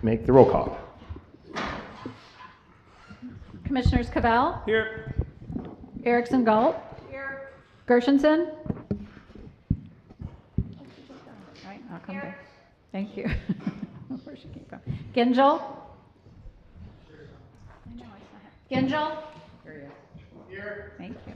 Make the roll call. Commissioners Cavell? Here. Erickson Galt? Here. Gershenson? All right, I'll come back. Thank you. Where she came from. Gingell? Gingell? Here. Thank you.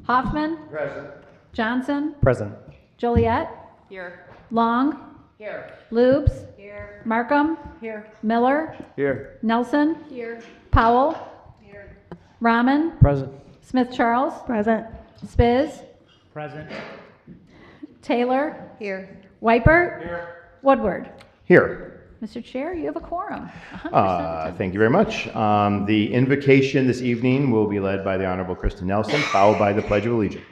Hoffman? Present. Johnson? Present. Joliet? Here. Long? Here. Lubes? Here. Markham? Here. Miller? Here. Nelson? Here. Powell? Here. Rahman? Present. Smith Charles? Present. Spiz? Present. Taylor? Here. Weipert? Here. Woodward? Here. Mr. Chair, you have a quorum. 100% Thank you very much. The invocation this evening will be led by the Honorable Kristen Nelson, followed by the Pledge of Allegiance.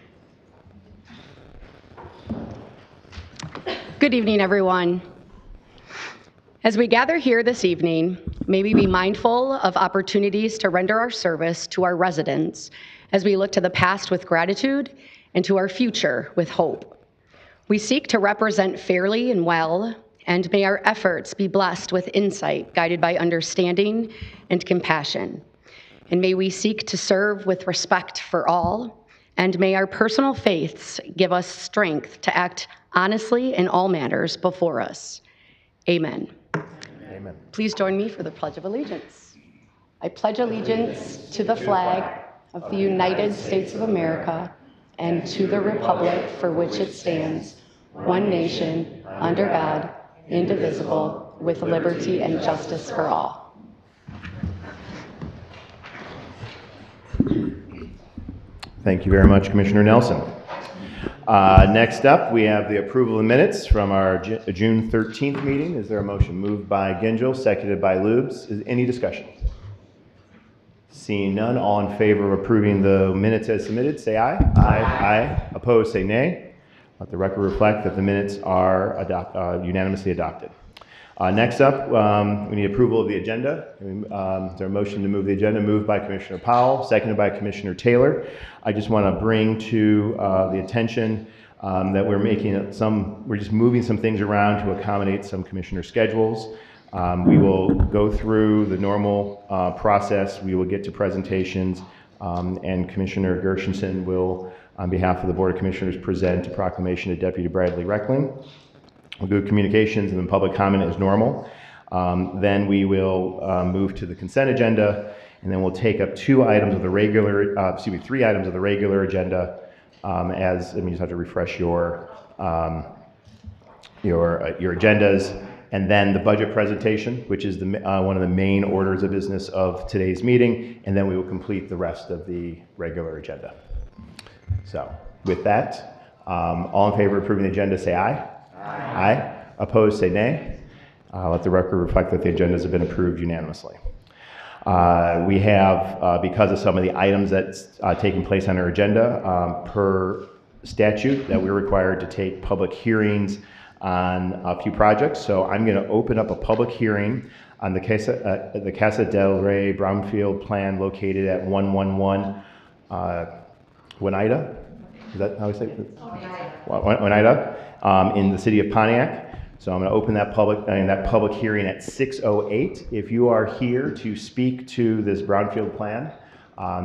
Good evening, everyone. As we gather here this evening, may we be mindful of opportunities to render our service to our residents as we look to the past with gratitude and to our future with hope. We seek to represent fairly and well, and may our efforts be blessed with insight guided by understanding and compassion. And may we seek to serve with respect for all, and may our personal faiths give us strength to act honestly in all matters before us. Amen. Amen. Please join me for the Pledge of Allegiance. I pledge allegiance to the flag of the United States of America and to the republic for which it stands, one nation, under God, indivisible, with liberty and justice for all. Thank you very much, Commissioner Nelson. Next up, we have the approval of minutes from our June 13th meeting. Is there a motion? Moved by Gingell, seconded by Lubes. Is any discussion? Seeing none, all in favor of approving the minutes as submitted, say aye. Aye. Aye. Opposed, say nay. Let the record reflect that the minutes are unanimously adopted. Next up, we need approval of the agenda. Is there a motion to move the agenda? Moved by Commissioner Powell, seconded by Commissioner Taylor. I just want to bring to the attention that we're just moving some things around to accommodate some commissioner schedules. We will go through the normal process. We will get to presentations, and Commissioner Gershenson will, on behalf of the Board of Commissioners, present a proclamation to Deputy Bradley Reckling. We'll do communications and then public comment as normal. Then we will move to the consent agenda, and then we'll take up three items of the regular agenda. You just have to refresh your agendas, and then the budget presentation, which is one of the main orders of business of today's meeting, and then we will complete the rest of the regular agenda. So with that, all in favor of approving the agenda, say aye. Aye. Aye. Opposed, say nay. Let the record reflect that the agendas have been approved unanimously. We have, because of some of the items that's taking place on our agenda, per statute, that we're required to take public hearings on a few projects. So I'm going to open up a public hearing on the Casa del Rey Brownfield plan located at 111 Oneida. Is that how we say it? Oneida, in the city of Pontiac. So I'm going to open that public hearing at 6:08. If you are here to speak to this brownfield plan,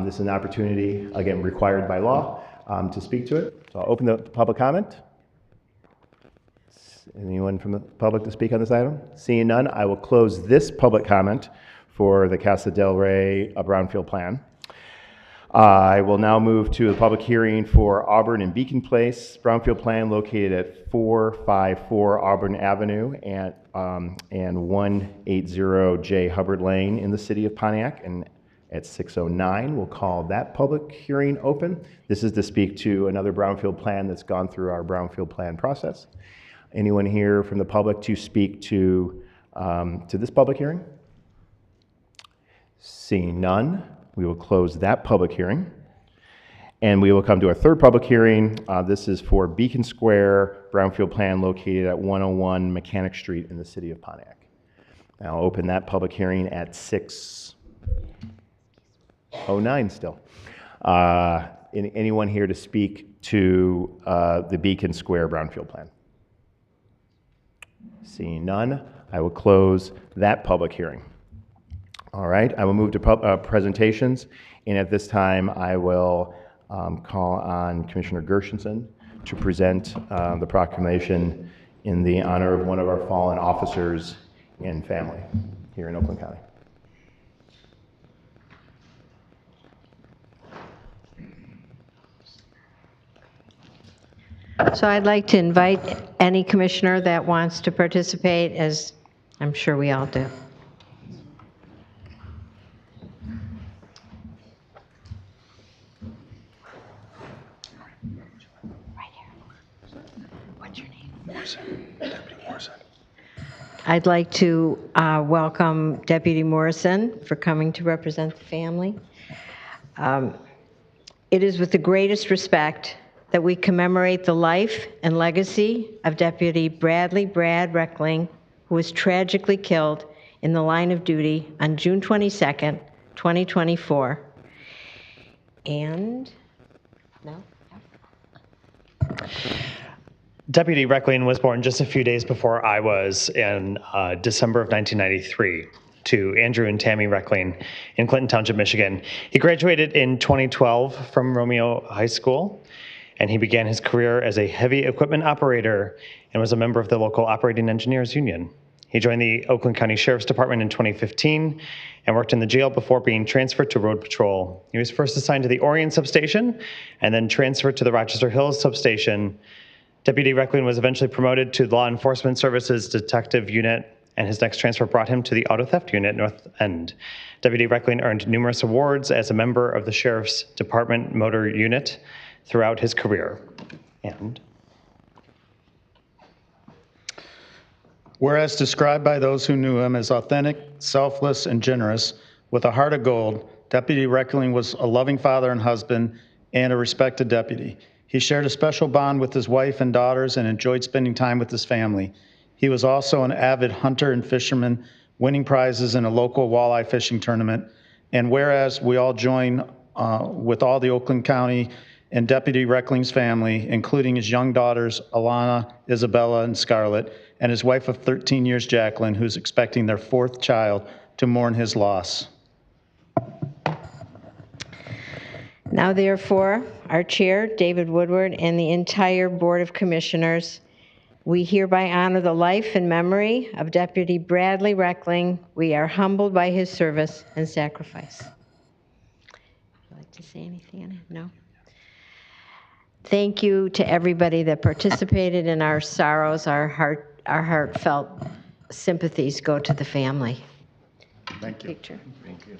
this is an opportunity, again, required by law, to speak to it. So I'll open the public comment. Anyone from the public to speak on this item? Seeing none, I will close this public comment for the Casa del Rey brownfield plan. I will now move to the public hearing for Auburn and Beacon Place brownfield plan located at 454 Auburn Avenue and 180 J. Hubbard Lane in the city of Pontiac. And at 6:09, we'll call that public hearing open. This is to speak to another brownfield plan that's gone through our brownfield plan process. Anyone here from the public to speak to this public hearing? Seeing none, we will close that public hearing. And we will come to our third public hearing. This is for Beacon Square brownfield plan located at 101 Mechanic Street in the city of Pontiac. And I'll open that public hearing at 6:09 still. Anyone here to speak to the Beacon Square brownfield plan? Seeing none, I will close that public hearing. All right, I will move to presentations, and at this time, I will call on Commissioner Gershenson to present the proclamation in the honor of one of our fallen officers and family here in Oakland County. So I'd like to invite any commissioner that wants to participate, as I'm sure we all do. Right here. What's your name? Morrison. Deputy Morrison. I'd like to welcome Deputy Morrison for coming to represent the family. It is with the greatest respect that we commemorate the life and legacy of Deputy Bradley "Brad" Reckling, who was tragically killed in the line of duty on June 22nd, 2024. And, no? Deputy Reckling was born just a few days before I was in December of 1993 to Andrew and Tammy Reckling in Clinton Township, Michigan. He graduated in 2012 from Romeo High School, and he began his career as a heavy equipment operator and was a member of the local operating engineers union. He joined the Oakland County Sheriff's Department in 2015 and worked in the jail before being transferred to road patrol. He was first assigned to the Orion substation and then transferred to the Rochester Hills substation. Deputy Reckling was eventually promoted to the Law Enforcement Services Detective Unit, and his next transfer brought him to the Auto Theft Unit, North End. Deputy Reckling earned numerous awards as a member of the Sheriff's Department Motor Unit throughout his career. And whereas described by those who knew him as authentic, selfless, and generous, with a heart of gold, Deputy Reckling was a loving father and husband and a respected deputy. He shared a special bond with his wife and daughters and enjoyed spending time with his family. He was also an avid hunter and fisherman, winning prizes in a local walleye fishing tournament. And whereas we all join with all the Oakland County and Deputy Reckling's family, including his young daughters, Alana, Isabella, and Scarlett, and his wife of 13 years, Jacqueline, who's expecting their 4th child, to mourn his loss. Now therefore, our chair, David Woodward, and the entire Board of Commissioners, we hereby honor the life and memory of Deputy Bradley Reckling. We are humbled by his service and sacrifice. Would you like to say anything on it? No? Thank you to everybody that participated in our sorrows. Our heartfelt sympathies go to the family. Thank you. Picture. Thank you.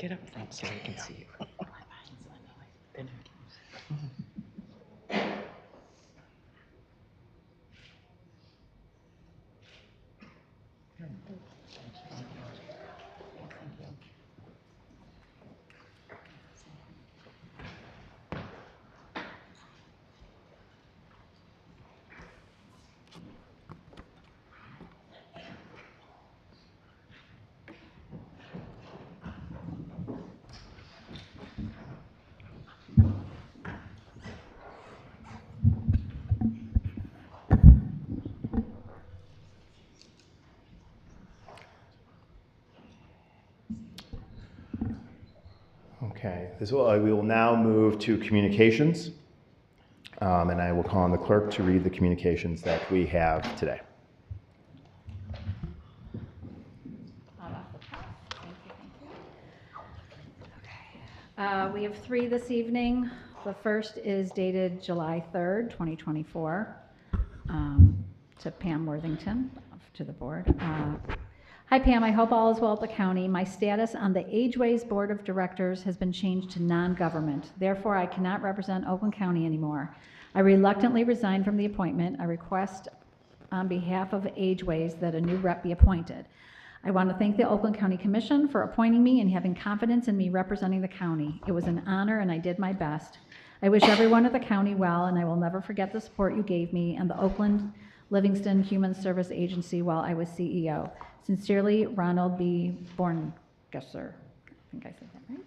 get up front so we can see you. Okay, we will now move to communications, and I will call on the clerk to read the communications that we have today. We have 3 this evening. The first is dated July 3rd, 2024, to Pam Worthington, to the board. Hi Pam, I hope all is well at the county. My status on the Ageways Board of Directors has been changed to non-government. Therefore, I cannot represent Oakland County anymore. I reluctantly resigned from the appointment. I request on behalf of Ageways that a new rep be appointed. I want to thank the Oakland County Commission for appointing me and having confidence in me representing the county. It was an honor and I did my best. I wish everyone at the county well, and I will never forget the support you gave me and the Oakland Livingston Human Service Agency while I was CEO. Sincerely, Ronald B. Borngesser. think I said that right.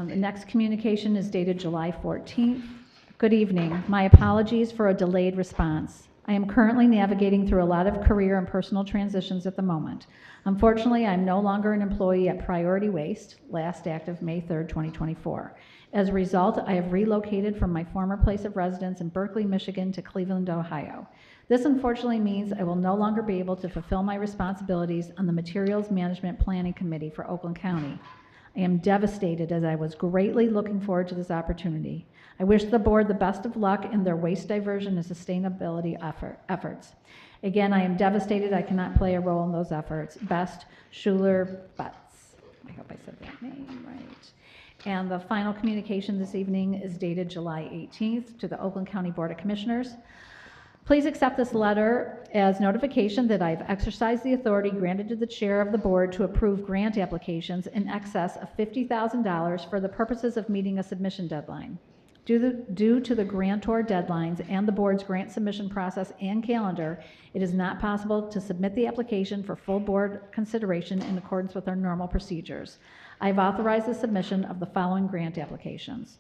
The next communication is dated July 14th. Good evening. My apologies for a delayed response. I am currently navigating through a lot of career and personal transitions at the moment. Unfortunately, I'm no longer an employee at Priority Waste, last active May 3rd, 2024. As a result, I have relocated from my former place of residence in Berkeley, Michigan to Cleveland, Ohio. This unfortunately means I will no longer be able to fulfill my responsibilities on the Materials Management Planning Committee for Oakland County. I am devastated as I was greatly looking forward to this opportunity. I wish the board the best of luck in their waste diversion and sustainability efforts. Again, I am devastated I cannot play a role in those efforts. Best, Schuler Butts. I hope I said that name right. And the final communication this evening is dated July 18th to the Oakland County Board of Commissioners. Please accept this letter as notification that I've exercised the authority granted to the chair of the board to approve grant applications in excess of $50,000 for the purposes of meeting a submission deadline. Due to the grantor deadlines and the board's grant submission process and calendar, it is not possible to submit the application for full board consideration in accordance with our normal procedures. I've authorized the submission of the following grant applications.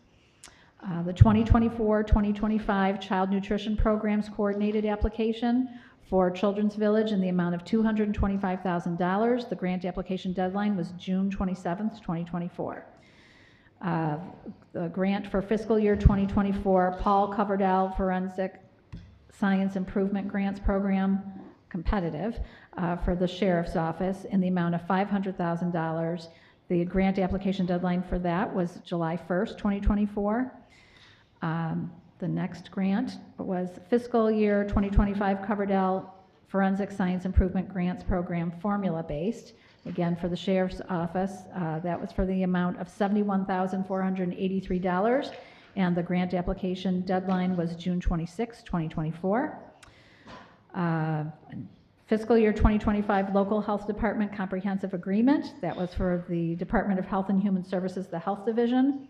The 2024-2025 Child Nutrition Programs Coordinated Application for Children's Village in the amount of $225,000. The grant application deadline was June 27th, 2024. The grant for fiscal year 2024 Paul Coverdell Forensic Science Improvement Grants Program, competitive, for the Sheriff's Office in the amount of $500,000. The grant application deadline for that was July 1st, 2024. The next grant was fiscal year 2025 Coverdell Forensic Science Improvement Grants Program, formula-based. Again, for the Sheriff's Office, that was for the amount of $71,483, and the grant application deadline was June 26, 2024. Fiscal year 2025 Local Health Department Comprehensive Agreement, that was for the Department of Health and Human Services, the Health Division,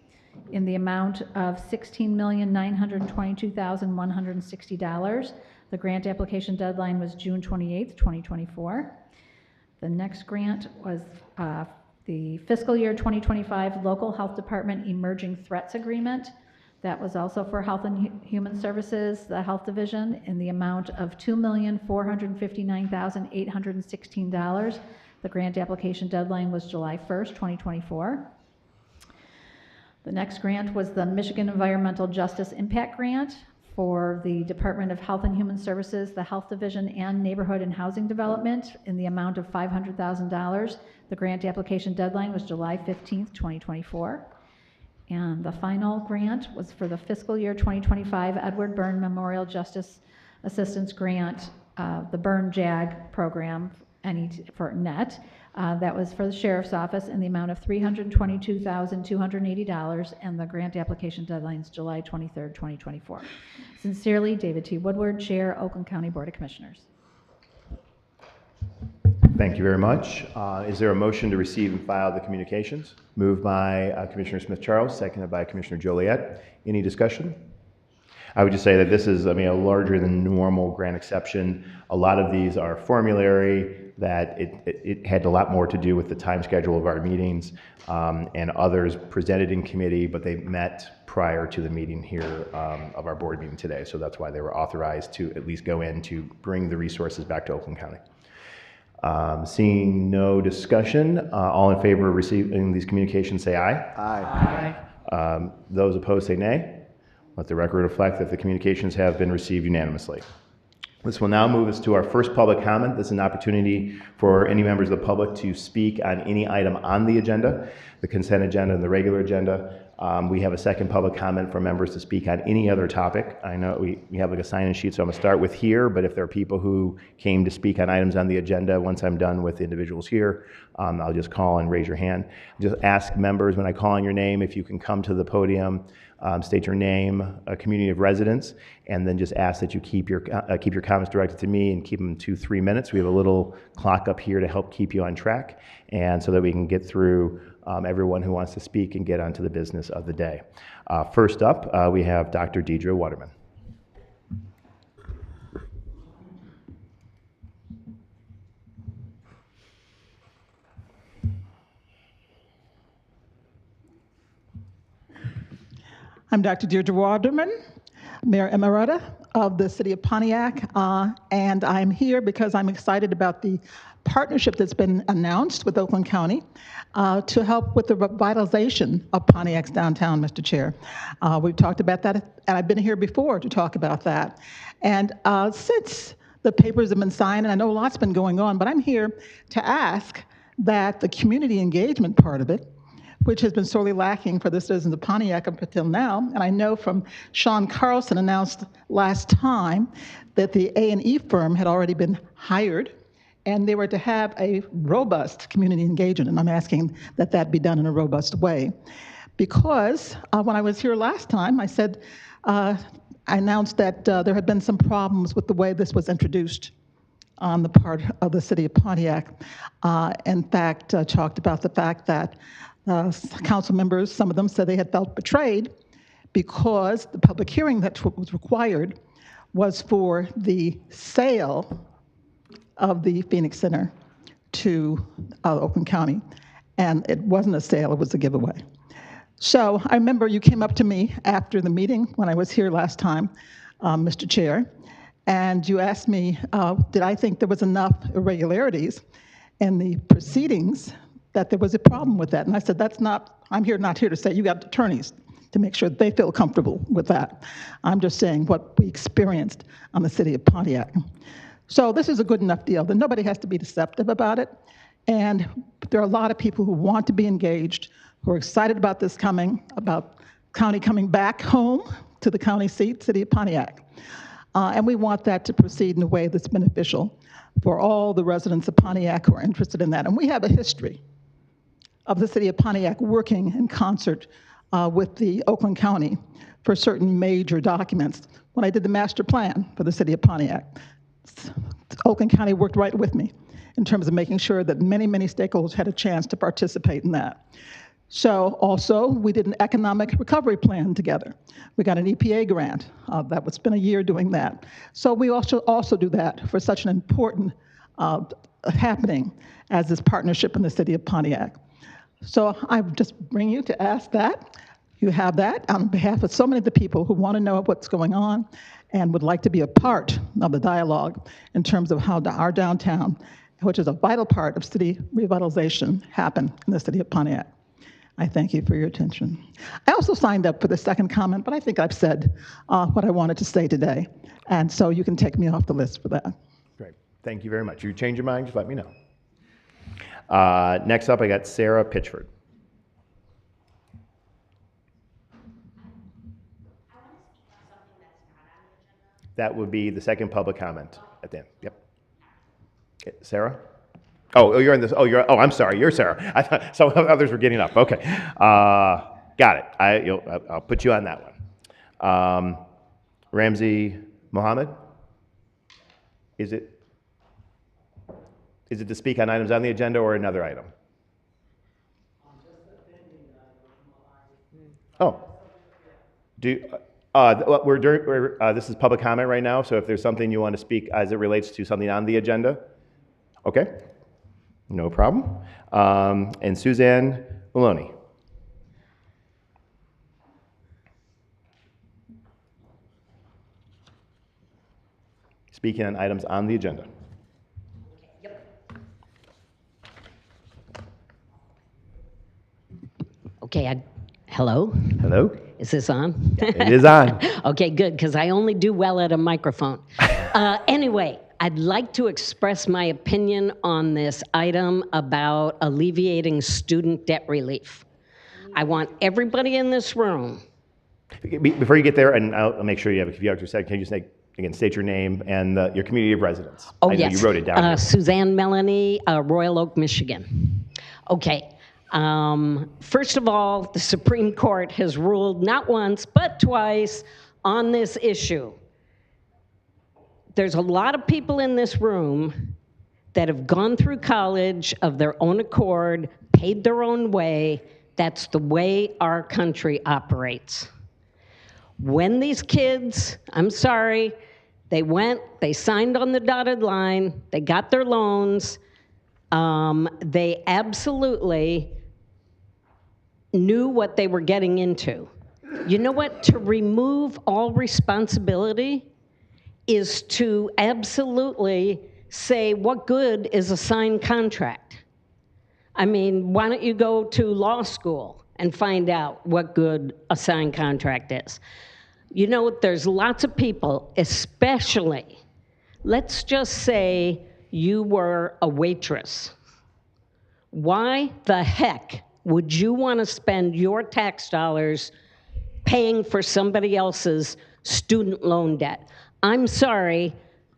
in the amount of $16,922,160. The grant application deadline was June 28, 2024. The next grant was the fiscal year 2025 Local Health Department Emerging Threats Agreement. That was also for Health and Human Services, the Health Division, in the amount of $2,459,816. The grant application deadline was July 1st, 2024. The next grant was the Michigan Environmental Justice Impact Grant for the Department of Health and Human Services, the Health Division, and Neighborhood and Housing Development in the amount of $500,000. The grant application deadline was July 15th, 2024. And the final grant was for the fiscal year 2025 Edward Byrne Memorial Justice Assistance Grant, the Byrne JAG program for NET. That was for the Sheriff's Office in the amount of $322,280, and the grant application deadline is July 23rd, 2024. Sincerely, David T. Woodward, Chair, Oakland County Board of Commissioners. Thank you very much. Is there a motion to receive and file the communications? Moved by Commissioner Smith-Charles, seconded by Commissioner Joliet. Any discussion? I would just say that this is, a larger than normal grant exception. A lot of these are formulary, that it had a lot more to do with the time schedule of our meetings, and others presented in committee, but they met prior to the meeting here of our board meeting today. So that's why they were authorized to at least go in to bring the resources back to Oakland County. Seeing no discussion, all in favor of receiving these communications say aye. Aye. Aye. Those opposed say nay. Let the record reflect that the communications have been received unanimously. This will now move us to our first public comment. This is an opportunity for any members of the public to speak on any item on the agenda, the consent agenda and the regular agenda. We have a second public comment for members to speak on any other topic. I know we have like a sign-in sheet, so I'm going to start with here, but if there are people who came to speak on items on the agenda, once I'm done with individuals here, I'll just call and raise your hand. Just ask members when I call on your name if you can come to the podium, state your name, a community of residence, and then just ask that you keep your comments directed to me and keep them to 3 minutes. We have a little clock up here to help keep you on track, and so that we can get through everyone who wants to speak and get onto the business of the day. First up, we have Dr. Deidre Waterman. I'm Dr. Deirdre Walderman, Mayor Emerita of the City of Pontiac, and I'm here because I'm excited about the partnership that's been announced with Oakland County to help with the revitalization of Pontiac's downtown, Mr. Chair. We've talked about that, and I've been here before to talk about that. And since the papers have been signed, and I know a lot's been going on, but I'm here to ask that the community engagement part of it, which has been sorely lacking for the citizens of Pontiac up until now. And I know from Sean Carlson announced last time that the A&E firm had already been hired and they were to have a robust community engagement. And I'm asking that that be done in a robust way. Because when I was here last time, I said, I announced that there had been some problems with the way this was introduced on the part of the city of Pontiac. In fact, talked about the fact that council members, some of them said they had felt betrayed because the public hearing that was required was for the sale of the Phoenix Center to Oakland County. And it wasn't a sale, it was a giveaway. So I remember you came up to me after the meeting when I was here last time, Mr. Chair, and you asked me, did I think there was enough irregularities in the proceedings that there was a problem with that. And I said, that's not, I'm not here to say, you got attorneys to make sure they feel comfortable with that. I'm just saying what we experienced on the city of Pontiac. So this is a good enough deal that nobody has to be deceptive about it. And there are a lot of people who want to be engaged, who are excited about this coming, about county coming back home to the county seat, city of Pontiac. And we want that to proceed in a way that's beneficial for all the residents of Pontiac who are interested in that. And we have a history of the city of Pontiac working in concert with the Oakland County for certain major documents. When I did the master plan for the city of Pontiac, Oakland County worked right with me in terms of making sure that many, many stakeholders had a chance to participate in that. So also, we did an economic recovery plan together. We got an EPA grant. That was been a year doing that. So we also do that for such an important happening as this partnership in the city of Pontiac. So I just bring you to ask that. You have that on behalf of so many of the people who want to know what's going on and would like to be a part of the dialogue in terms of how our downtown, which is a vital part of city revitalization, happen in the city of Pontiac. I thank you for your attention. I also signed up for the second comment, but I think I've said what I wanted to say today. And so you can take me off the list for that. Great. Thank you very much. If you change your mind, just let me know. Next up, I got Sarah Pitchford. That would be the second public comment at the end. Yep. Okay, Sarah? Oh, you're in this. Oh, I'm sorry. You're Sarah. I thought some others were getting up. Okay. Got it. I'll put you on that one. Ramsey Mohammed? Is it to speak on items on the agenda or another item? Oh. This is public comment right now, so if there's something you want to speak as it relates to something on the agenda, okay, no problem. And Suzanne Maloney. Speaking on items on the agenda. Okay, hello? Hello? Is this on? It is on. Okay, good, because I only do well at a microphone. Anyway, I'd like to express my opinion on this item about alleviating student debt relief. I want everybody in this room. Before you get there, and I'll make sure you have a few extra seconds, can you just again state your name and your community of residence? Oh, I know yes. You wrote it down. Here. Suzanne Melanie, Royal Oak, Michigan. Okay. First of all, the Supreme Court has ruled not once, but twice on this issue. There's a lot of people in this room that have gone through college of their own accord, paid their own way. That's the way our country operates. When these kids, I'm sorry, they signed on the dotted line, they got their loans, they absolutely knew what they were getting into. You know what? To remove all responsibility is to absolutely say, what good is a signed contract? I mean, why don't you go to law school and find out what good a signed contract is? You know, there's lots of people, especially, let's just say you were a waitress. Why the heck would you want to spend your tax dollars paying for somebody else's student loan debt? I'm sorry,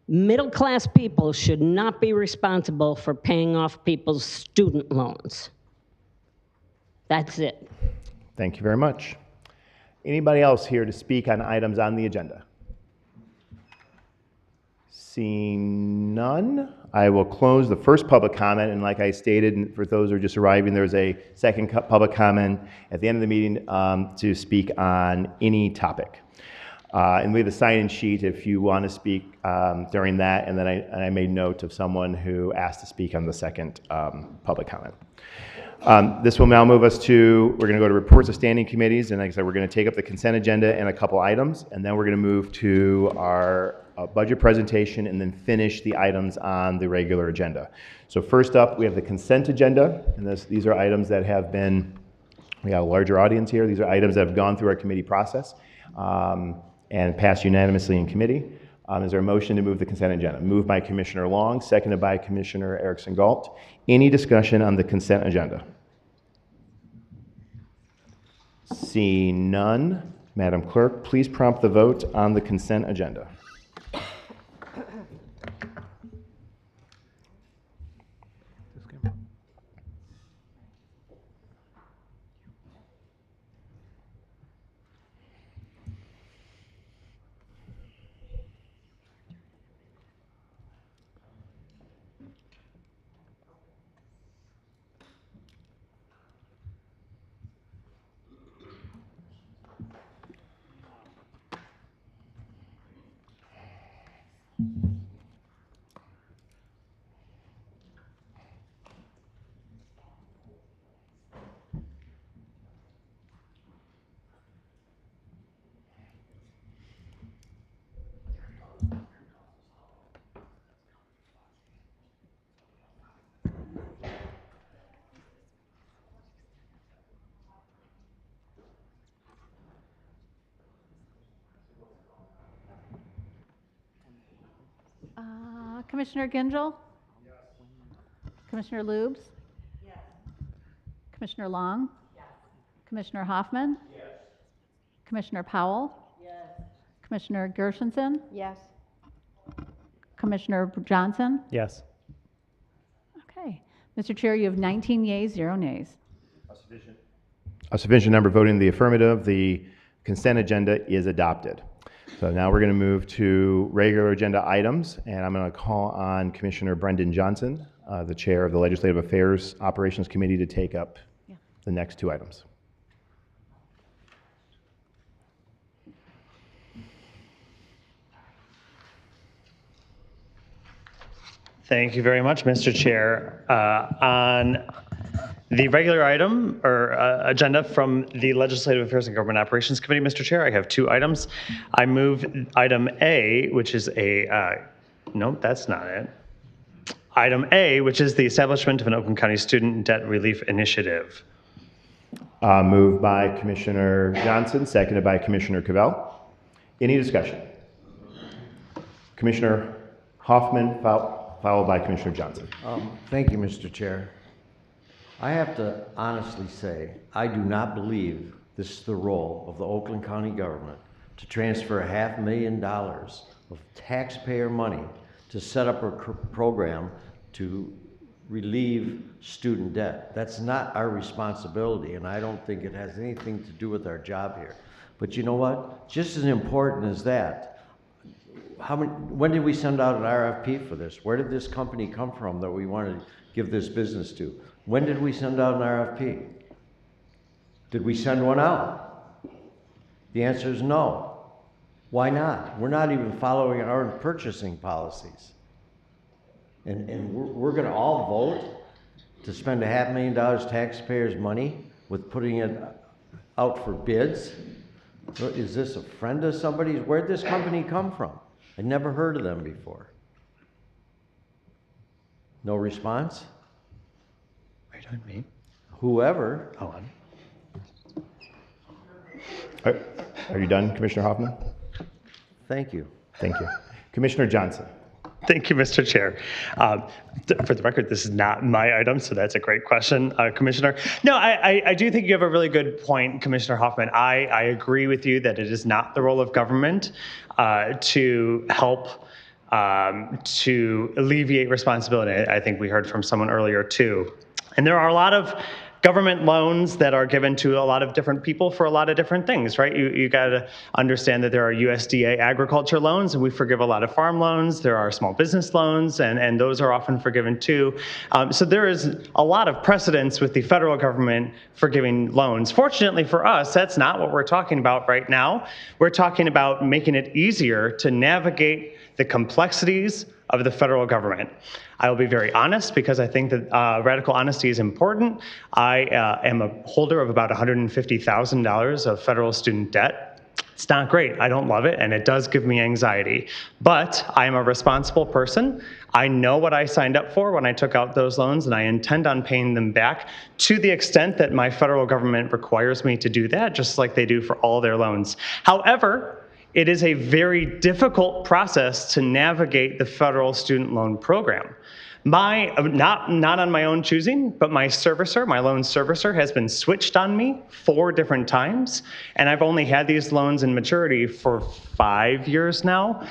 middle-class people should not be responsible for paying off people's student loans. That's it. Thank you very much. Anybody else here to speak on items on the agenda? Seeing none, I will close the first public comment, and like I stated, and for those who are just arriving, there's a second public comment at the end of the meeting to speak on any topic. And we have a sign-in sheet if you want to speak during that, and then I made note of someone who asked to speak on the second public comment. This will now move us to, we're going to go to reports of standing committees, and like I said, we're going to take up the consent agenda and a couple items, and then we're going to move to our budget presentation and then finish the items on the regular agenda. So first up, we have the consent agenda, and these are items that have been, we got a larger audience here, these are items that have gone through our committee process and passed unanimously in committee. Is there a motion to move the consent agenda? Moved by Commissioner Long, seconded by Commissioner Erickson-Galt. Any discussion on the consent agenda? Seeing none, Madam Clerk, please prompt the vote on the consent agenda. Commissioner Gingell? Yes. Commissioner Lubes? Yes. Commissioner Long? Yes. Commissioner Hoffman? Yes. Commissioner Powell? Yes. Commissioner Gershenson? Yes. Commissioner Johnson? Yes. Okay. Mr. Chair, you have 19 yeas, 0 nays. A sufficient number voting in the affirmative. The consent agenda is adopted. So now we're going to move to regular agenda items, and I'm going to call on Commissioner Brendan Johnson, the chair of the Legislative Affairs Operations Committee, to take up the next two items. Thank you very much, Mr. Chair. On the regular item or agenda from the Legislative Affairs and Government Operations Committee, Mr. Chair, I have two items. I move item A, which is a, no, that's not it. Item A, which is the establishment of an Oakland County Student Debt Relief Initiative. Moved by Commissioner Johnson, seconded by Commissioner Cavell. Any discussion? Commissioner Hoffman, followed by Commissioner Johnson. Thank you, Mr. Chair. I have to honestly say, I do not believe this is the role of the Oakland County government to transfer $500,000 of taxpayer money to set up a program to relieve student debt. That's not our responsibility, and I don't think it has anything to do with our job here. But you know what? Just as important as that, when did we send out an RFP for this? Where did this company come from that we wanted to give this business to? When did we send out an RFP? Did we send one out? The answer is no. Why not? We're not even following our purchasing policies. And we're going to all vote to spend $500,000 taxpayers' money with putting it out for bids. Is this a friend of somebody's? Where'd this company come from? I'd never heard of them before. No response? Are you talking to me? Whoever. Oh, I'm. Are you done, Commissioner Hoffman? Thank you. Thank you. Commissioner Johnson. Thank you, Mr. Chair. For the record, this is not my item, so that's a great question, Commissioner. No, I do think you have a really good point, Commissioner Hoffman. I agree with you that it is not the role of government to help to alleviate responsibility. I think we heard from someone earlier too. And there are a lot of government loans that are given to a lot of different people for a lot of different things, right? You got to understand that there are USDA agriculture loans, and we forgive a lot of farm loans. There are small business loans, and those are often forgiven too. So there is a lot of precedence with the federal government forgiving loans. Fortunately for us, that's not what we're talking about right now. We're talking about making it easier to navigate the complexities of the federal government. I will be very honest because I think that radical honesty is important. I am a holder of about $150,000 of federal student debt. It's not great. I don't love it, and it does give me anxiety. But I am a responsible person. I know what I signed up for when I took out those loans, and I intend on paying them back to the extent that my federal government requires me to do that, just like they do for all their loans. However, it is a very difficult process to navigate the federal student loan program. Not on my own choosing, but my servicer, my loan servicer, has been switched on me 4 different times, and I've only had these loans in maturity for 5 years now.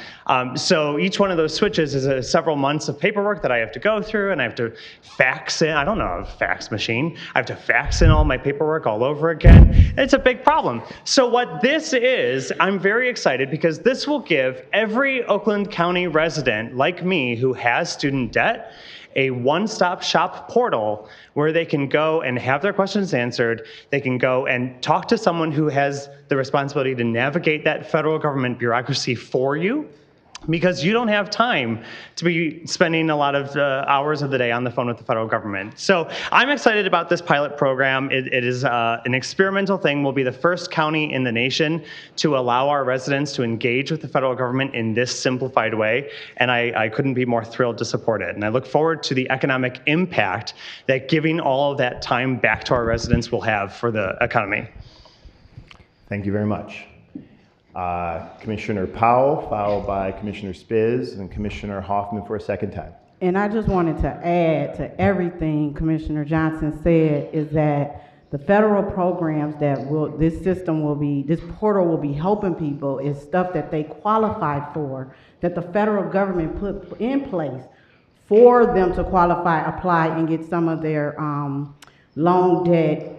So each one of those switches is several months of paperwork that I have to go through, and I have to fax in. I don't know a fax machine. I have to fax in all my paperwork all over again. It's a big problem. So what this is, I'm very excited because this will give every Oakland County resident like me who has student debt a one-stop shop portal where they can go and have their questions answered. They can go and talk to someone who has the responsibility to navigate that federal government bureaucracy for you, because you don't have time to be spending a lot of hours of the day on the phone with the federal government. So I'm excited about this pilot program. It is an experimental thing. We'll be the first county in the nation to allow our residents to engage with the federal government in this simplified way, and I couldn't be more thrilled to support it. And I look forward to the economic impact that giving all of that time back to our residents will have for the economy. Thank you very much. Commissioner Powell, followed by Commissioner Spiz, and Commissioner Hoffman for a second time. And I just wanted to add to everything Commissioner Johnson said is that the federal programs that this portal will be helping people is stuff that they qualified for, that the federal government put in place for them to qualify, apply, and get some of their loan debt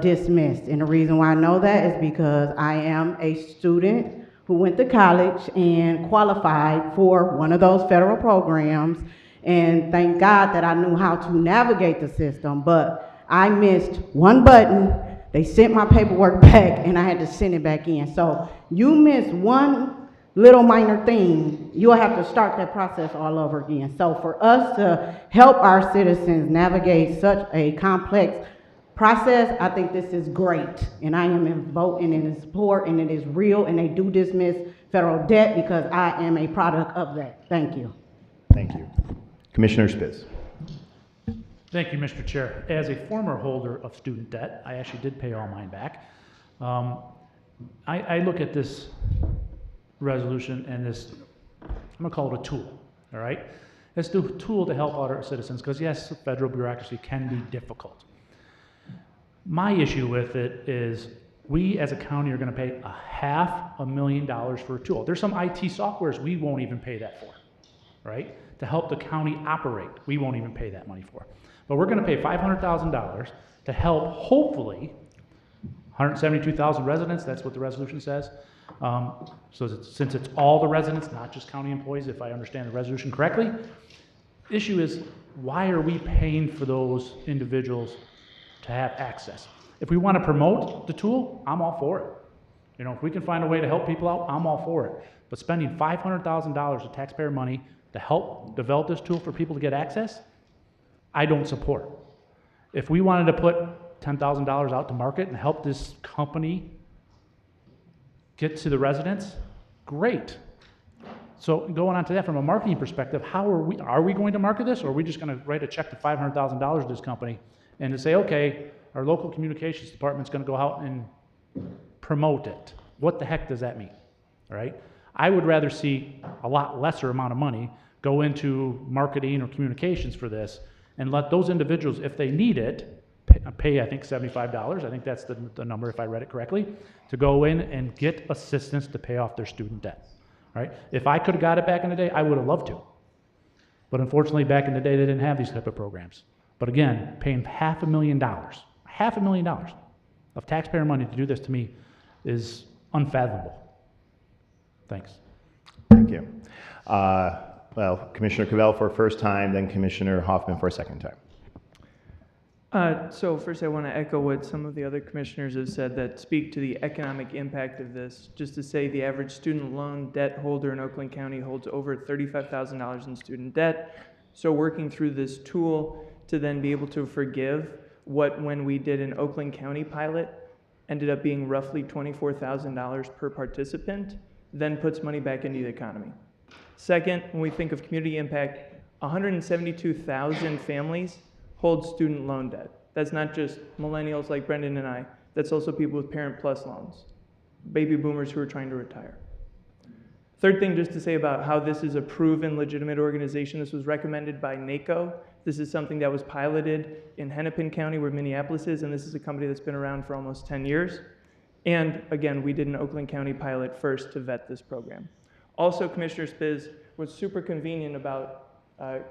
dismissed. And the reason why I know that is because I am a student who went to college and qualified for one of those federal programs, and thank God that I knew how to navigate the system, but I missed one button. They sent my paperwork back and I had to send it back in. So you miss one little minor thing, you'll have to start that process all over again. So for us to help our citizens navigate such a complex process, I think this is great, and I am in voting and in support, and it is real, and they do dismiss federal debt because I am a product of that. Thank you. Thank you. Commissioner Spiz. Thank you, Mr. Chair. As a former holder of student debt, I actually did pay all mine back. I look at this resolution and this, I'm gonna call it a tool, all right? It's the tool to help out our citizens, because yes, federal bureaucracy can be difficult. My issue with it is we as a county are going to pay $500,000 for a tool. There's some IT softwares we won't even pay that for, right? To help the county operate, we won't even pay that money for. But we're going to pay $500,000 to help, hopefully, 172,000 residents, that's what the resolution says. Since it's all the residents, not just county employees, if I understand the resolution correctly, issue is why are we paying for those individuals to have access? If we want to promote the tool, I'm all for it. You know, if we can find a way to help people out, I'm all for it. But spending $500,000 of taxpayer money to help develop this tool for people to get access, I don't support. If we wanted to put $10,000 out to market and help this company get to the residents, great. So going on to that, from a marketing perspective, are we going to market this, or are we just going to write a check to $500,000 to this company and to say, okay, our local communications department's going to go out and promote it? What the heck does that mean? All right? I would rather see a lot lesser amount of money go into marketing or communications for this and let those individuals, if they need it, pay I think $75, I think that's the number if I read it correctly, to go in and get assistance to pay off their student debt. Right? If I could have got it back in the day, I would have loved to. But unfortunately, back in the day, they didn't have these type of programs. But again, paying $500,000 of taxpayer money to do this to me is unfathomable. Thanks. Thank you. Well, Commissioner Cavell for a first time, then Commissioner Hoffman for a second time. So first I want to echo what some of the other commissioners have said that speak to the economic impact of this. Just to say the average student loan debt holder in Oakland County holds over $35,000 in student debt. So working through this tool to then be able to forgive what, when we did an Oakland County pilot, ended up being roughly $24,000 per participant, then puts money back into the economy. Second, when we think of community impact, 172,000 families hold student loan debt. That's not just millennials like Brendan and I. That's also people with Parent Plus loans, baby boomers who are trying to retire. Third thing, just to say about how this is a proven legitimate organization. This was recommended by NACO. This is something that was piloted in Hennepin County where Minneapolis is, and this is a company that's been around for almost 10 years. And again, we did an Oakland County pilot first to vet this program. Also, Commissioner Spiz was super convenient about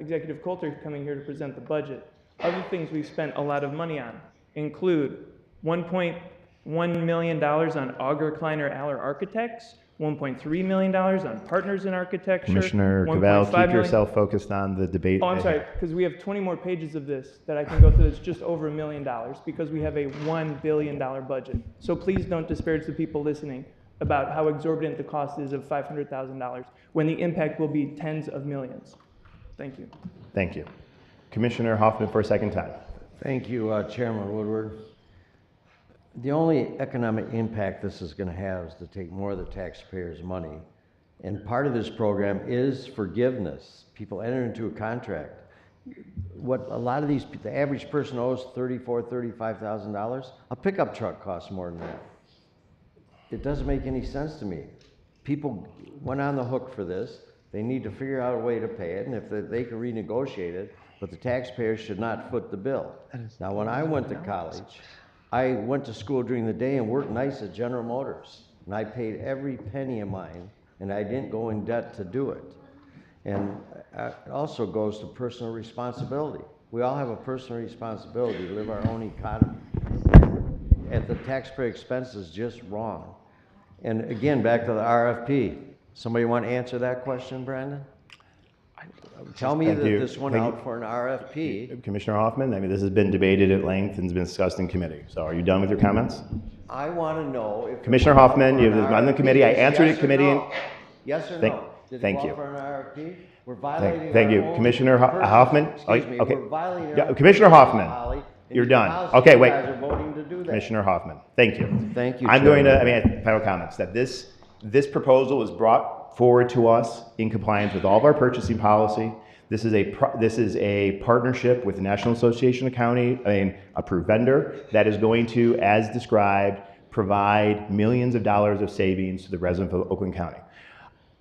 Executive Coulter coming here to present the budget. Other things we've spent a lot of money on include $1.1 million on Auger Kleiner Aller Architects, $1.3 million on Partners in Architecture. Commissioner Cavell, keep yourself focused on the debate. Oh, I'm sorry, because we have 20 more pages of this that I can go through. It's just over $1 million because we have a $1 billion budget. So please don't disparage the people listening about how exorbitant the cost is of $500,000 when the impact will be tens of millions. Thank you. Thank you. Commissioner Hoffman for a second time. Thank you, Chairman Woodward. The only economic impact this is going to have is to take more of the taxpayers' money. And part of this program is forgiveness. People enter into a contract. What a lot of these, the average person owes $34,000, $35,000. A pickup truck costs more than that. It doesn't make any sense to me. People went on the hook for this. They need to figure out a way to pay it, and if they can renegotiate it, but the taxpayers should not foot the bill. Now, when I went to college, I went to school during the day and worked nights at General Motors, and I paid every penny of mine, and I didn't go in debt to do it. And it also goes to personal responsibility. We all have a personal responsibility to live our own economy. And the taxpayer expense is just wrong. And again, back to the RFP. Somebody want to answer that question, Brandon? Tell me that this went out for an RFP. Commissioner Hoffman, I mean, this has been debated at length and has been discussed in committee. So are you done with your comments? I want to know if... Commissioner Hoffman, you've been on the committee. I answered it committee. Yes or no? Thank you. For an RFP? We're violating Thank you. Commissioner Hoffman? Excuse me, okay. We're violating our Commissioner Hoffman, policy, you're done. policy. Okay, wait. You guys are voting to do that. Commissioner Hoffman, thank you. Thank you, I'm going to, Chairman. final comments, that this proposal was brought forward to us in compliance with all of our purchasing policy. This is a partnership with the National Association of County, approved vendor that is going to, as described, provide millions of dollars of savings to the residents of Oakland County.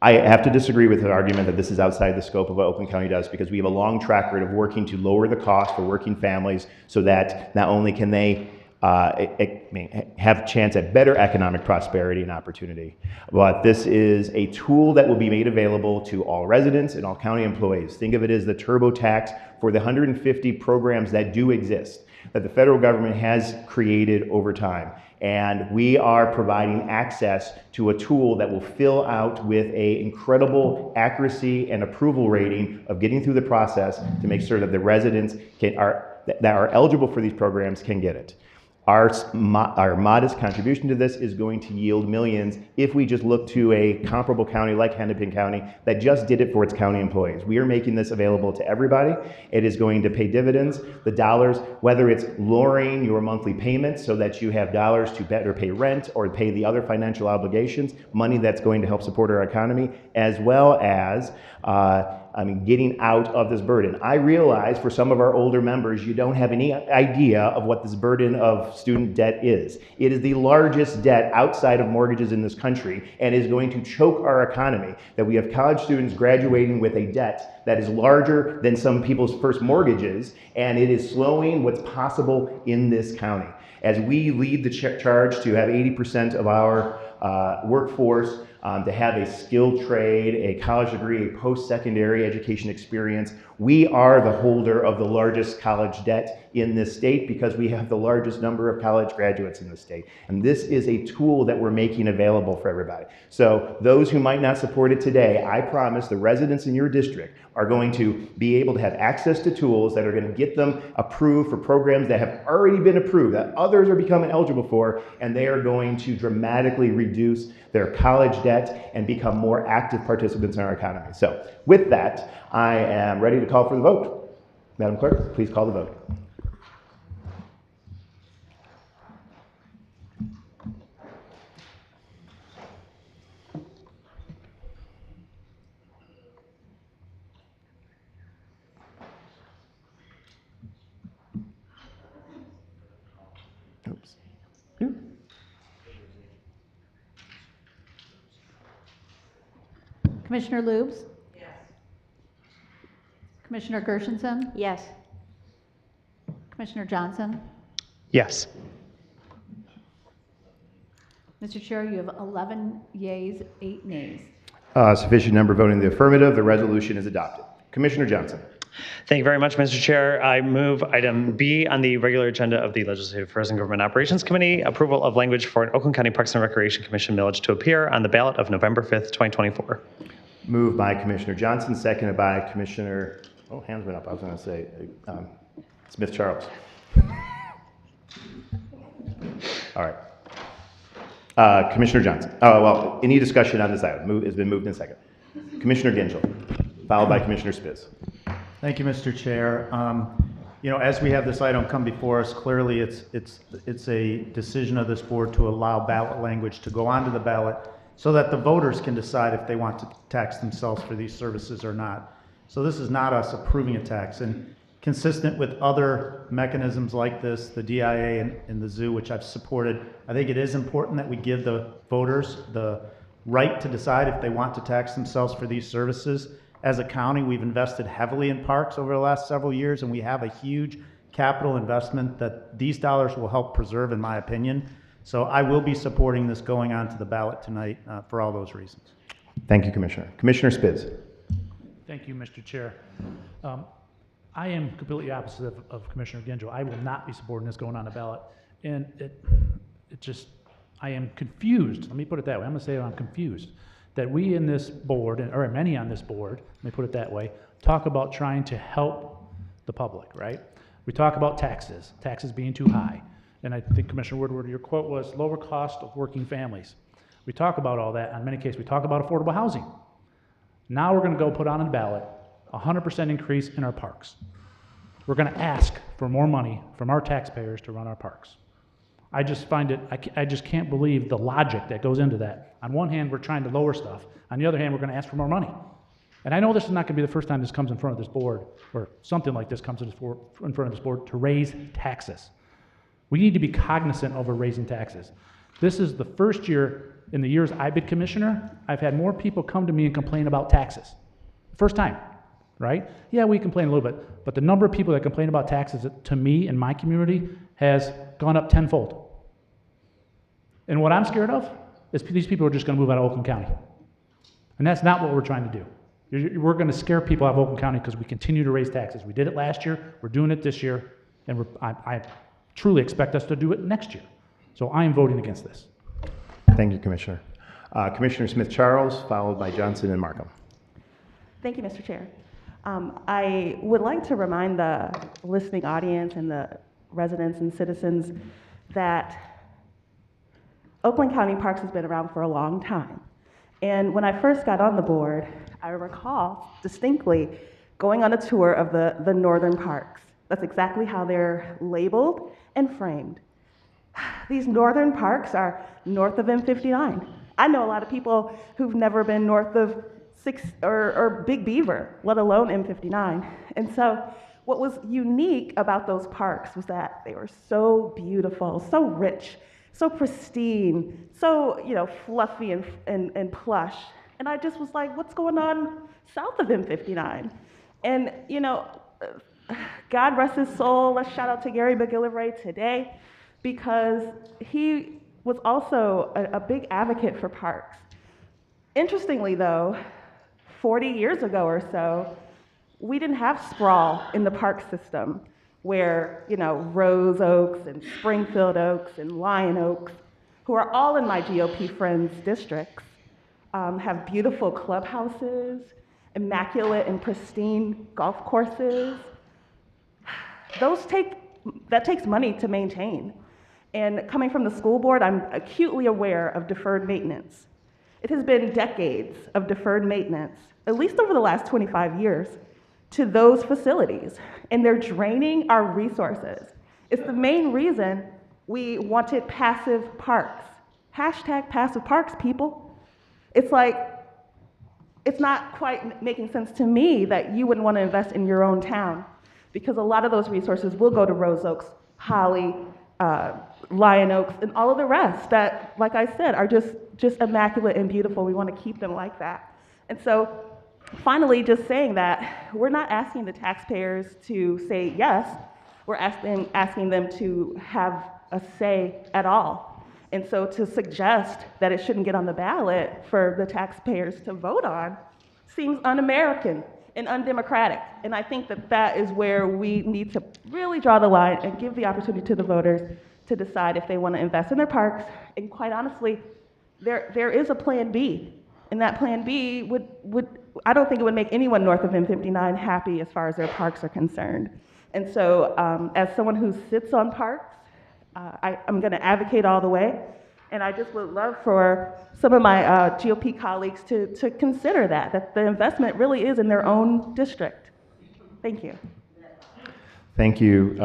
I have to disagree with the argument that this is outside the scope of what Oakland County does, because we have a long track record of working to lower the cost for working families so that not only can they have a chance at better economic prosperity and opportunity, but this is a tool that will be made available to all residents and all county employees. Think of it as the turbo tax for the 150 programs that do exist, that the federal government has created over time. And we are providing access to a tool that will fill out with an incredible accuracy and approval rating of getting through the process to make sure that the residents that are eligible for these programs can get it. Our modest contribution to this is going to yield millions if we just look to a comparable county like Hennepin County that just did it for its county employees. We are making this available to everybody. It is going to pay dividends. The dollars, whether it's lowering your monthly payments so that you have dollars to better pay rent or pay the other financial obligations, money that's going to help support our economy, as well as getting out of this burden. I realize for some of our older members, you don't have any idea of what this burden of student debt is. It is the largest debt outside of mortgages in this country and is going to choke our economy. That we have college students graduating with a debt that is larger than some people's first mortgages, and it is slowing what's possible in this county. As we lead the charge to have 80% of our workforce to have a skilled trade, a college degree, a post-secondary education experience. We are the holder of the largest college debt in this state because we have the largest number of college graduates in the state. And this is a tool that we're making available for everybody. So those who might not support it today, I promise the residents in your district are going to be able to have access to tools that are going to get them approved for programs that have already been approved, that others are becoming eligible for, and they are going to dramatically reduce their college debt and become more active participants in our economy. So with that, I am ready to call for the vote. Madam Clerk, please call the vote. Oops. Commissioner Lubes? Yes. Commissioner Gershenson? Yes. Commissioner Johnson? Yes. Mr. Chair, you have 11 yeas, 8 nays. Sufficient number voting in the affirmative. The resolution is adopted. Commissioner Johnson. Thank you very much, Mr. Chair. I move item B on the regular agenda of the Legislative Affairs and Government Operations Committee, approval of language for an Oakland County Parks and Recreation Commission millage to appear on the ballot of November 5th, 2024. Moved by Commissioner Johnson, seconded by Commissioner, oh, hands went up, I was going to say, Smith-Charles. All right. Commissioner Johnson. Oh, well, any discussion on this item? It's been moved in second. Commissioner Gingell, followed by Commissioner Spiz. Thank you, Mr. Chair. As we have this item come before us, clearly it's a decision of this board to allow ballot language to go onto the ballot so that the voters can decide if they want to tax themselves for these services or not. So this is not us approving a tax. And consistent with other mechanisms like this, the DIA and the zoo, which I've supported, I think it is important that we give the voters the right to decide if they want to tax themselves for these services. As a county, we've invested heavily in parks over the last several years, and we have a huge capital investment that these dollars will help preserve, in my opinion. So I will be supporting this going on to the ballot tonight for all those reasons. Thank you, Commissioner. Commissioner Spiz. Thank you, Mr. Chair. I am completely opposite of Commissioner Gingell. I will not be supporting this going on the ballot. And I am confused. Let me put it that way. I'm going to say I'm confused that we in this board, or many on this board, let me put it that way, talk about trying to help the public, right? We talk about taxes being too high. And I think Commissioner Woodward, your quote was lower cost of working families. We talk about all that. In many cases, we talk about affordable housing. Now we're going to go put on the ballot 100% increase in our parks. We're going to ask for more money from our taxpayers to run our parks. I just find it, I just can't believe the logic that goes into that. On one hand, we're trying to lower stuff. On the other hand, we're going to ask for more money. And I know this is not going to be the first time this comes in front of this board, or something like this comes in front of this board, to raise taxes. We need to be cognizant over raising taxes. This is the first year in the years I've been commissioner, I've had more people come to me and complain about taxes. First time, right? Yeah, we complain a little bit, but the number of people that complain about taxes to me in my community has gone up tenfold. And what I'm scared of is these people are just going to move out of Oakland County. And that's not what we're trying to do. We're going to scare people out of Oakland County because we continue to raise taxes. We did it last year, we're doing it this year, and I truly expect us to do it next year. So I am voting against this. Thank you, Commissioner. Commissioner Smith-Charles, followed by Johnson and Markham. Thank you, Mr. Chair. I would like to remind the listening audience and the residents and citizens that Oakland County Parks has been around for a long time. And when I first got on the board, I recall distinctly going on a tour of the northern parks. That's exactly how they're labeled and framed. These northern parks are north of M59. I know a lot of people who've never been north of or Big Beaver, let alone M59. And so what was unique about those parks was that they were so beautiful, so rich, so pristine, so fluffy and plush. And I just was like, what's going on south of M59? And God rest his soul, let's shout out to Gary McGillivray today, because he was also a big advocate for parks. Interestingly though, 40 years ago or so, we didn't have sprawl in the park system where, Rose Oaks and Springfield Oaks and Lion Oaks, who are all in my GOP friends' districts, have beautiful clubhouses, immaculate and pristine golf courses. That takes money to maintain. And coming from the school board, I'm acutely aware of deferred maintenance. It has been decades of deferred maintenance, at least over the last 25 years, to those facilities, and they're draining our resources. It's the main reason we wanted passive parks. Hashtag passive parks, people. It's not quite making sense to me that you wouldn't want to invest in your own town, because a lot of those resources will go to Rose Oaks, Holly, Lion Oaks, and all of the rest that, like I said, are just immaculate and beautiful. We want to keep them like that. And so finally, just saying that we're not asking the taxpayers to say yes, we're asking them to have a say at all. And so to suggest that it shouldn't get on the ballot for the taxpayers to vote on seems un-American and undemocratic. And I think that is where we need to really draw the line and give the opportunity to the voters to decide if they want to invest in their parks. And quite honestly, there is a plan B. And that plan B I don't think it would make anyone north of M59 happy as far as their parks are concerned. And so as someone who sits on parks, I'm going to advocate all the way. And I just would love for some of my GOP colleagues to consider that the investment really is in their own district. Thank you. Thank you,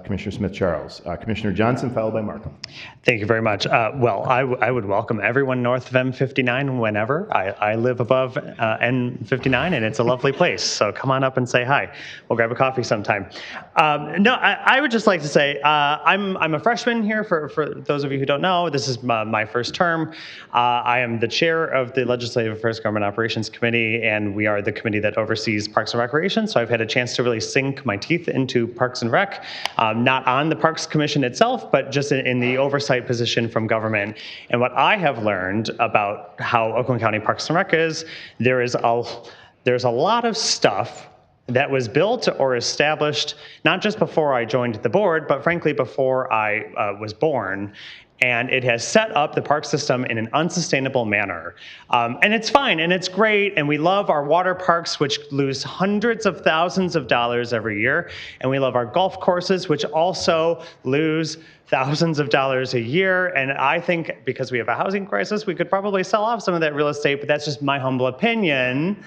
Commissioner Smith-Charles. Commissioner Johnson, followed by Markham. Thank you very much. I would welcome everyone north of M59 whenever. I live above N59, and it's a lovely place. So come on up and say hi. We'll grab a coffee sometime. I would just like to say I'm a freshman here. For those of you who don't know, this is my first term. I am the chair of the Legislative Affairs Government Operations Committee, and we are the committee that oversees Parks and Recreation. So I've had a chance to really sink my teeth into Parks and Rec, not on the Parks Commission itself, but just in the oversight position from government. And what I have learned about how Oakland County Parks and Rec is, there's a lot of stuff that was built or established not just before I joined the board, but frankly before I was born. And it has set up the park system in an unsustainable manner. And it's fine, and it's great, and we love our water parks, which lose hundreds of thousands of dollars every year, and we love our golf courses, which also lose thousands of dollars a year. And I think because we have a housing crisis, we could probably sell off some of that real estate, but that's just my humble opinion.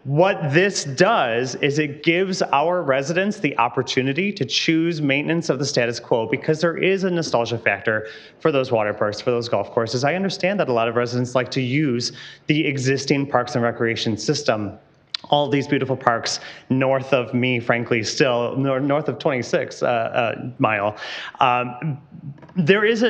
What this does is it gives our residents the opportunity to choose maintenance of the status quo, because there is a nostalgia factor for those water parks, for those golf courses. I understand that a lot of residents like to use the existing Parks and Recreation system. All these beautiful parks north of me, frankly, still north of 26 mile. There's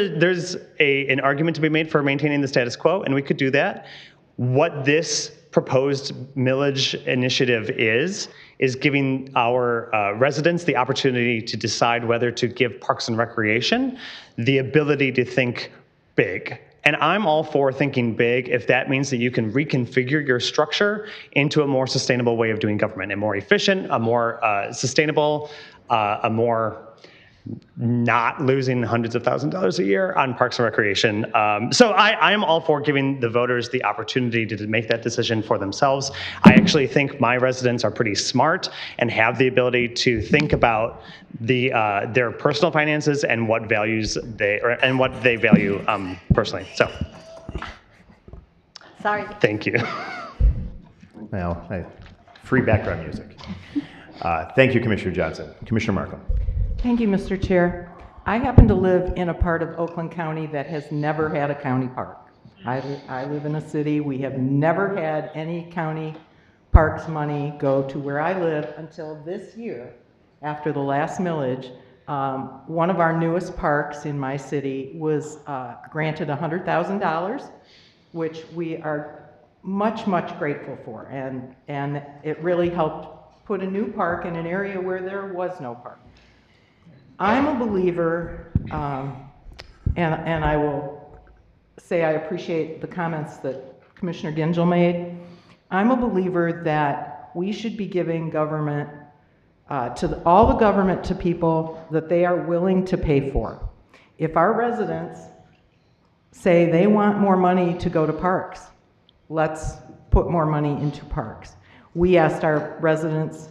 an argument to be made for maintaining the status quo, and we could do that. What this proposed millage initiative is giving our residents the opportunity to decide whether to give Parks and Recreation the ability to think big. And I'm all for thinking big if that means that you can reconfigure your structure into a more sustainable way of doing government, a more efficient, a more sustainable, a more not losing hundreds of thousands of dollars a year on Parks and Recreation. So I am all for giving the voters the opportunity to make that decision for themselves. I actually think my residents are pretty smart and have the ability to think about their personal finances and what values and what they value personally. So, Sorry. thank you. Now, free background music. Thank you, Commissioner Johnson. Commissioner Markham. Thank you, Mr. Chair. I happen to live in a part of Oakland County that has never had a county park. I live in a city. We have never had any county parks money go to where I live until this year, after the last millage. One of our newest parks in my city was granted $100,000, which we are much, much grateful for. And it really helped put a new park in an area where there was no park. I'm a believer, and I will say I appreciate the comments that Commissioner Gingell made. I'm a believer that we should be giving government, all the government to people that they are willing to pay for. If our residents say they want more money to go to parks, let's put more money into parks. We asked our residents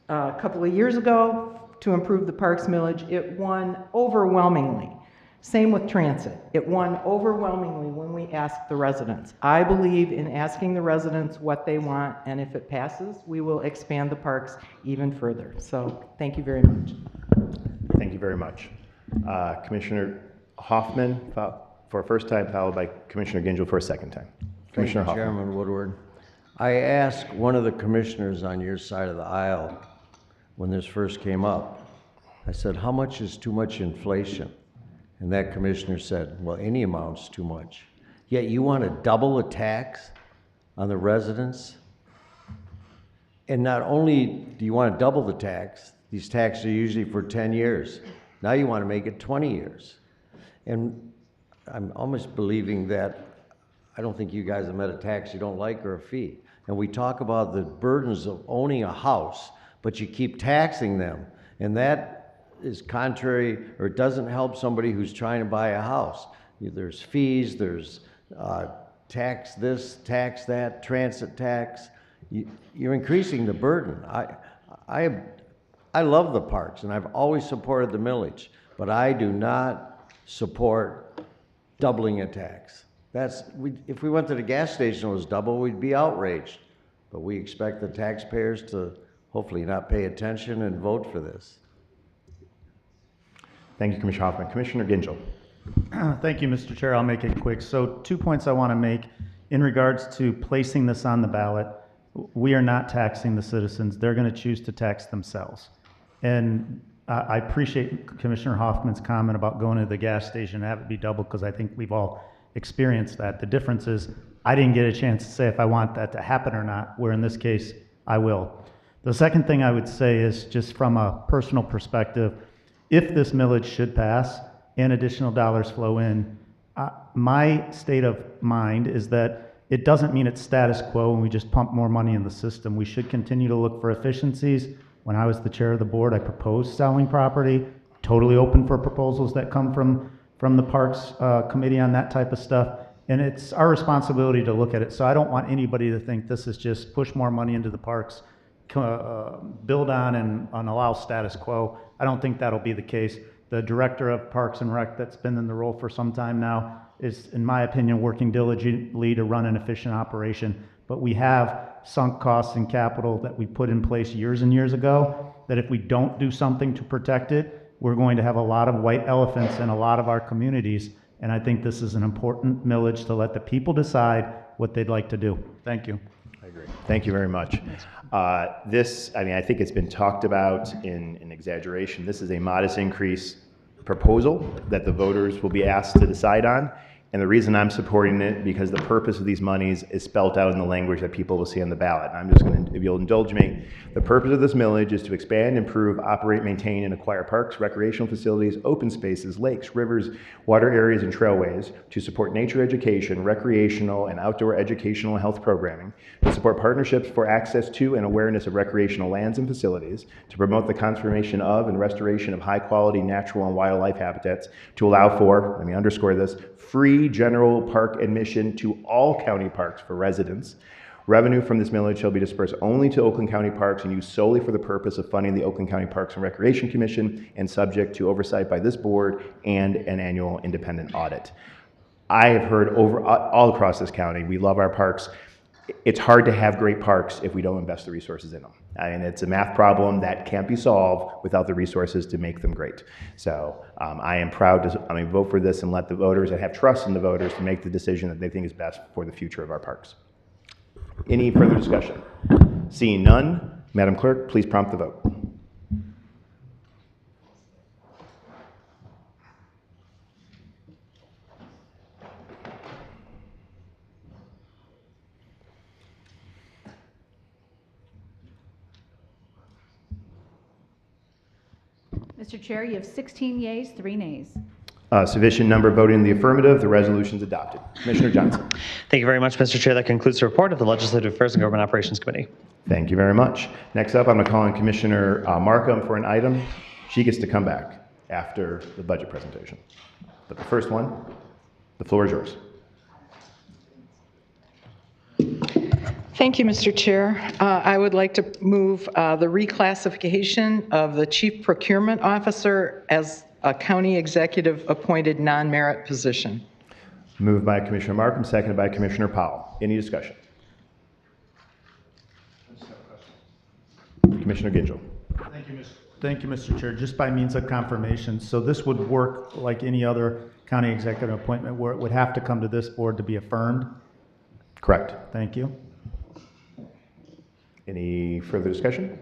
a couple of years ago to improve the parks millage. It won overwhelmingly. Same with transit. It won overwhelmingly when we asked the residents. I believe in asking the residents what they want, and if it passes, we will expand the parks even further. So thank you very much. Thank you very much. Commissioner Hoffman for a first time, followed by Commissioner Gingell for a second time. Commissioner Thank you, Hoffman. Chairman Woodward. I asked one of the commissioners on your side of the aisle when this first came up, I said, how much is too much inflation? And that commissioner said, well, any amount's too much. Yet you want to double the tax on the residents? And not only do you want to double the tax, these taxes are usually for 10 years. Now you want to make it 20 years. And I'm almost believing that I don't think you guys have met a tax you don't like or a fee. And we talk about the burdens of owning a house, but you keep taxing them. And that is contrary, or it doesn't help somebody who's trying to buy a house. There's fees, there's tax this, tax that, transit tax. You're increasing the burden. I love the parks, and I've always supported the millage, but I do not support doubling a tax. If we went to the gas station and it was double, we'd be outraged. But we expect the taxpayers to hopefully not pay attention and vote for this. Thank you, Commissioner Hoffman. Commissioner Gingell. Thank you, Mr. Chair. I'll make it quick. So 2 points I want to make in regards to placing this on the ballot. We are not taxing the citizens. They're going to choose to tax themselves. And I appreciate Commissioner Hoffman's comment about going to the gas station and have it be double, because I think we've all experienced that. The difference is I didn't get a chance to say if I want that to happen or not, where in this case I will. The second thing I would say is, just from a personal perspective, if this millage should pass and additional dollars flow in, my state of mind is that it doesn't mean it's status quo and we just pump more money in the system. We should continue to look for efficiencies. When I was the chair of the board, I proposed selling property, totally open for proposals that come from the Parks Committee on that type of stuff. And it's our responsibility to look at it. So I don't want anybody to think this is just push more money into the parks, build on and allow status quo. I don't think that'll be the case. The director of Parks and Rec that's been in the role for some time now is, in my opinion, working diligently to run an efficient operation. But we have sunk costs and capital that we put in place years and years ago, that if we don't do something to protect it, we're going to have a lot of white elephants in a lot of our communities. And I think this is an important millage to let the people decide what they'd like to do. Thank you. I agree. Thank you very much. I think it's been talked about in exaggeration. This is a modest increase proposal that the voters will be asked to decide on. And the reason I'm supporting it, because the purpose of these monies is spelled out in the language that people will see on the ballot. And I'm just going to, if you'll indulge me, the purpose of this millage is to expand, improve, operate, maintain, and acquire parks, recreational facilities, open spaces, lakes, rivers, water areas, and trailways, to support nature education, recreational and outdoor educational and health programming, to support partnerships for access to and awareness of recreational lands and facilities, to promote the conservation of and restoration of high-quality natural and wildlife habitats, to allow for, let me underscore this, free general park admission to all county parks for residents. Revenue from this millage shall be dispersed only to Oakland County Parks and used solely for the purpose of funding the Oakland County Parks and Recreation Commission, and subject to oversight by this board and an annual independent audit. I have heard all across this county, we love our parks. It's hard to have great parks if we don't invest the resources in them. And it's a math problem that can't be solved without the resources to make them great. So I am proud to vote for this and let the voters and have trust in the voters to make the decision that they think is best for the future of our parks. Any further discussion? Seeing none, Madam Clerk, please prompt the vote. Mr. Chair, you have 16 yeas, 3 nays. Sufficient number voting in the affirmative, the resolution is adopted. Commissioner Johnson. Thank you very much, Mr. Chair. That concludes the report of the Legislative Affairs and Government Operations Committee. Thank you very much. Next up, I'm going to call on Commissioner Markham for an item. She gets to come back after the budget presentation. But the first one, the floor is yours. Thank you, Mr. Chair. I would like to move the reclassification of the Chief Procurement Officer as a county executive appointed non-merit position. Moved by Commissioner Markham, seconded by Commissioner Powell. Any discussion? Commissioner Gingell. Thank you, Mr. Chair. Just by means of confirmation, so this would work like any other county executive appointment where it would have to come to this board to be affirmed? Correct. Thank you. Any further discussion?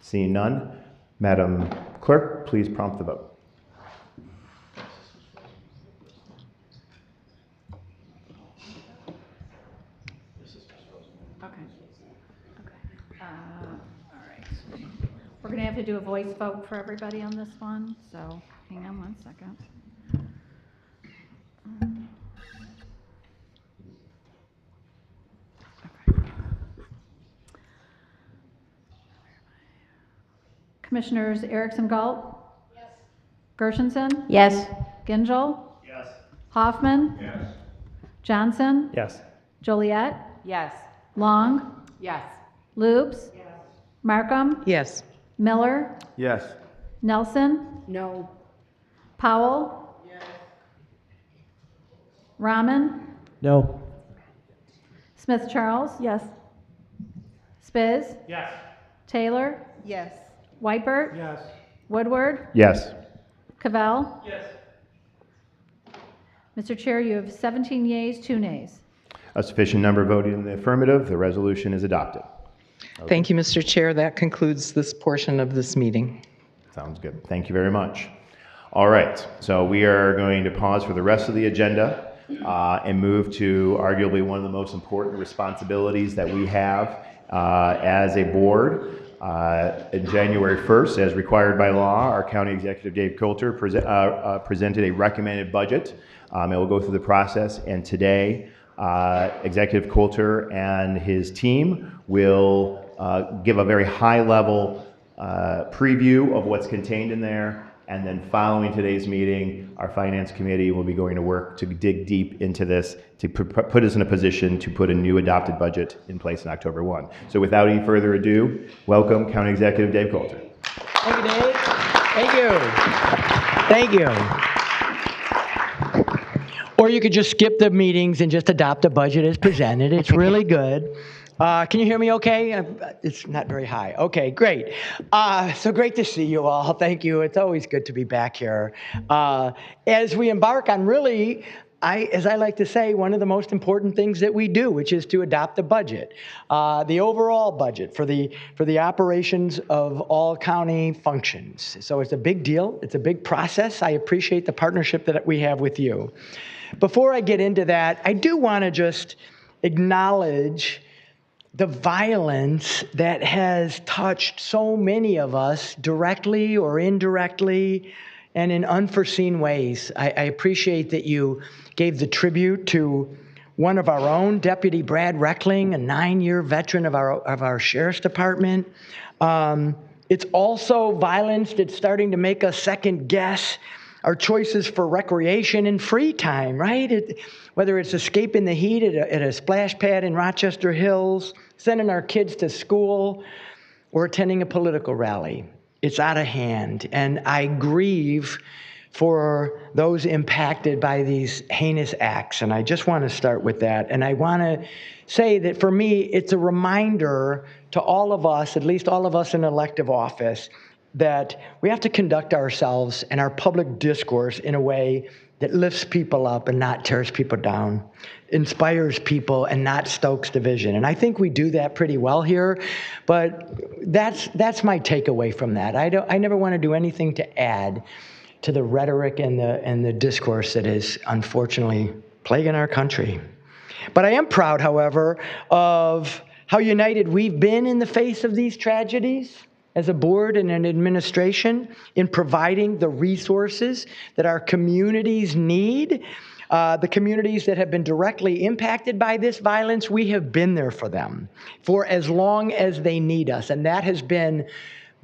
Seeing none, Madam Clerk, please prompt the vote. We're going to have to do a voice vote for everybody on this one, so hang on one second. Commissioners Erickson Galt? Yes. Gershenson? Yes. Gingell? Yes. Hoffman? Yes. Johnson? Yes. Joliet? Yes. Long? Yes. Loobs? Yes. Markham? Yes. Miller? Yes. Nelson? No. Powell? Yes. Rahman? No. Smith Charles? Yes. Spiz? Yes. Taylor? Yes. Whitebert? Yes. Woodward? Yes. Cavell? Yes. Mr. Chair, you have 17 yeas, 2 nays. A sufficient number voting in the affirmative, the resolution is adopted. Okay. Thank you, Mr. Chair. That concludes this portion of this meeting. Sounds good. Thank you very much. All right, so we are going to pause for the rest of the agenda and move to arguably one of the most important responsibilities that we have as a board. In January 1st, as required by law, our County Executive Dave Coulter presented a recommended budget. It will go through the process, and today Executive Coulter and his team will give a very high-level preview of what's contained in there, and then following today's meeting, our Finance Committee will be going to work to dig deep into this to put us in a position to put a new adopted budget in place in October 1. So without any further ado, welcome County Executive Dave Coulter. Thank you, Dave. Thank you. Thank you. Or you could just skip the meetings and just adopt the budget as presented. It's really good. Can you hear me okay? It's not very high. Okay, great. So great to see you all. Thank you. It's always good to be back here. As we embark on really, as I like to say, one of the most important things that we do, which is to adopt the budget, the overall budget for the operations of all county functions. So it's a big deal. It's a big process. I appreciate the partnership that we have with you. before I get into that, I do want to just acknowledge the violence that has touched so many of us directly or indirectly and in unforeseen ways. I appreciate that you gave the tribute to one of our own, Deputy Brad Reckling, a 9-year veteran of our Sheriff's Department. It's also violence that's starting to make us second guess our choices for recreation and free time, right? Whether it's escaping the heat at a splash pad in Rochester Hills, sending our kids to school, or attending a political rally. It's out of hand. And I grieve for those impacted by these heinous acts. And I just want to start with that. And I want to say that for me, it's a reminder to all of us, at least all of us in elective office, that we have to conduct ourselves and our public discourse in a way that lifts people up and not tears people down, inspires people and not stokes division. And I think we do that pretty well here, but that's my takeaway from that. I never want to do anything to add to the rhetoric and the discourse that is unfortunately plaguing our country. But I am proud, however, of how united we've been in the face of these tragedies as a board and an administration in providing the resources that our communities need. The communities that have been directly impacted by this violence, we have been there for them for as long as they need us. And that has been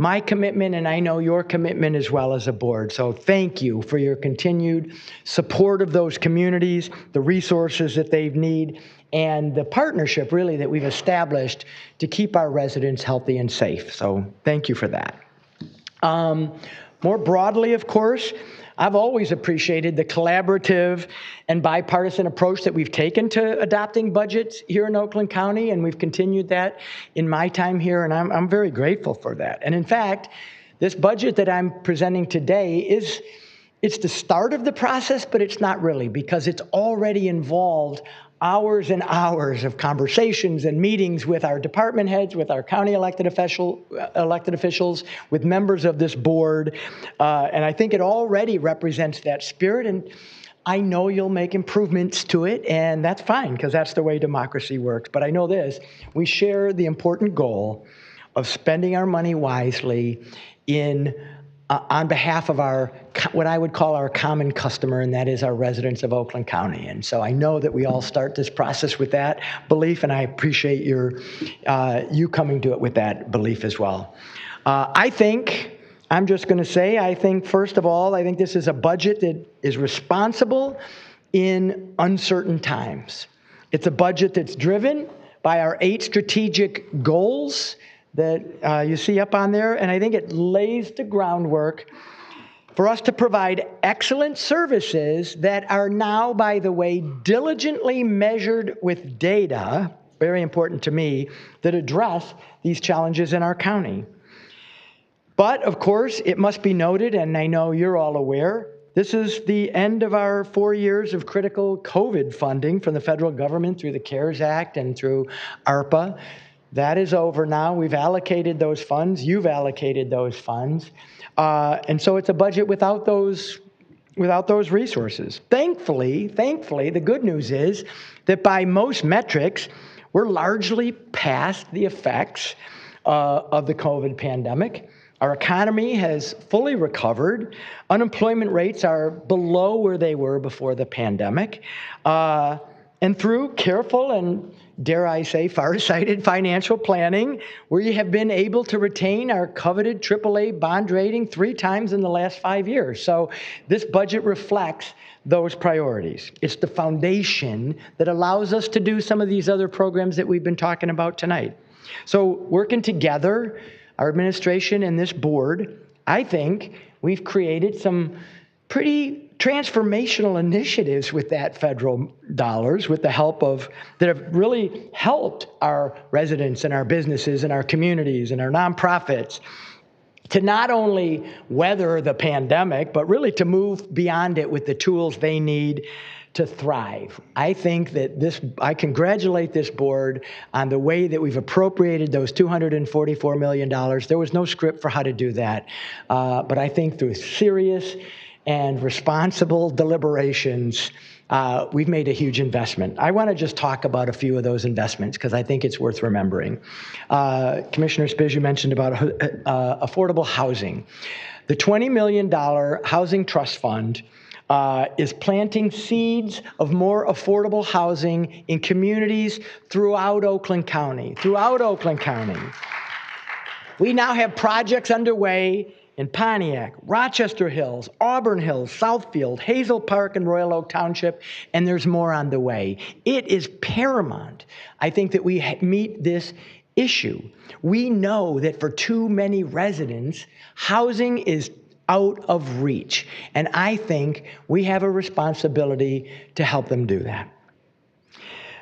my commitment, and I know your commitment as well as a board. So thank you for your continued support of those communities, the resources that they need, and the partnership really that we've established to keep our residents healthy and safe. So thank you for that. More broadly, of course, I've always appreciated the collaborative and bipartisan approach that we've taken to adopting budgets here in Oakland County, and we've continued that in my time here, and I'm very grateful for that. And in fact, this budget that I'm presenting today it's the start of the process, but it's not really, because it's already involved hours and hours of conversations and meetings with our department heads, with our county elected officials, with members of this board. And I think it already represents that spirit. And I know you'll make improvements to it, and that's fine, because that's the way democracy works. But I know this, we share the important goal of spending our money wisely on behalf of our, what I would call our common customer, and that is our residents of Oakland County. And so I know that we all start this process with that belief, and I appreciate you coming to it with that belief as well. I think first of all, I think this is a budget that is responsible in uncertain times. It's a budget that's driven by our 8 strategic goals that you see up on there, and I think it lays the groundwork for us to provide excellent services that are now, by the way, diligently measured with data, very important to me, that address these challenges in our county. But, of course, it must be noted, and I know you're all aware, this is the end of our 4 years of critical COVID funding from the federal government through the CARES Act and through ARPA. That is over now. We've allocated those funds. You've allocated those funds. And so it's a budget without those resources. Thankfully, the good news is that by most metrics, we're largely past the effects of the COVID pandemic. Our economy has fully recovered. Unemployment rates are below where they were before the pandemic. And through careful and, dare I say, far-sighted financial planning, we have been able to retain our coveted AAA bond rating 3 times in the last 5 years. So this budget reflects those priorities. It's the foundation that allows us to do some of these other programs that we've been talking about tonight. So working together, our administration and this board, I think we've created some pretty transformational initiatives with that federal dollars, with the help of, that have really helped our residents and our businesses and our communities and our nonprofits to not only weather the pandemic, but really to move beyond it with the tools they need to thrive. I think that I congratulate this board on the way that we've appropriated those $244 million. There was no script for how to do that. But I think through serious and responsible deliberations, we've made a huge investment. I want to just talk about a few of those investments because I think it's worth remembering. Commissioner Spiz, you mentioned about affordable housing. The $20 million Housing Trust Fund is planting seeds of more affordable housing in communities throughout Oakland County. We now have projects underway in Pontiac, Rochester Hills, Auburn Hills, Southfield, Hazel Park, and Royal Oak Township, and there's more on the way. It is paramount, I think, that we meet this issue. We know that for too many residents, housing is out of reach, and I think we have a responsibility to help them do that.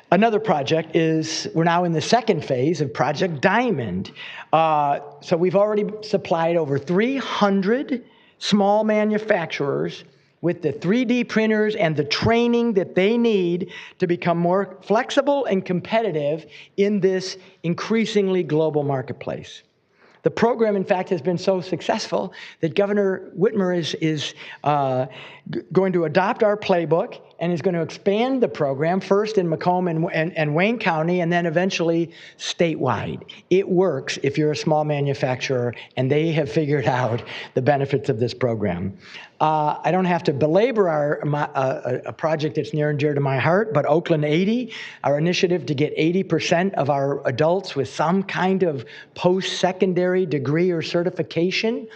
Another project is, we're now in the second phase of Project Diamond. So we've already supplied over 300 small manufacturers with the 3D printers and the training that they need to become more flexible and competitive in this increasingly global marketplace. The program, in fact, has been so successful that Governor Whitmer is going to adopt our playbook and is going to expand the program, first in Macomb and Wayne County, and then eventually statewide. It works if you're a small manufacturer, and they have figured out the benefits of this program. I don't have to belabor a project that's near and dear to my heart, but Oakland 80, our initiative to get 80% of our adults with some kind of post-secondary degree or certification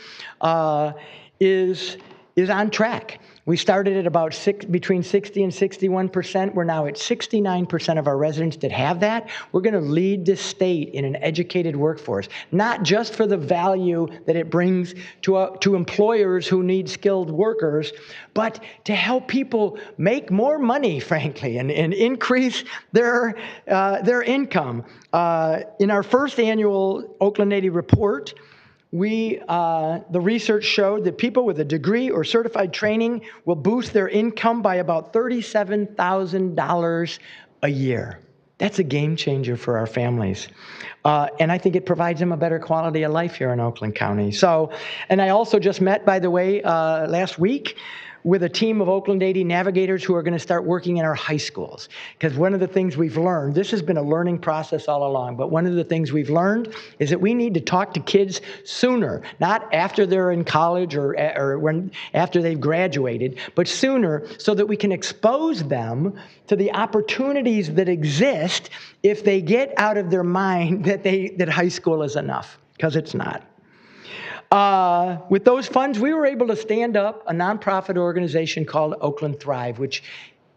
is on track. We started at about between 60 and 61%. We're now at 69% of our residents that have that. We're going to lead this state in an educated workforce, not just for the value that it brings to employers who need skilled workers, but to help people make more money, frankly, and increase their income. In our first annual Oakland 80 report, the research showed that people with a degree or certified training will boost their income by about $37,000 a year. That's a game changer for our families. And I think it provides them a better quality of life here in Oakland County. And I also just met, by the way, last week with a team of Oakland 80 navigators who are going to start working in our high schools. Because one of the things we've learned, this has been a learning process all along, but one of the things we've learned is that we need to talk to kids sooner, not after they're in college or after they've graduated, but sooner, so that we can expose them to the opportunities that exist if they get out of their mind that high school is enough, because it's not. With those funds, we were able to stand up a nonprofit organization called Oakland Thrive, which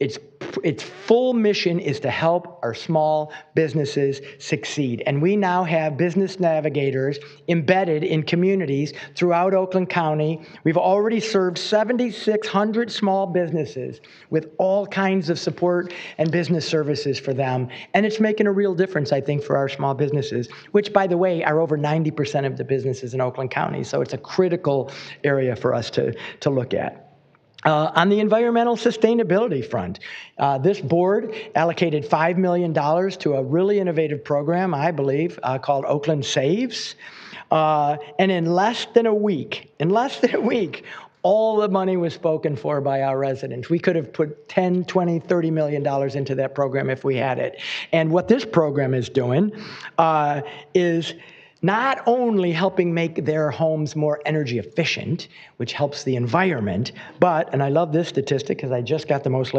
its full mission is to help our small businesses succeed. And we now have business navigators embedded in communities throughout Oakland County. We've already served 7,600 small businesses with all kinds of support and business services for them. And it's making a real difference, I think, for our small businesses, which, by the way, are over 90% of the businesses in Oakland County. So it's a critical area for us to look at. On the environmental sustainability front, this board allocated $5 million to a really innovative program, I believe, called Oakland Saves. And in less than a week, all the money was spoken for by our residents. We could have put $10, $20, $30 million into that program if we had it. And what this program is doing is not only helping make their homes more energy efficient, which helps the environment, but, and I love this statistic because I just got the most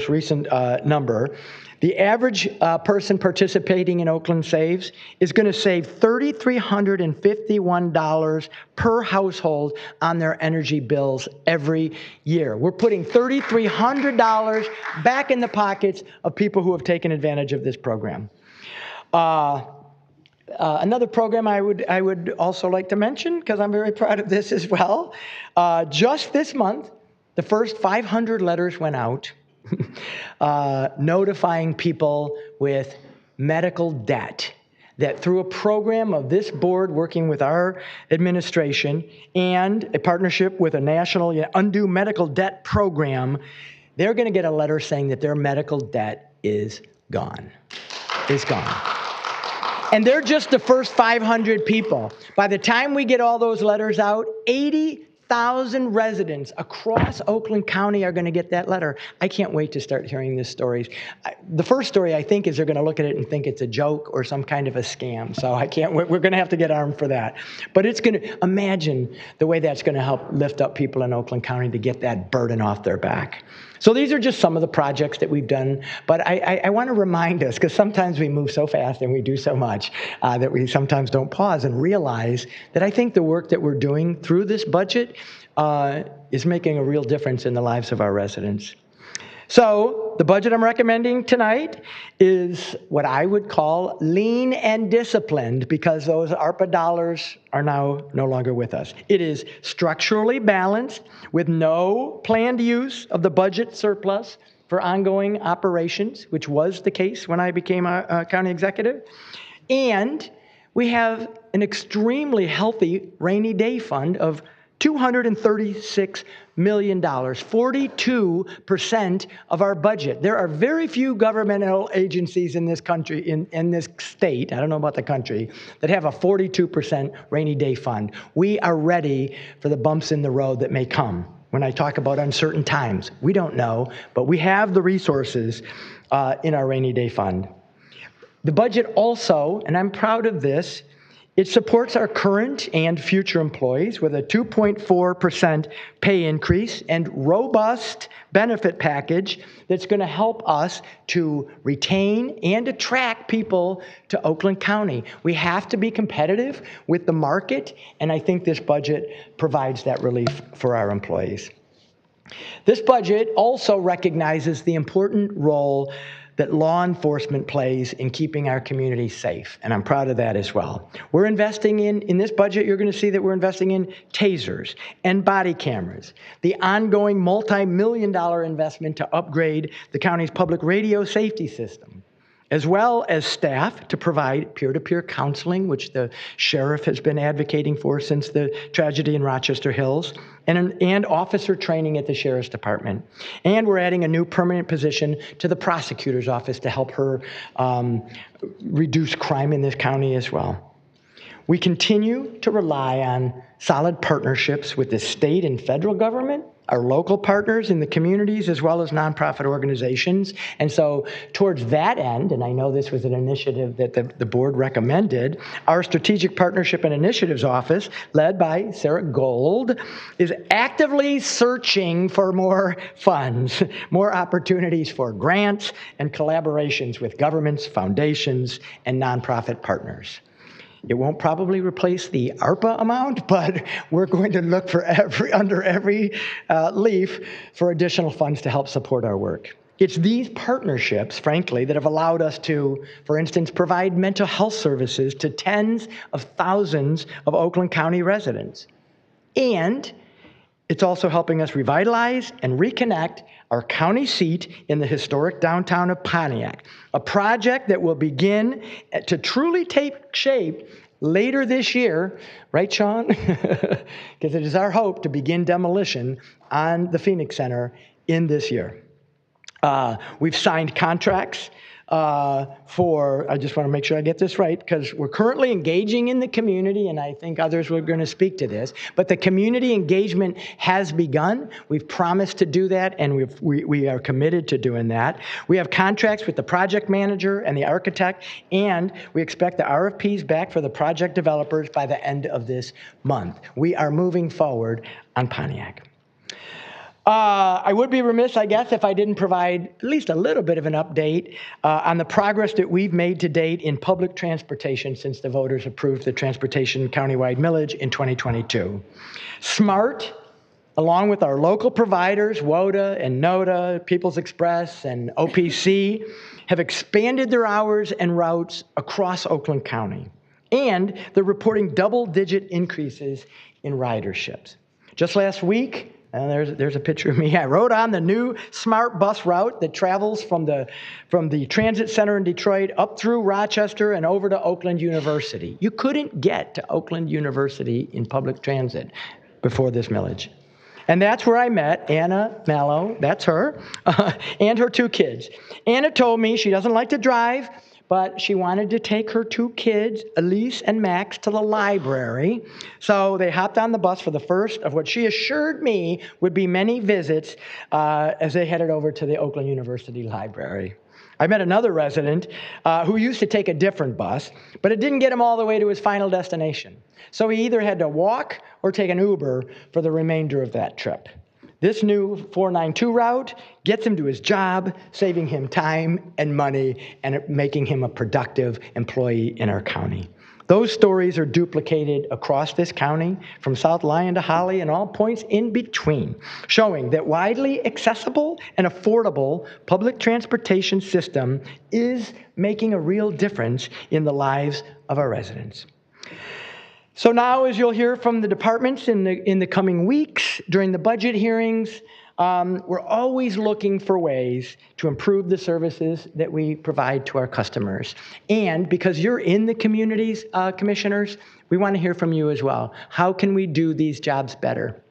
recent number, the average person participating in Oakland Saves is going to save $3,351 per household on their energy bills every year. We're putting $3,300 back in the pockets of people who have taken advantage of this program. Another program I would also like to mention, because I'm very proud of this as well. Just this month, the first 500 letters went out notifying people with medical debt that through a program of this board working with our administration and a partnership with a national undue medical debt program, they're going to get a letter saying that their medical debt is gone. It's gone. And they're just the first 500 people. By the time we get all those letters out, 1,000 residents across Oakland County are going to get that letter. I can't wait to start hearing these stories. The first story, I think, is they're going to look at it and think it's a joke or some kind of a scam. So I can't wait. We're going to have to get armed for that. But it's going to, imagine the way that's going to help lift up people in Oakland County to get that burden off their back. So these are just some of the projects that we've done, but I want to remind us, because sometimes we move so fast and we do so much that we sometimes don't pause and realize that I think the work that we're doing through this budget is making a real difference in the lives of our residents. So the budget I'm recommending tonight is what I would call lean and disciplined, because those ARPA dollars are now no longer with us. It is structurally balanced with no planned use of the budget surplus for ongoing operations, which was the case when I became a county executive. And we have an extremely healthy rainy day fund of $236 million, 42% of our budget. There are very few governmental agencies in this country, in this state, I don't know about the country, that have a 42% rainy day fund. We are ready for the bumps in the road that may come. When I talk about uncertain times, we don't know, but we have the resources in our rainy day fund. The budget also, and I'm proud of this, it supports our current and future employees with a 2.4% pay increase and robust benefit package that's going to help us to retain and attract people to Oakland County. We have to be competitive with the market, and I think this budget provides that relief for our employees. This budget also recognizes the important role that law enforcement plays in keeping our community safe, and I'm proud of that as well. We're investing in this budget, you're going to see that we're investing in tasers and body cameras, the ongoing multi-million-dollar investment to upgrade the county's public radio safety system, as well as staff to provide peer-to-peer counseling, which the sheriff has been advocating for since the tragedy in Rochester Hills, and officer training at the sheriff's department. And we're adding a new permanent position to the prosecutor's office to help her reduce crime in this county as well. We continue to rely on solid partnerships with the state and federal government, our local partners in the communities, as well as nonprofit organizations. And so towards that end, and I know this was an initiative that the board recommended, our Strategic Partnership and Initiatives Office, led by Sarah Gold, is actively searching for more funds, more opportunities for grants and collaborations with governments, foundations, and nonprofit partners. It won't probably replace the ARPA amount, but we're going to look for under every leaf for additional funds to help support our work. It's these partnerships, frankly, that have allowed us to, for instance, provide mental health services to tens of thousands of Oakland County residents. And it's also helping us revitalize and reconnect our county seat in the historic downtown of Pontiac, a project that will begin to truly take shape later this year, right, Sean? Because it is our hope to begin demolition on the Phoenix Center in this year. We've signed contracts I just want to make sure I get this right, because we're currently engaging in the community, and I think others were going to speak to this, but the community engagement has begun. We've promised to do that, and we are committed to doing that. We have contracts with the project manager and the architect, and we expect the RFPs back for the project developers by the end of this month. We are moving forward on Pontiac. I would be remiss, I guess, if I didn't provide at least a little bit of an update on the progress that we've made to date in public transportation since the voters approved the transportation countywide millage in 2022. SMART, along with our local providers, WODA and NODA, People's Express and OPC, have expanded their hours and routes across Oakland County. And they're reporting double-digit increases in riderships. Just last week, and there's a picture of me. I rode on the new SMART bus route that travels from the transit center in Detroit up through Rochester and over to Oakland University. You couldn't get to Oakland University in public transit before this millage. And that's where I met Anna Mallow, that's her, and her two kids. Anna told me she doesn't like to drive, but she wanted to take her 2 kids, Elise and Max, to the library. So they hopped on the bus for the first of what she assured me would be many visits as they headed over to the Oakland University Library. I met another resident who used to take a different bus, but it didn't get him all the way to his final destination. So he either had to walk or take an Uber for the remainder of that trip. This new 492 route gets him to his job, saving him time and money and making him a productive employee in our county. Those stories are duplicated across this county, from South Lyon to Holly and all points in between, showing that widely accessible and affordable public transportation system is making a real difference in the lives of our residents. So now, as you'll hear from the departments in the coming weeks during the budget hearings, we're always looking for ways to improve the services that we provide to our customers. And because you're in the communities, commissioners, we want to hear from you as well. How can we do these jobs better?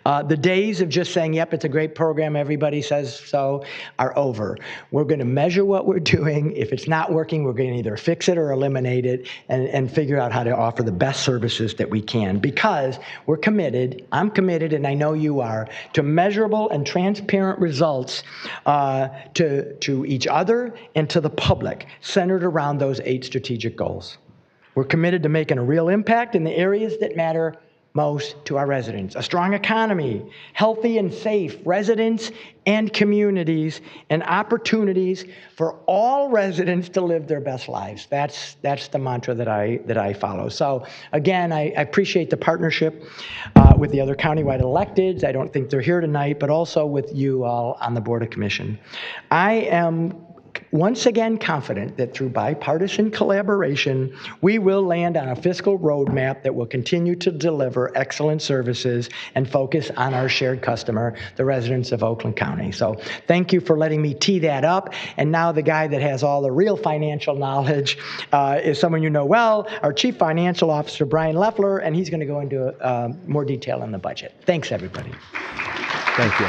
The days of just saying, yep, it's a great program, everybody says so, are over. We're going to measure what we're doing. If it's not working, we're going to either fix it or eliminate it and figure out how to offer the best services that we can, because we're committed, I'm committed, and I know you are, to measurable and transparent results to each other and to the public, centered around those 8 strategic goals. We're committed to making a real impact in the areas that matter most to our residents: a strong economy, healthy and safe residents and communities, and opportunities for all residents to live their best lives. That's the mantra that I follow. So again, I appreciate the partnership with the other countywide electeds. I don't think they're here tonight, but also with you all on the Board of Commission. I am once again confident that through bipartisan collaboration, we will land on a fiscal roadmap that will continue to deliver excellent services and focus on our shared customer, the residents of Oakland County. So thank you for letting me tee that up. And now the guy that has all the real financial knowledge is someone you know well, our Chief Financial Officer, Brian Leffler, and he's going to go into more detail on the budget. Thanks, everybody. Thank you.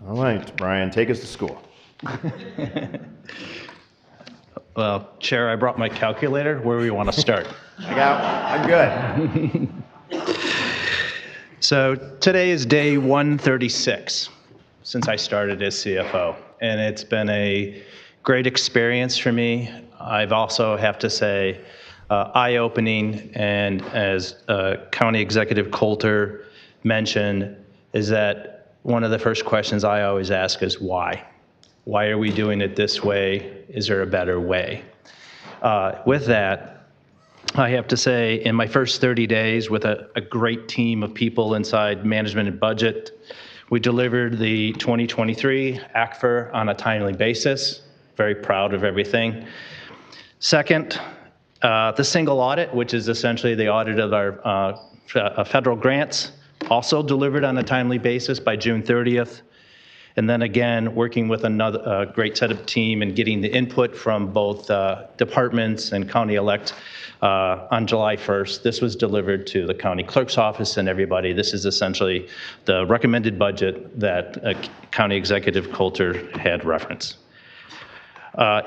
All right, Brian, take us to school. Well, Chair, I brought my calculator. Where do we want to start? I'm good. So today is day 136 since I started as CFO, and it's been a great experience for me. I've also have to say eye-opening, and as County Executive Coulter mentioned, is that one of the first questions I always ask is why? Why are we doing it this way? Is there a better way? With that, I have to say, in my first 30 days with a great team of people inside management and budget, we delivered the 2023 ACFR on a timely basis. Very proud of everything. Second, the single audit, which is essentially the audit of our federal grants, also delivered on a timely basis by June 30th. And then again, working with another great set of team and getting the input from both departments and county elect on July 1st. This was delivered to the county clerk's office and everybody. This is essentially the recommended budget that County Executive Coulter had referenced.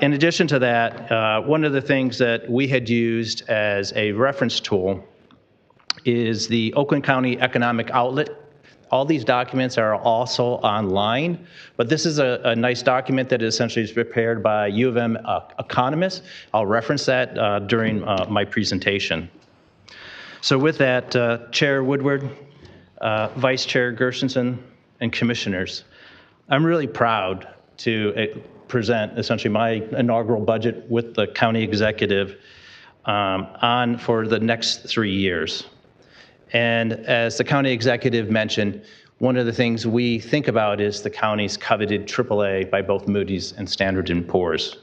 In addition to that, one of the things that we had used as a reference tool is the Oakland County Economic Outlet. All these documents are also online, but this is a nice document that essentially is prepared by U of M economists. I'll reference that during my presentation. So with that, Chair Woodward, Vice Chair Gershenson, and Commissioners, I'm really proud to present essentially my inaugural budget with the County Executive for the next 3 years. And as the county executive mentioned, one of the things we think about is the county's coveted AAA by both Moody's and Standard & Poor's.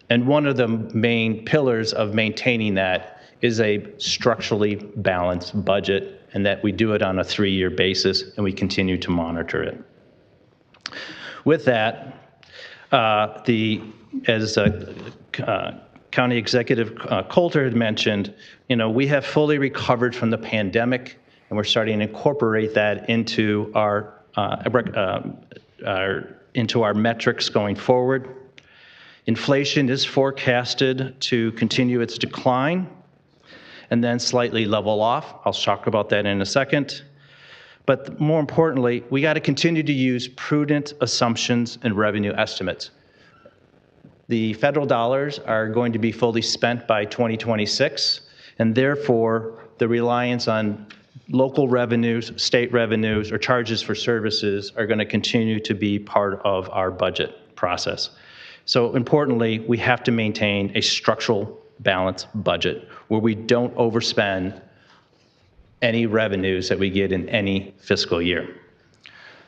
And one of the main pillars of maintaining that is a structurally balanced budget, and that we do it on a 3-year basis, and we continue to monitor it. With that, as County Executive Coulter had mentioned, we have fully recovered from the pandemic, and we're starting to incorporate that into our into our metrics going forward. Inflation is forecasted to continue its decline and then slightly level off. I'll talk about that in a second. But more importantly, we got to continue to use prudent assumptions and revenue estimates. The federal dollars are going to be fully spent by 2026, and therefore the reliance on local revenues, state revenues, or charges for services are going to continue to be part of our budget process. So importantly, we have to maintain a structural balanced budget where we don't overspend any revenues that we get in any fiscal year.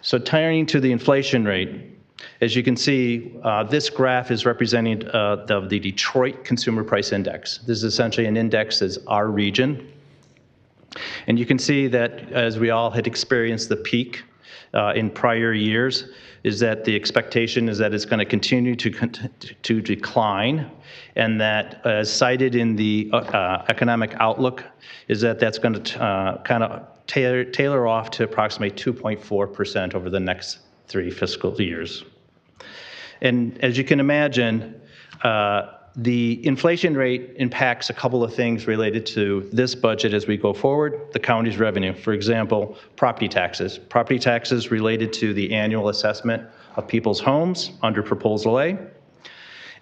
So turning to the inflation rate, as you can see, this graph is representing the Detroit Consumer Price Index. This is essentially an index that's our region. And you can see that as we all had experienced the peak in prior years, is that the expectation is that it's going to continue to decline, and that as cited in the economic outlook is that that's going to kind of tailor off to approximately 2.4% over the next 3 fiscal years. And as you can imagine, the inflation rate impacts a couple of things related to this budget as we go forward. The county's revenue, for example, property taxes. Property taxes related to the annual assessment of people's homes under Proposal A.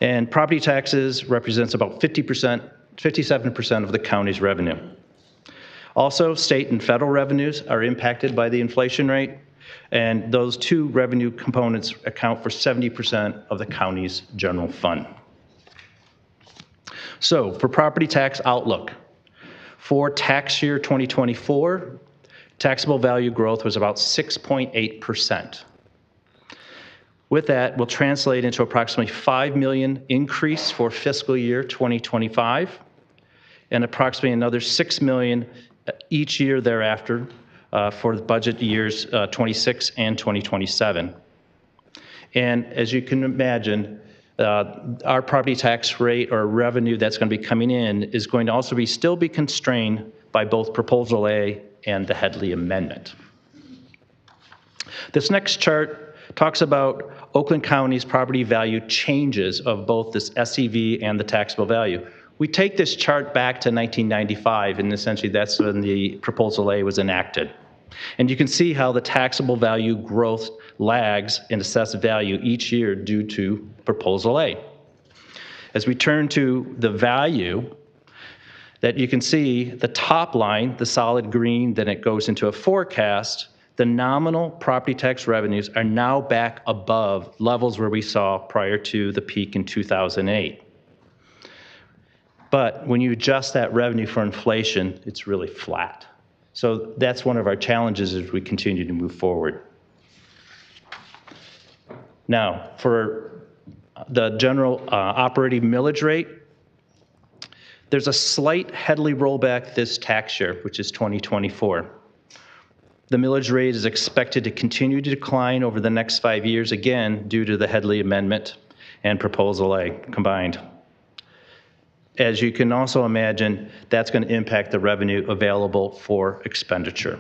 And property taxes represents about 57% of the county's revenue. Also, state and federal revenues are impacted by the inflation rate, and those two revenue components account for 70% of the county's general fund. So for property tax outlook, for tax year 2024, taxable value growth was about 6.8%. With that, will translate into approximately $5 million increase for fiscal year 2025, and approximately another $6 million each year thereafter for the budget years 26 and 2027. And as you can imagine, our property tax rate or revenue that's going to be coming in is going to also still be constrained by both Proposal A and the Headley Amendment. This next chart talks about Oakland County's property value changes of both this SEV and the taxable value. We take this chart back to 1995, and essentially that's when the Proposal A was enacted. And you can see how the taxable value growth lags in assessed value each year due to Proposal A. As we turn to the value, that you can see the top line, the solid green, then it goes into a forecast. The nominal property tax revenues are now back above levels where we saw prior to the peak in 2008. But when you adjust that revenue for inflation, it's really flat. So that's one of our challenges as we continue to move forward. Now, for the general operating millage rate, there's a slight Headley rollback this tax year, which is 2024. The millage rate is expected to continue to decline over the next 5 years, again, due to the Headley Amendment and Proposal A combined. As you can also imagine, that's going to impact the revenue available for expenditure.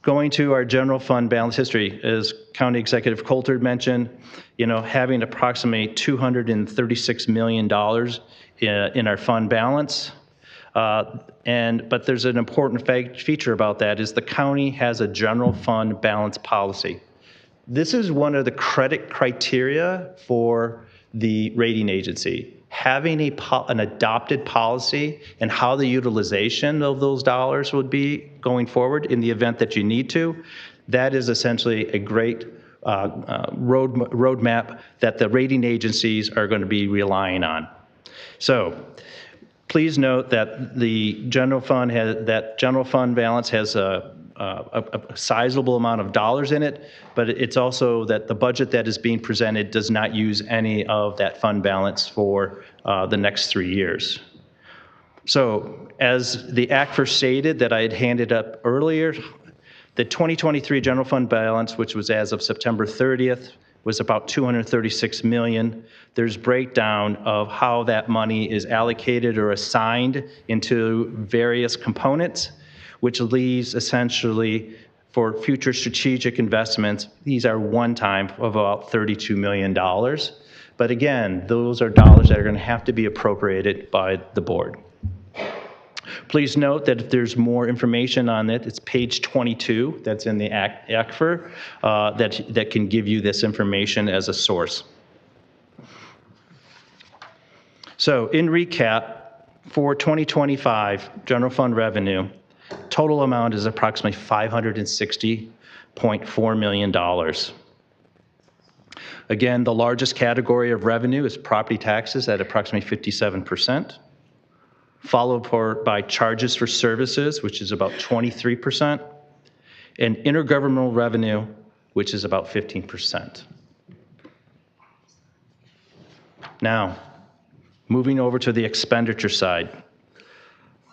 Going to our general fund balance history, as County Executive Coulter mentioned, having approximately $236 million in our fund balance. But there's an important feature about that is the county has a general fund balance policy. This is one of the credit criteria for the rating agency. Having an adopted policy and how the utilization of those dollars would be going forward in the event that you need to, that is essentially a great roadmap that the rating agencies are going to be relying on. So please note that the general fund balance has a sizable amount of dollars in it, but it's also that the budget that is being presented does not use any of that fund balance for the next 3 years. So as the act first stated that I had handed up earlier, the 2023 general fund balance, which was as of September 30th, was about $236 million. There's breakdown of how that money is allocated or assigned into various components, which leaves essentially for future strategic investments. These are one-time of about $32 million. But again, those are dollars that are going to have to be appropriated by the board. Please note that if there's more information on it, it's page 22 that's in the ACFR that can give you this information as a source. So in recap, for 2025 general fund revenue, total amount is approximately $560.4 million. Again, the largest category of revenue is property taxes at approximately 57%, followed by charges for services, which is about 23%, and intergovernmental revenue, which is about 15%. Now, moving over to the expenditure side,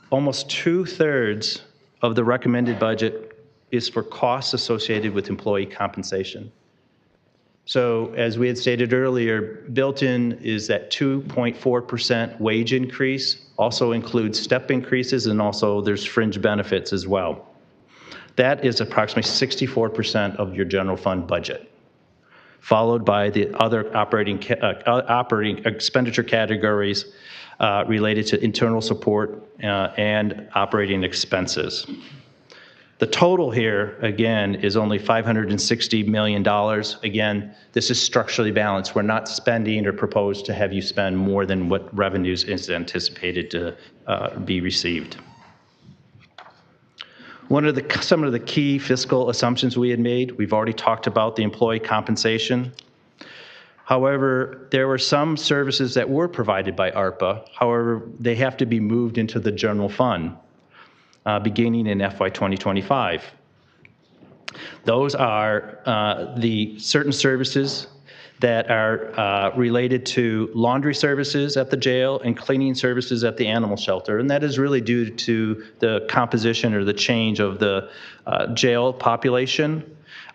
almost 2/3 of the recommended budget is for costs associated with employee compensation. So as we had stated earlier, built in is that 2.4% wage increase, also includes step increases, and also there's fringe benefits as well. That is approximately 64% of your general fund budget, followed by the other operating expenditure categories related to internal support and operating expenses. The total here, again, is only $560 million. Again, this is structurally balanced. We're not spending or propose to have you spend more than what revenues is anticipated to be received. Some of the key fiscal assumptions we had made, we've already talked about the employee compensation. However, there were some services that were provided by ARPA. However, they have to be moved into the general fund beginning in FY 2025. Those are the certain services that are related to laundry services at the jail and cleaning services at the animal shelter. And that is really due to the composition or the change of the jail population.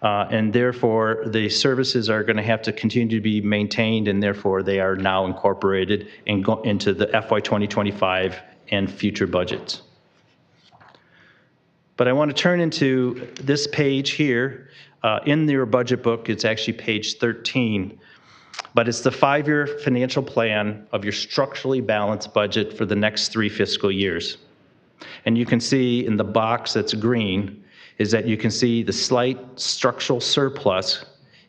And therefore, the services are going to have to continue to be maintained, and therefore they are now incorporated into the FY 2025 and future budgets. But I want to turn into this page here. In your budget book, it's actually page 13, but it's the 5-year financial plan of your structurally balanced budget for the next 3 fiscal years. And you can see in the box that's green is that you can see the slight structural surplus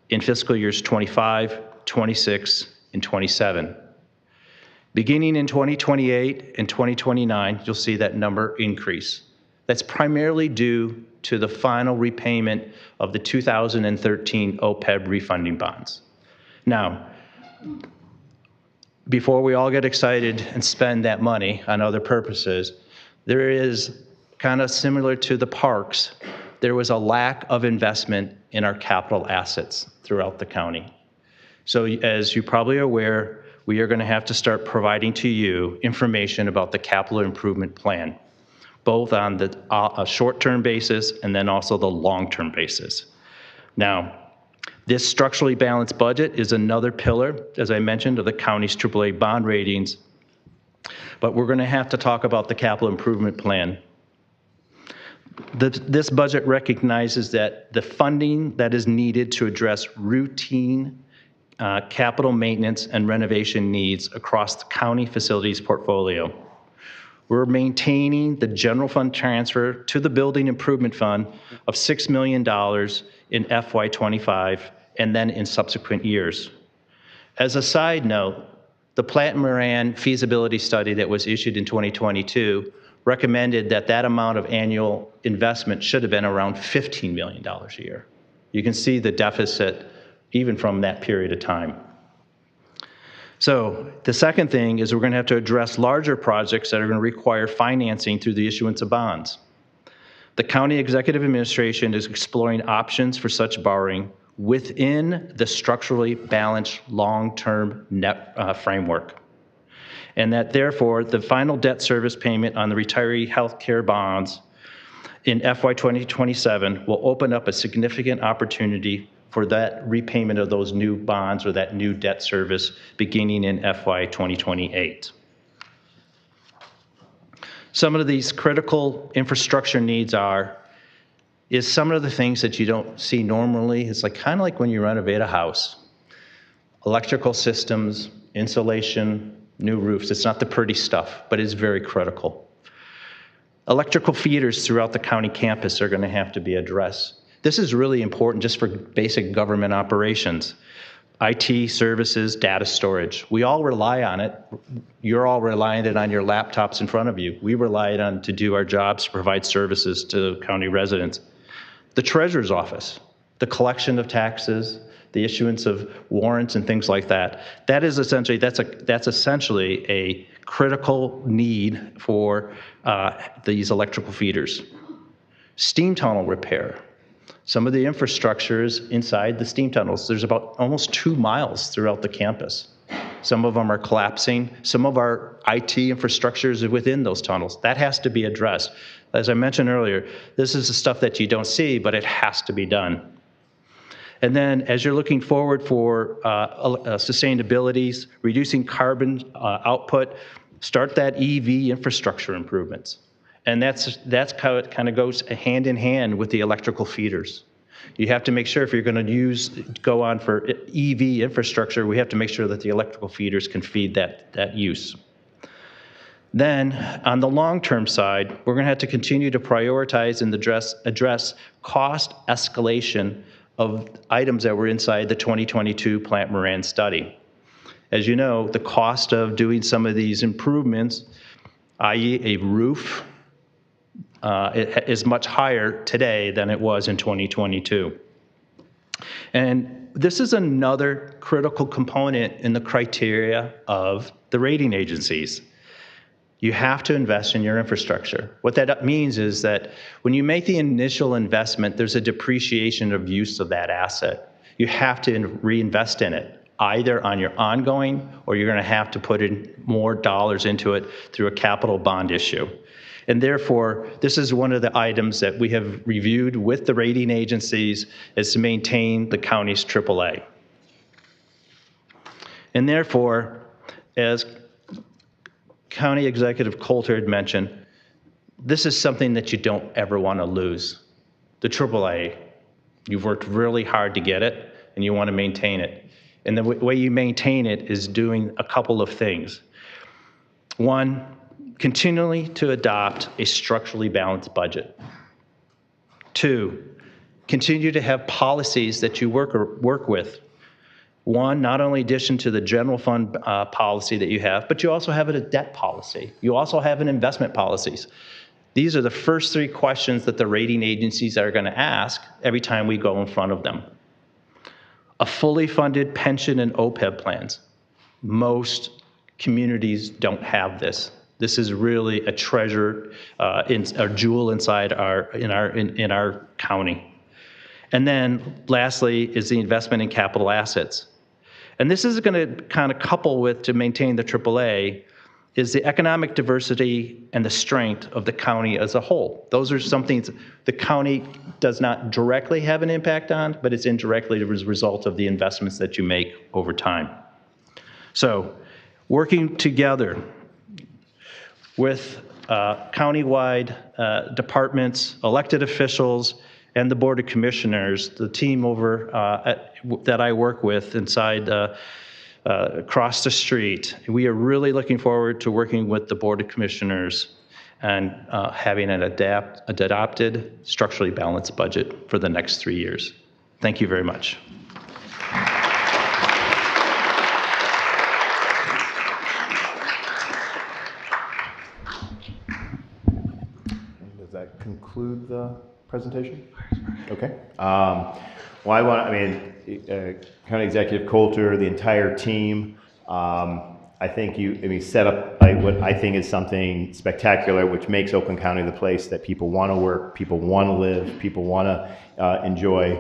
in fiscal years 25, 26, and 27. Beginning in 2028 and 2029, you'll see that number increase. That's primarily due to the final repayment of the 2013 OPEB refunding bonds. Now, before we all get excited and spend that money on other purposes, there is kind of similar to the parks, there was a lack of investment in our capital assets throughout the county. So as you're probably aware, we are going to have to start providing to you information about the capital improvement plan, both on the short-term basis and then also the long-term basis. Now, this structurally balanced budget is another pillar, as I mentioned, of the county's AAA bond ratings, but we're going to have to talk about the capital improvement plan. This budget recognizes that the funding that is needed to address routine capital maintenance and renovation needs across the county facilities portfolio. We're maintaining the general fund transfer to the building improvement fund of $6 million in FY 25 and then in subsequent years. As a side note, the Platt Moran feasibility study that was issued in 2022 recommended that that amount of annual investment should have been around $15 million a year. You can see the deficit even from that period of time. So the second thing is we're going to have to address larger projects that are going to require financing through the issuance of bonds. The County Executive Administration is exploring options for such borrowing within the structurally balanced long-term net framework. And that therefore, the final debt service payment on the retiree health care bonds in FY 2027 will open up a significant opportunity for that repayment of those new bonds or that new debt service beginning in FY 2028. Some of these critical infrastructure needs are is some of the things that you don't see normally. It's like kind of like when you renovate a house. Electrical systems, insulation, new roofs. It's not the pretty stuff, but it's very critical. Electrical feeders throughout the county campus are going to have to be addressed. This is really important just for basic government operations. IT services, data storage. We all rely on it. You're all relying on your laptops in front of you. We rely on to do our jobs, to provide services to county residents. The treasurer's office, the collection of taxes, the issuance of warrants and things like that. That's essentially a critical need for these electrical feeders. Steam tunnel repair. Some of the infrastructures inside the steam tunnels, there's about almost 2 miles throughout the campus. Some of them are collapsing. Some of our IT infrastructures are within those tunnels. That has to be addressed. As I mentioned earlier, this is the stuff that you don't see, but it has to be done. And then as you're looking forward for sustainabilities, reducing carbon output, start that EV infrastructure improvements. And that's how it kind of goes hand in hand with the electrical feeders. You have to make sure if you're going to go on for EV infrastructure, we have to make sure that the electrical feeders can feed that use. Then on the long-term side, we're going to have to continue to prioritize and address cost escalation of items that were inside the 2022 Plant Moran study. As you know, the cost of doing some of these improvements, i.e. a roof, it is much higher today than it was in 2022. And this is another critical component in the criteria of the rating agencies. You have to invest in your infrastructure. What that means is that when you make the initial investment, there's a depreciation of use of that asset. You have to reinvest in it, either on your ongoing, or you're going to have to put in more dollars into it through a capital bond issue. And therefore, this is one of the items that we have reviewed with the rating agencies, is to maintain the county's AAA. And therefore, as County Executive Coulter had mentioned, this is something that you don't ever want to lose. The AAA, you've worked really hard to get it, and you want to maintain it. And the way you maintain it is doing a couple of things. One, continually to adopt a structurally balanced budget. Two, continue to have policies that you work with. One, not only addition to the general fund policy that you have, but you also have a debt policy. You also have an investment policies. These are the first 3 questions that the rating agencies are going to ask every time we go in front of them. A fully funded pension and OPEB plans. Most communities don't have this. This is really a treasure, a jewel inside in our county. And then lastly is the investment in capital assets. And this is going to kind of couple with, to maintain the AAA, is the economic diversity and the strength of the county as a whole. Those are some things the county does not directly have an impact on, but it's indirectly as a result of the investments that you make over time. So working together with countywide departments, elected officials, and the Board of Commissioners, the team over that I work with inside across the street. We are really looking forward to working with the Board of Commissioners and having an adopted, structurally balanced budget for the next 3 years. Thank you very much. Does that conclude the presentation? Okay. County Executive Coulter, the entire team, I think set up what I think is something spectacular, which makes Oakland County the place that people want to work, people want to live, people want to enjoy.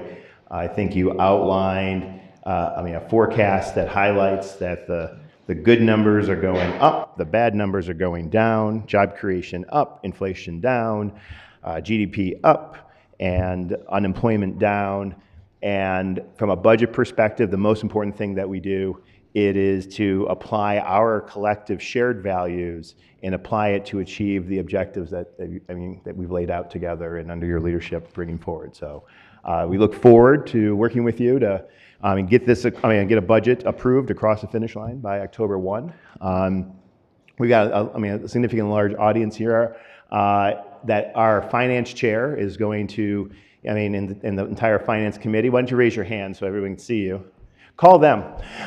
I think you outlined, a forecast that highlights that the good numbers are going up, the bad numbers are going down, job creation up, inflation down, GDP up, and unemployment down. And from a budget perspective, the most important thing that we do It is to apply our collective shared values and apply it to achieve the objectives that we've laid out together and under your leadership bringing forward. So we look forward to working with you to get a budget approved across the finish line by October 1. We've got a significant large audience here that our finance chair is going to, in the entire finance committee. Why don't you raise your hand so everyone can see you? Call them.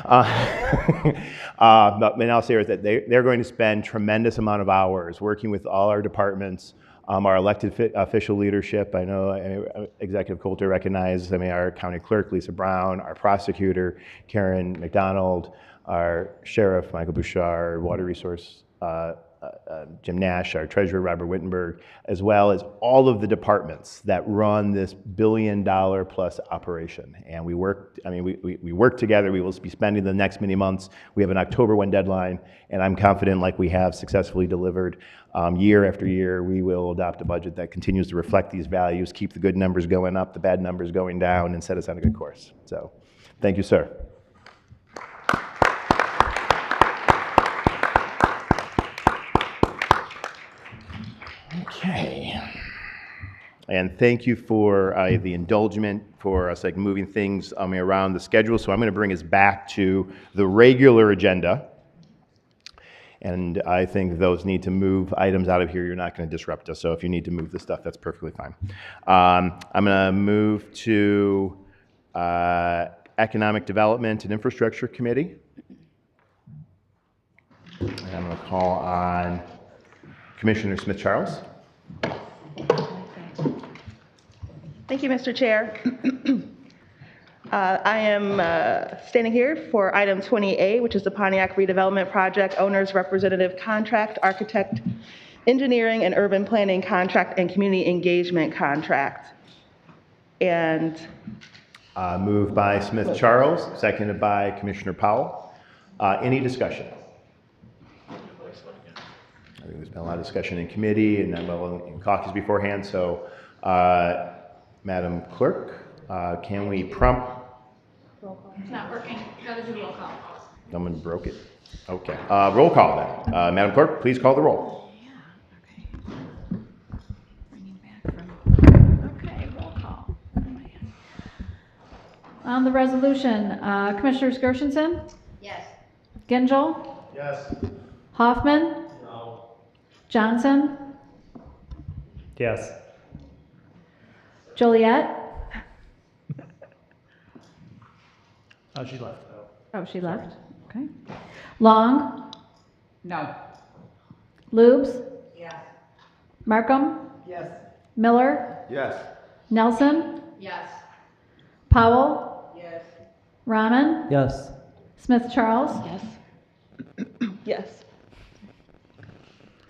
But in all seriousness, they're going to spend tremendous amount of hours working with all our departments, our elected official leadership. I know Executive Coulter recognizes, our county clerk, Lisa Brown, our prosecutor, Karen McDonald, our sheriff, Michael Bouchard, water resource, Jim Nash, our treasurer, Robert Wittenberg, as well as all of the departments that run this $1 billion plus operation. And we work, we work together. We will be spending the next many months. We have an October 1 deadline, and I'm confident, like we have successfully delivered year after year, we will adopt a budget that continues to reflect these values, keep the good numbers going up, the bad numbers going down, and set us on a good course. So, thank you, sir. Okay. And thank you for the indulgence for us moving things around the schedule. So I'm going to bring us back to the regular agenda. And I think those need to move items out of here. You're not going to disrupt us. So if you need to move the stuff, that's perfectly fine. I'm going to move to Economic Development and Infrastructure Committee. And I'm going to call on Commissioner Smith-Charles. Thank you, Mr. Chair. I am standing here for item 20A, which is the Pontiac Redevelopment Project Owners Representative Contract, Architect, Engineering and Urban Planning Contract, and Community Engagement Contract. And moved by Smith-Charles, seconded by Commissioner Powell. Any discussion? I think there's been a lot of discussion in committee and then in caucus beforehand. So, Madam Clerk, can we prompt? It's not working. Gotta do roll call. Someone broke it. Okay. Roll call then. Madam Clerk, please call the roll. Okay, roll call. On the resolution, Commissioners Gershenson? Yes. Gingell? Yes. Hoffman? No. Johnson? Yes. Joliet? Oh, she left. Oh, she left. Okay. Long? No. Lubes? Yes. Markham? Yes. Miller? Yes. Nelson? Yes. Powell? Yes. Rahman? Yes. Smith-Charles? Yes. yes.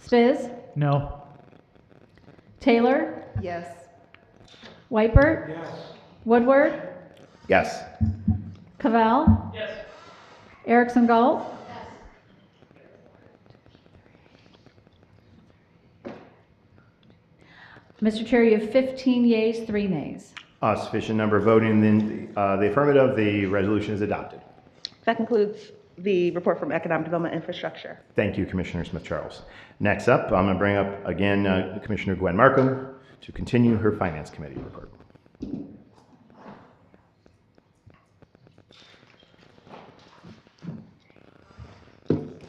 Spiz? No. Taylor? Yes. Weipert? Yes. Woodward? Yes. Cavell? Yes. Erickson Galt? Mr. Chair, you have 15 yeas, 3 nays. Sufficient number of voting in the affirmative. The resolution is adopted. That concludes the report from Economic Development Infrastructure. Thank you, Commissioner Smith-Charles. Next up, I'm going to bring up again Commissioner Gwen Markham to continue her Finance Committee report.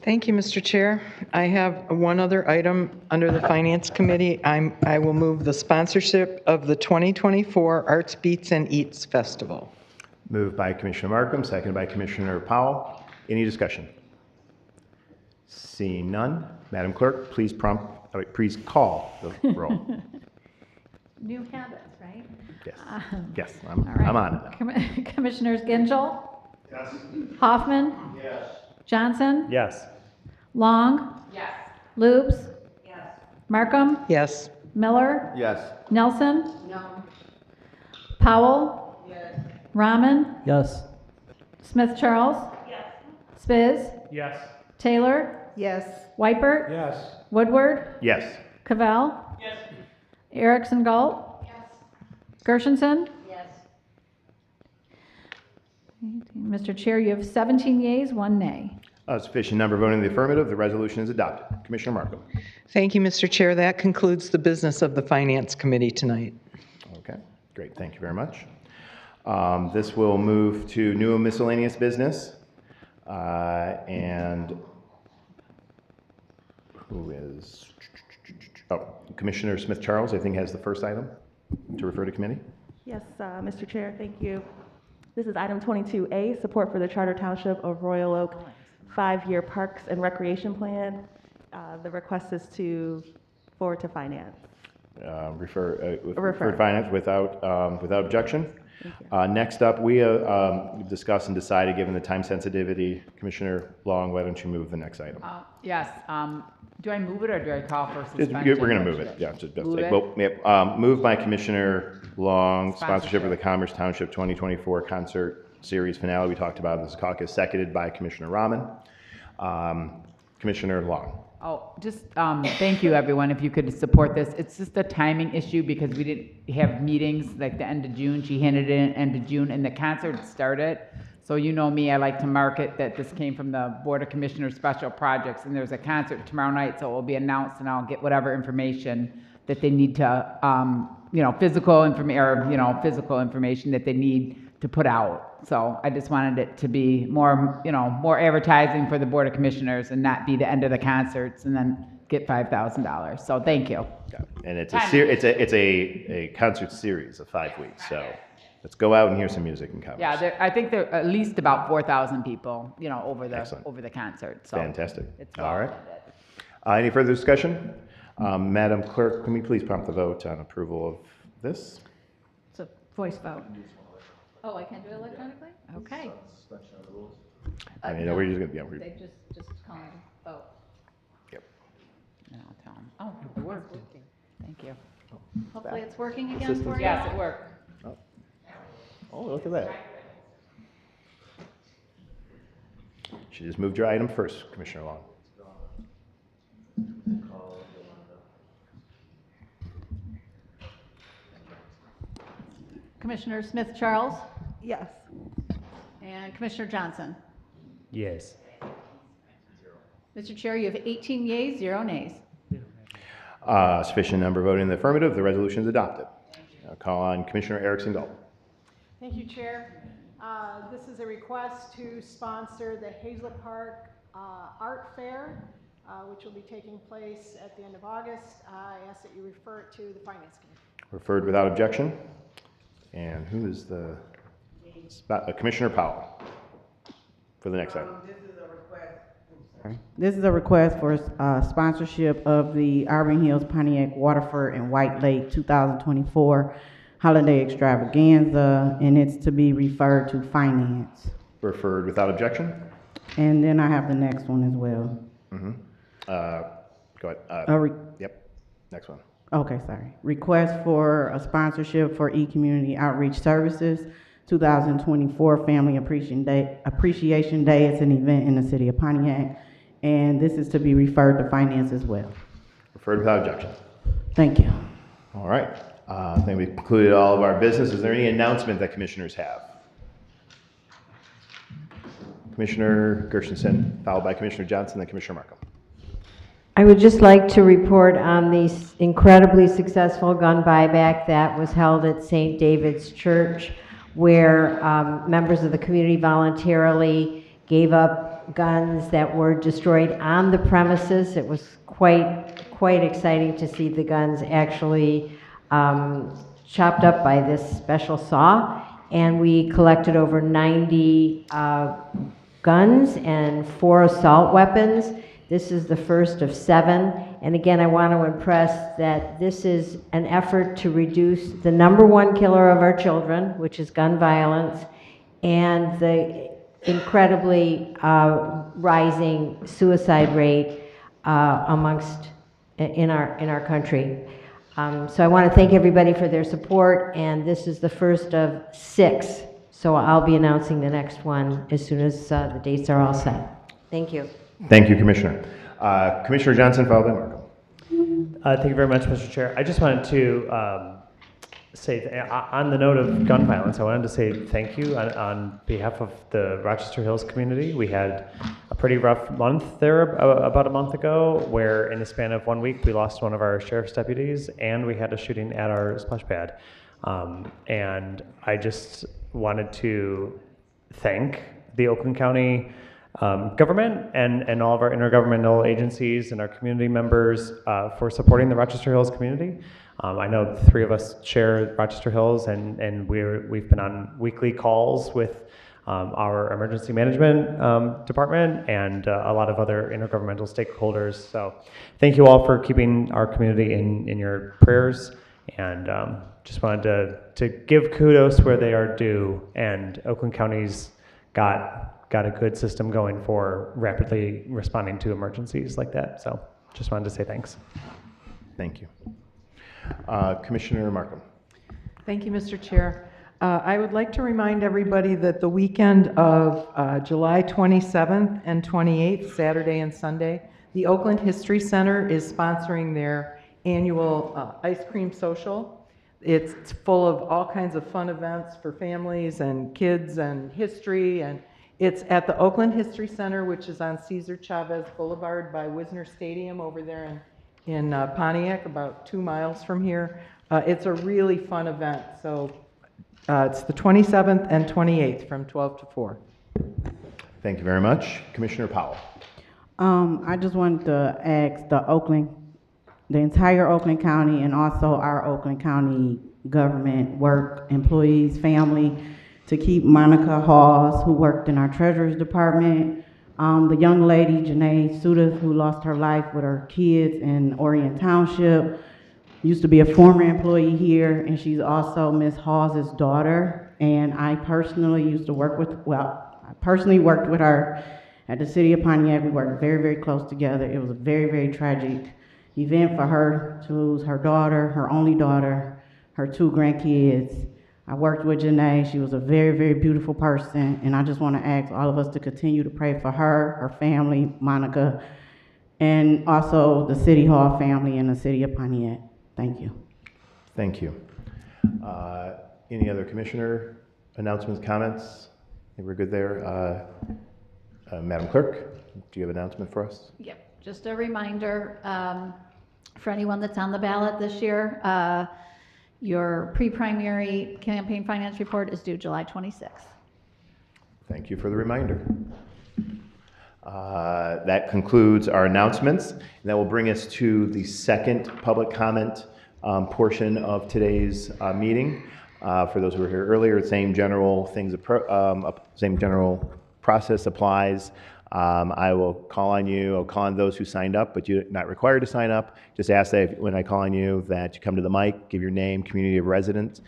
Thank you, Mr. Chair. I have one other item under the Finance Committee. I will move the sponsorship of the 2024 Arts Beats and Eats Festival. Moved by Commissioner Markham, seconded by Commissioner Powell. Any discussion? Seeing none, Madam Clerk, please call the roll. New habits, right? Yes. Yes, All right. I'm on it. Commissioners Gingell? Yes. Hoffman? Yes. Johnson? Yes. Long? Yes. Lubes? Yes. Markham? Yes. Miller? Yes. Nelson? No. Powell? Yes. Rahman? Yes. Smith-Charles? Yes. Spiz? Yes. Taylor? Yes. Weipert? Yes. Woodward? Yes. Cavell? Yes. Erickson Galt? Yes. Gershenson? Yes. Mr. Chair, you have 17 yeas, 1 nay. Sufficient number voting in the affirmative, the resolution is adopted. Commissioner Markham. Thank you, Mr. Chair. That concludes the business of the Finance Committee tonight. Okay, great. Thank you very much. This will move to new and miscellaneous business. And who is? Oh, Commissioner Smith Charles, I think, has the first item to refer to committee. Yes, Mr. Chair, thank you. This is item 22A, support for the Charter Township of Royal Oak 5-year Parks and Recreation Plan. The request is to forward to finance. Refer to finance without objection. Next up, we discussed and decided, given the time sensitivity, Commissioner Long, why don't you move the next item? Yes. Do I move it or do I call for suspension? We're going to move it. Yeah, moved by Commissioner Long, sponsorship of the Commerce Township 2024 concert series finale. We talked about this caucus, seconded by Commissioner Rahman. Commissioner Long. Oh, just thank you, everyone, if you could support this. It's just a timing issue because we didn't have meetings like the end of June. She handed it in end of June, and the concert started. So you know me, I like to market that this came from the Board of Commissioners Special Projects, and there's a concert tomorrow night, so it will be announced, and I'll get whatever information that they need to, physical information that they need to put out. So I just wanted it to be more, more advertising for the Board of Commissioners and not be the end of the concerts and then get $5,000. So thank you. And it's a concert series of 5 weeks, so let's go out and hear some music and comments. Yeah, I think there are at least about 4,000 people, over the concert. So fantastic. It's all right. Any further discussion? Madam Clerk, can we please prompt the vote on approval of this? It's a voice vote. Oh, I can do it electronically? Okay. We're just going to, They just call me vote. Yep. And I'll tell them. Oh, it worked. Thank you. Hopefully it's working again for you. Yes, it worked. Oh, look at that. She just moved your item first, Commissioner Long. Commissioner Smith Charles? Yes. And Commissioner Johnson? Yes. Mr. Chair, you have 18 yeas, 0 nays. Sufficient number voting in the affirmative, the resolution is adopted. I'll call on Commissioner Erickson Dalton. Thank you, Chair. This is a request to sponsor the Hazlet Park Art Fair, which will be taking place at the end of August. I ask that you refer it to the Finance Committee. Referred without objection. And who is the Commissioner Powell for the next item? This is a request for sponsorship of the Auburn Hills, Pontiac, Waterford, and White Lake 2024 Holiday Extravaganza, and it's to be referred to Finance. Referred without objection. And then I have the next one as well. Go ahead. Yep. Next one. Okay, sorry. Request for a sponsorship for E-Community Outreach Services 2024 Family Appreciation Day. It's an event in the city of Pontiac, and this is to be referred to Finance as well. Referred without objection. Thank you. All right. I think we've concluded all of our business. Is there any announcement that commissioners have? Commissioner Gershenson, followed by Commissioner Johnson, then Commissioner Markham. I would just like to report on the incredibly successful gun buyback that was held at St. David's Church, where members of the community voluntarily gave up guns that were destroyed on the premises. It was quite exciting to see the guns actually chopped up by this special saw, and we collected over 90 guns and 4 assault weapons. This is the first of 7, and again, I want to impress that this is an effort to reduce the #1 killer of our children, which is gun violence, and the incredibly rising suicide rate in our country. So I want to thank everybody for their support, and this is the first of 6. So I'll be announcing the next one as soon as the dates are all set. Thank you. Thank you, Commissioner. Commissioner Johnson, followed by Markham. Thank you very much, Mr. Chair. I just wanted to say, on the note of gun violence, I wanted to say thank you on behalf of the Rochester Hills community. We had a pretty rough month there about a month ago, where in the span of 1 week, we lost one of our sheriff's deputies, and we had a shooting at our splash pad. And I just wanted to thank the Oakland County government and all of our intergovernmental agencies and our community members for supporting the Rochester Hills community. I know the three of us share Rochester Hills, and we've been on weekly calls with our emergency management department and a lot of other intergovernmental stakeholders. So thank you all for keeping our community in your prayers, and just wanted to give kudos where they are due, and Oakland County's got a good system going for rapidly responding to emergencies like that. So just wanted to say thanks. Thank you. Commissioner Markham. Thank you, Mr. Chair. I would like to remind everybody that the weekend of July 27th and 28th, Saturday and Sunday, the Oakland History Center is sponsoring their annual ice cream social. It's full of all kinds of fun events for families and kids and history, and it's at the Oakland History Center, which is on Cesar Chavez Boulevard by Wisner Stadium over there in Pontiac, about 2 miles from here. It's a really fun event. So it's the 27th and 28th from 12 to 4. Thank you very much. Commissioner Powell. I just wanted to ask the entire Oakland County and also our Oakland County government work employees, family, to keep Monica Hawes, who worked in our Treasurer's Department, the young lady, Janae Sudas, who lost her life with her kids in Orient Township, used to be a former employee here, and she's also Miss Hawes' daughter. And I personally used to work with, I personally worked with her at the City of Pontiac. We worked very, very close together. It was a very, very tragic event for her to lose her daughter, her only daughter, her 2 grandkids. I worked with Janae. She was a very, very beautiful person, and I just want to ask all of us to continue to pray for her family, Monica, and also the City Hall family and the City of Pontiac. Thank you. Thank you. Any other commissioner announcements, comments? I think we're good there. Madam Clerk, do you have an announcement for us? Yep, just a reminder for anyone that's on the ballot this year, your pre-primary campaign finance report is due July 26th. Thank you for the reminder. That concludes our announcements. And that will bring us to the second public comment portion of today's meeting. For those who were here earlier, same general process applies. I will call on you. I'll call on those who signed up, but you're not required to sign up. Just ask that when I call on you that you come to the mic, give your name, community of residence,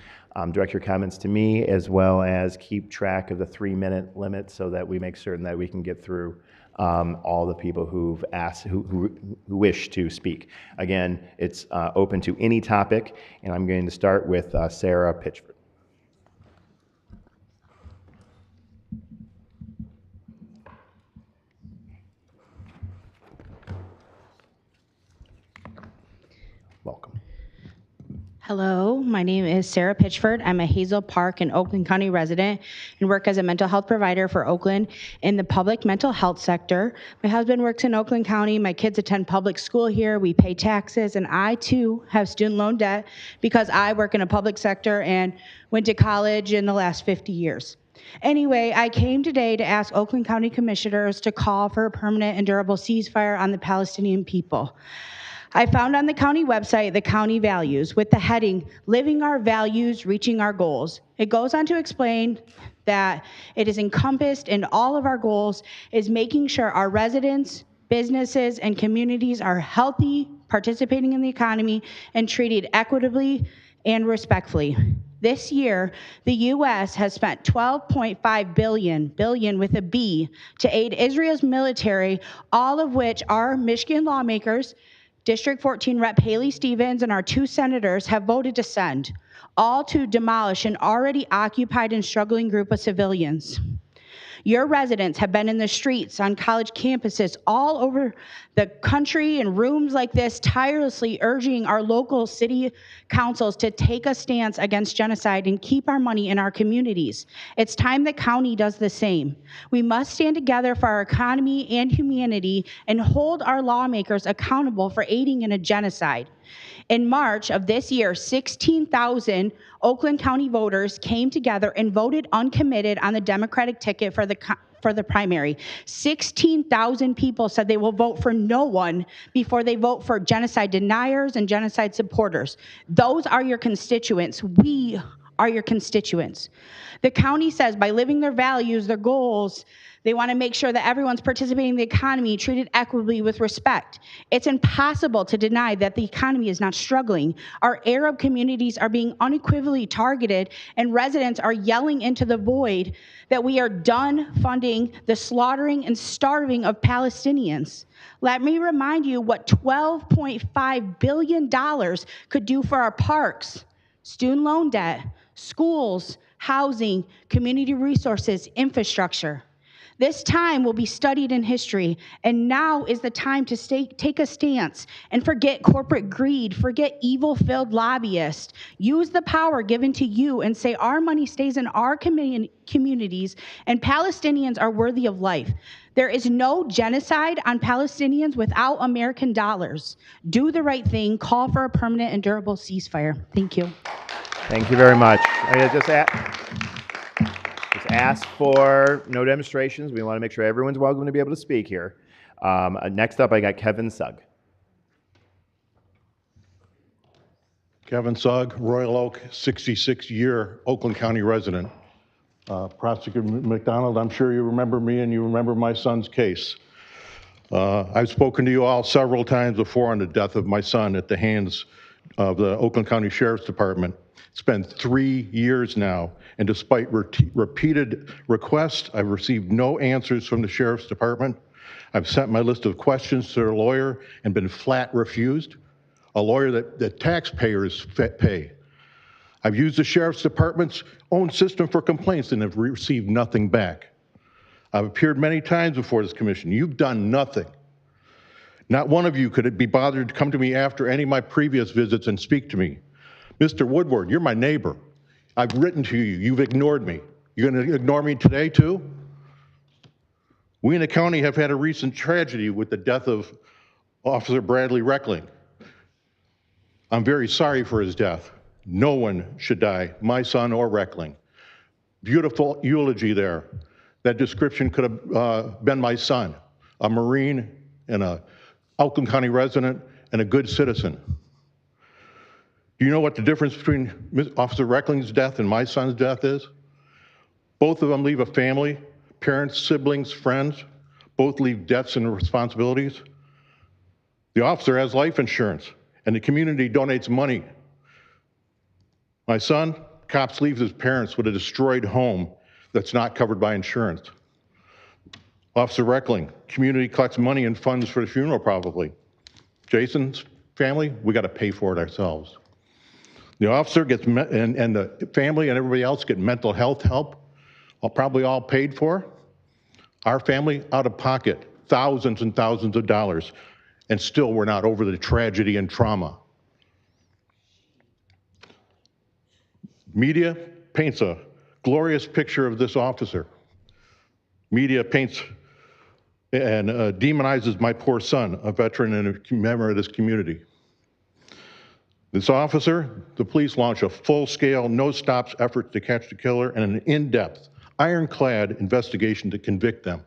direct your comments to me, as well as keep track of the 3-minute limit so that we make certain that we can get through all the people who've asked, who wish to speak. Again, it's open to any topic, and I'm going to start with Sarah Pitchford. Welcome. Hello, my name is Sarah Pitchford. I'm a Hazel Park and Oakland County resident and work as a mental health provider for Oakland in the public mental health sector. My husband works in Oakland County. My kids attend public school here. We pay taxes, and I too have student loan debt because I work in a public sector and went to college in the last 50 years. Anyway, I came today to ask Oakland County commissioners to call for a permanent and durable ceasefire on the Palestinian people. I found on the county website the county values with the heading, Living Our Values, Reaching Our Goals. It goes on to explain that it is encompassed in all of our goals is making sure our residents, businesses, and communities are healthy, participating in the economy, and treated equitably and respectfully. This year, the U.S. has spent $12.5 billion with a B, to aid Israel's military, all of which our Michigan lawmakers, District 14 Rep. Haley Stevens and our 2 senators have voted to send, all to demolish an already occupied and struggling group of civilians. Your residents have been in the streets, on college campuses, all over the country in rooms like this, tirelessly urging our local city councils to take a stance against genocide and keep our money in our communities. It's time the county does the same. We must stand together for our economy and humanity and hold our lawmakers accountable for aiding in a genocide. In March of this year, 16,000 Oakland County voters came together and voted uncommitted on the Democratic ticket for the primary. 16,000 people said they will vote for no one before they vote for genocide deniers and genocide supporters. Those are your constituents. We are your constituents. The county says by living their values, their goals, they want to make sure that everyone's participating in the economy, treated equitably with respect. It's impossible to deny that the economy is not struggling. Our Arab communities are being unequivocally targeted, and residents are yelling into the void that we are done funding the slaughtering and starving of Palestinians. Let me remind you what $12.5 billion could do for our parks, student loan debt, schools, housing, community resources, infrastructure. This time will be studied in history, and now is the time to take a stance and forget corporate greed, forget evil-filled lobbyists. Use the power given to you and say our money stays in our communities and Palestinians are worthy of life. There is no genocide on Palestinians without American dollars. Do the right thing, call for a permanent and durable ceasefire. Thank you. Thank you very much. I just ask for no demonstrations. We want to make sure everyone's welcome to be able to speak here. Next up, I got Kevin Sugg. Kevin Sugg, Royal Oak, 66-year Oakland County resident. Prosecutor McDonald, I'm sure you remember me and you remember my son's case. I've spoken to you all several times before on the death of my son at the hands of the Oakland County Sheriff's Department. It's been 3 years now, and despite repeated requests, I've received no answers from the Sheriff's Department. I've sent my list of questions to their lawyer and been flat refused, a lawyer that taxpayers pay. I've used the Sheriff's Department's own system for complaints and have received nothing back. I've appeared many times before this commission. You've done nothing. Not one of you could be bothered to come to me after any of my previous visits and speak to me. Mr. Woodward, you're my neighbor. I've written to you. You've ignored me. You're going to ignore me today, too? We in the county have had a recent tragedy with the death of Officer Bradley Reckling. I'm very sorry for his death. No one should die, my son or Reckling. Beautiful eulogy there. That description could have been my son, a Marine and a Oakland County resident and a good citizen. Do you know what the difference between Officer Reckling's death and my son's death is? Both of them leave a family, parents, siblings, friends. Both leave debts and responsibilities. The officer has life insurance, and the community donates money. My son, cops leaves his parents with a destroyed home that's not covered by insurance. Officer Reckling, community collects money and funds for the funeral probably. Jason's family, we got to pay for it ourselves. The officer gets, and the family and everybody else get mental health help, probably all paid for. Our family, out of pocket, thousands and thousands of dollars, and still we're not over the tragedy and trauma. Media paints a glorious picture of this officer. Media paints and demonizes my poor son, a veteran and a member of this community. This officer, the police launch a full-scale, no-stops effort to catch the killer and an in-depth, ironclad investigation to convict them.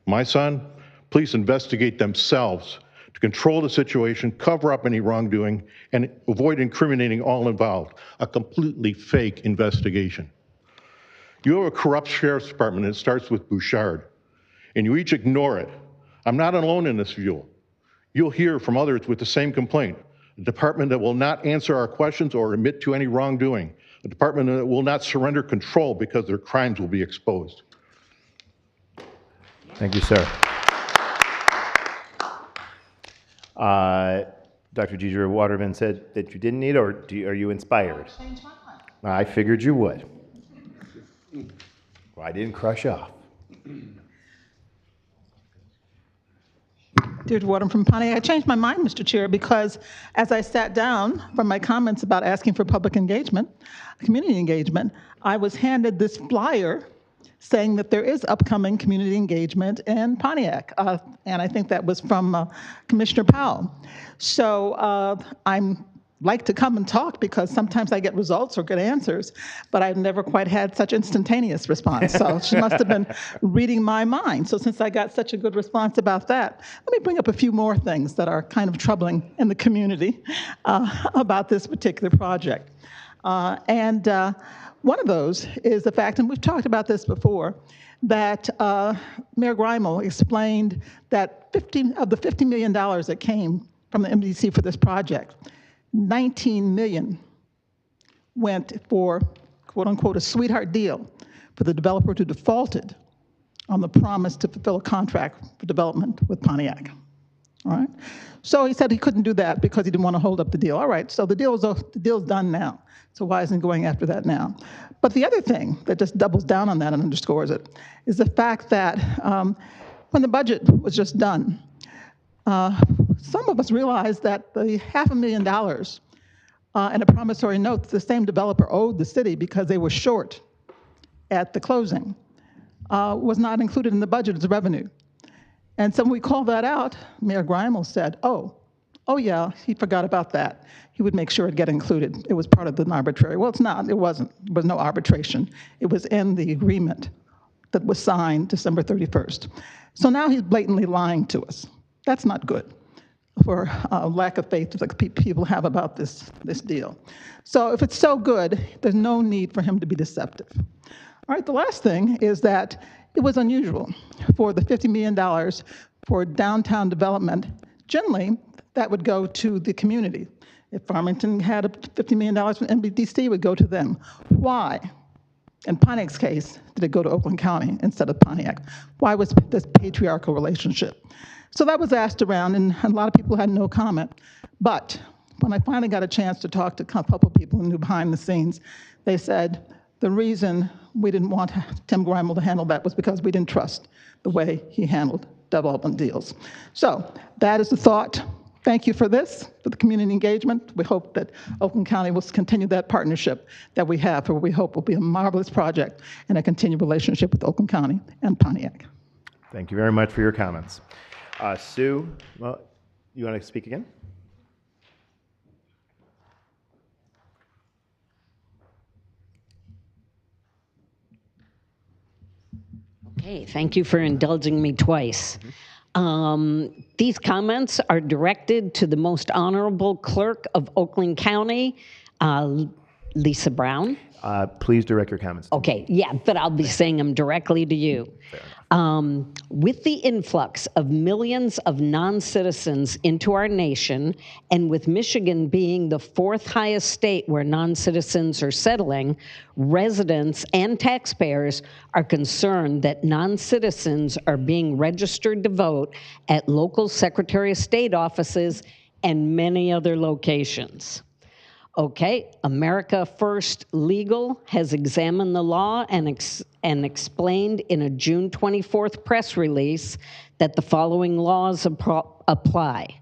My son, police investigate themselves to control the situation, cover up any wrongdoing, and avoid incriminating all involved. A completely fake investigation. You have a corrupt sheriff's department, and it starts with Bouchard, and you each ignore it. I'm not alone in this view. You'll hear from others with the same complaint. A department that will not answer our questions or admit to any wrongdoing. A department that will not surrender control because their crimes will be exposed. Thank you, sir. Dr. Deidre Waterman said that you didn't need, or are you inspired? I figured you would. Well, I didn't crush off. Deirdre Wharton from Pontiac. I changed my mind, Mr. Chair, because as I sat down from my comments about asking for public engagement, community engagement, I was handed this flyer saying that there is upcoming community engagement in Pontiac. And I think that was from Commissioner Powell. So I'm like to come and talk because sometimes I get results or get answers, but I've never quite had such instantaneous response. So she must have been reading my mind. So since I got such a good response about that, let me bring up a few more things that are kind of troubling in the community about this particular project. One of those is the fact, and we've talked about this before, that Mayor Greimel explained that of the $50 million that came from the MDC for this project, 19 million went for, quote unquote, a sweetheart deal for the developer who defaulted on the promise to fulfill a contract for development with Pontiac. All right? So he said he couldn't do that because he didn't want to hold up the deal. All right, so the deal's done now. So why isn't he going after that now? But the other thing that just doubles down on that and underscores it is the fact that when the budget was just done, some of us realized that the $500,000 and a promissory note that the same developer owed the city because they were short at the closing was not included in the budget as revenue. And so when we called that out, Mayor Greimel said, oh yeah, he forgot about that. He would make sure it get included. It was part of the arbitrary. Well, it's not, it wasn't. There was no arbitration. It was in the agreement that was signed December 31st. So now he's blatantly lying to us. That's not good for lack of faith that people have about this deal. So if it's so good, there's no need for him to be deceptive. All right, the last thing is that it was unusual for the $50 million for downtown development. Generally, that would go to the community. If Farmington had $50 million from MBDC, it would go to them. Why? In Pontiac's case, did it go to Oakland County instead of Pontiac? Why was this patriarchal relationship? So that was asked around, and a lot of people had no comment. But when I finally got a chance to talk to a couple people who knew behind the scenes, they said the reason we didn't want Tim Greimel to handle that was because we didn't trust the way he handled development deals. So that is the thought. Thank you for this, for the community engagement. We hope that Oakland County will continue that partnership that we have, for what we hope will be a marvelous project and a continued relationship with Oakland County and Pontiac. Thank you very much for your comments. Sue, well, you want to speak again? Okay, thank you for indulging me twice. These comments are directed to the most honorable clerk of Oakland County, Lisa Brown. Please direct your comments. Okay, yeah, but I'll be saying them directly to you. With the influx of millions of non-citizens into our nation, and with Michigan being the fourth highest state where non-citizens are settling, residents and taxpayers are concerned that non-citizens are being registered to vote at local Secretary of State offices and many other locations. Okay, America First Legal has examined the law and explained in a June 24th press release that the following laws apply.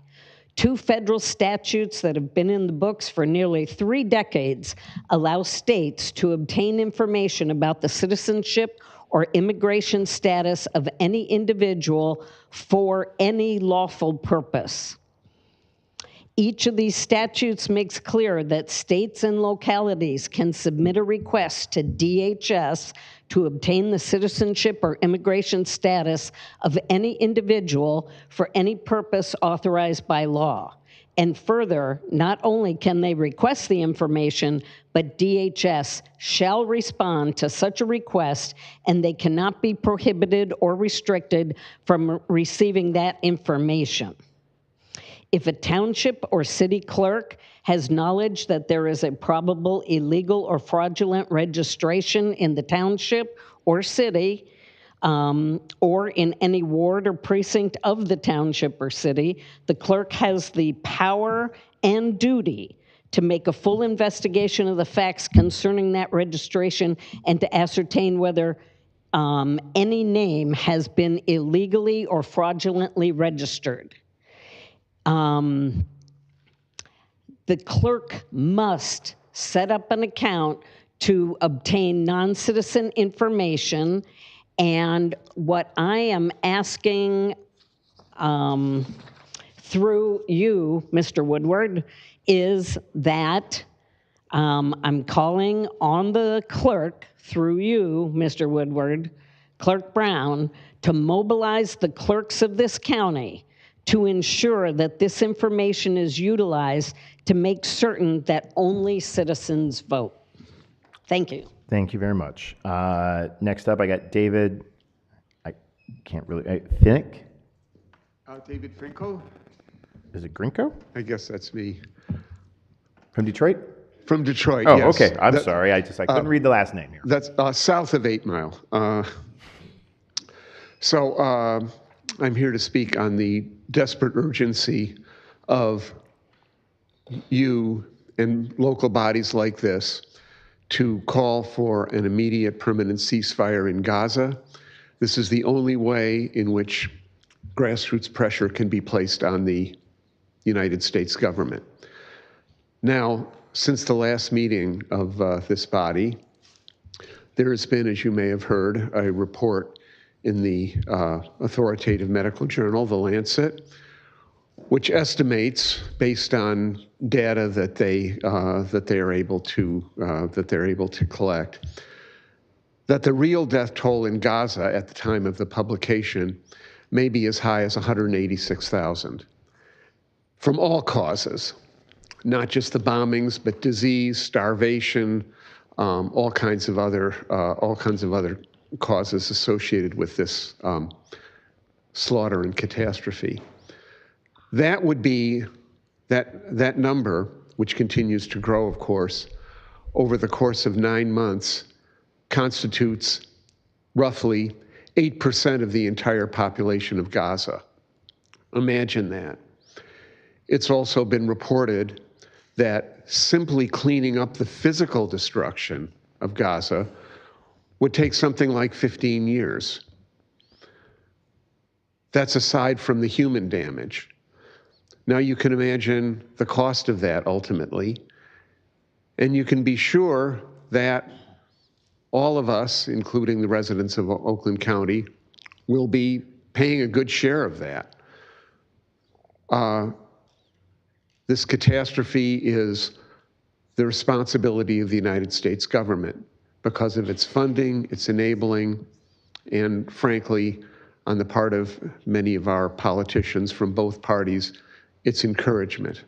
2 federal statutes that have been in the books for nearly 3 decades allow states to obtain information about the citizenship or immigration status of any individual for any lawful purpose. Each of these statutes makes clear that states and localities can submit a request to DHS to obtain the citizenship or immigration status of any individual for any purpose authorized by law. And further, not only can they request the information, but DHS shall respond to such a request, and they cannot be prohibited or restricted from receiving that information. If a township or city clerk has knowledge that there is a probable illegal or fraudulent registration in the township or city, or in any ward or precinct of the township or city, the clerk has the power and duty to make a full investigation of the facts concerning that registration and to ascertain whether any name has been illegally or fraudulently registered. The clerk must set up an account to obtain non-citizen information, and what I am asking through you, Mr. Woodward, is that I'm calling on the clerk through you, Mr. Woodward, Clerk Brown, to mobilize the clerks of this county to ensure that this information is utilized to make certain that only citizens vote. Thank you. Thank you very much. Next up, I got David, I can't really, Finnick? David Finkel. Is it Grinko? I guess that's me. From Detroit? From Detroit, Oh, yes. okay. I'm sorry. I couldn't read the last name here. That's south of 8 Mile. I'm here to speak on the desperate urgency of you and local bodies like this to call for an immediate permanent ceasefire in Gaza. This is the only way in which grassroots pressure can be placed on the United States government. Now, since the last meeting of this body, there has been, as you may have heard, a report in the authoritative medical journal, The Lancet, which estimates, based on data that they're able to collect, that the real death toll in Gaza at the time of the publication may be as high as 186,000 from all causes, not just the bombings, but disease, starvation, all kinds of other causes associated with this slaughter and catastrophe. That would be that number, which continues to grow, of course, over the course of 9 months, constitutes roughly 8% of the entire population of Gaza. Imagine that. It's also been reported that simply cleaning up the physical destruction of Gaza would take something like 15 years. That's aside from the human damage. Now you can imagine the cost of that ultimately, and you can be sure that all of us, including the residents of Oakland County, will be paying a good share of that. This catastrophe is the responsibility of the United States government because of its funding, its enabling, and frankly, on the part of many of our politicians from both parties, its encouragement.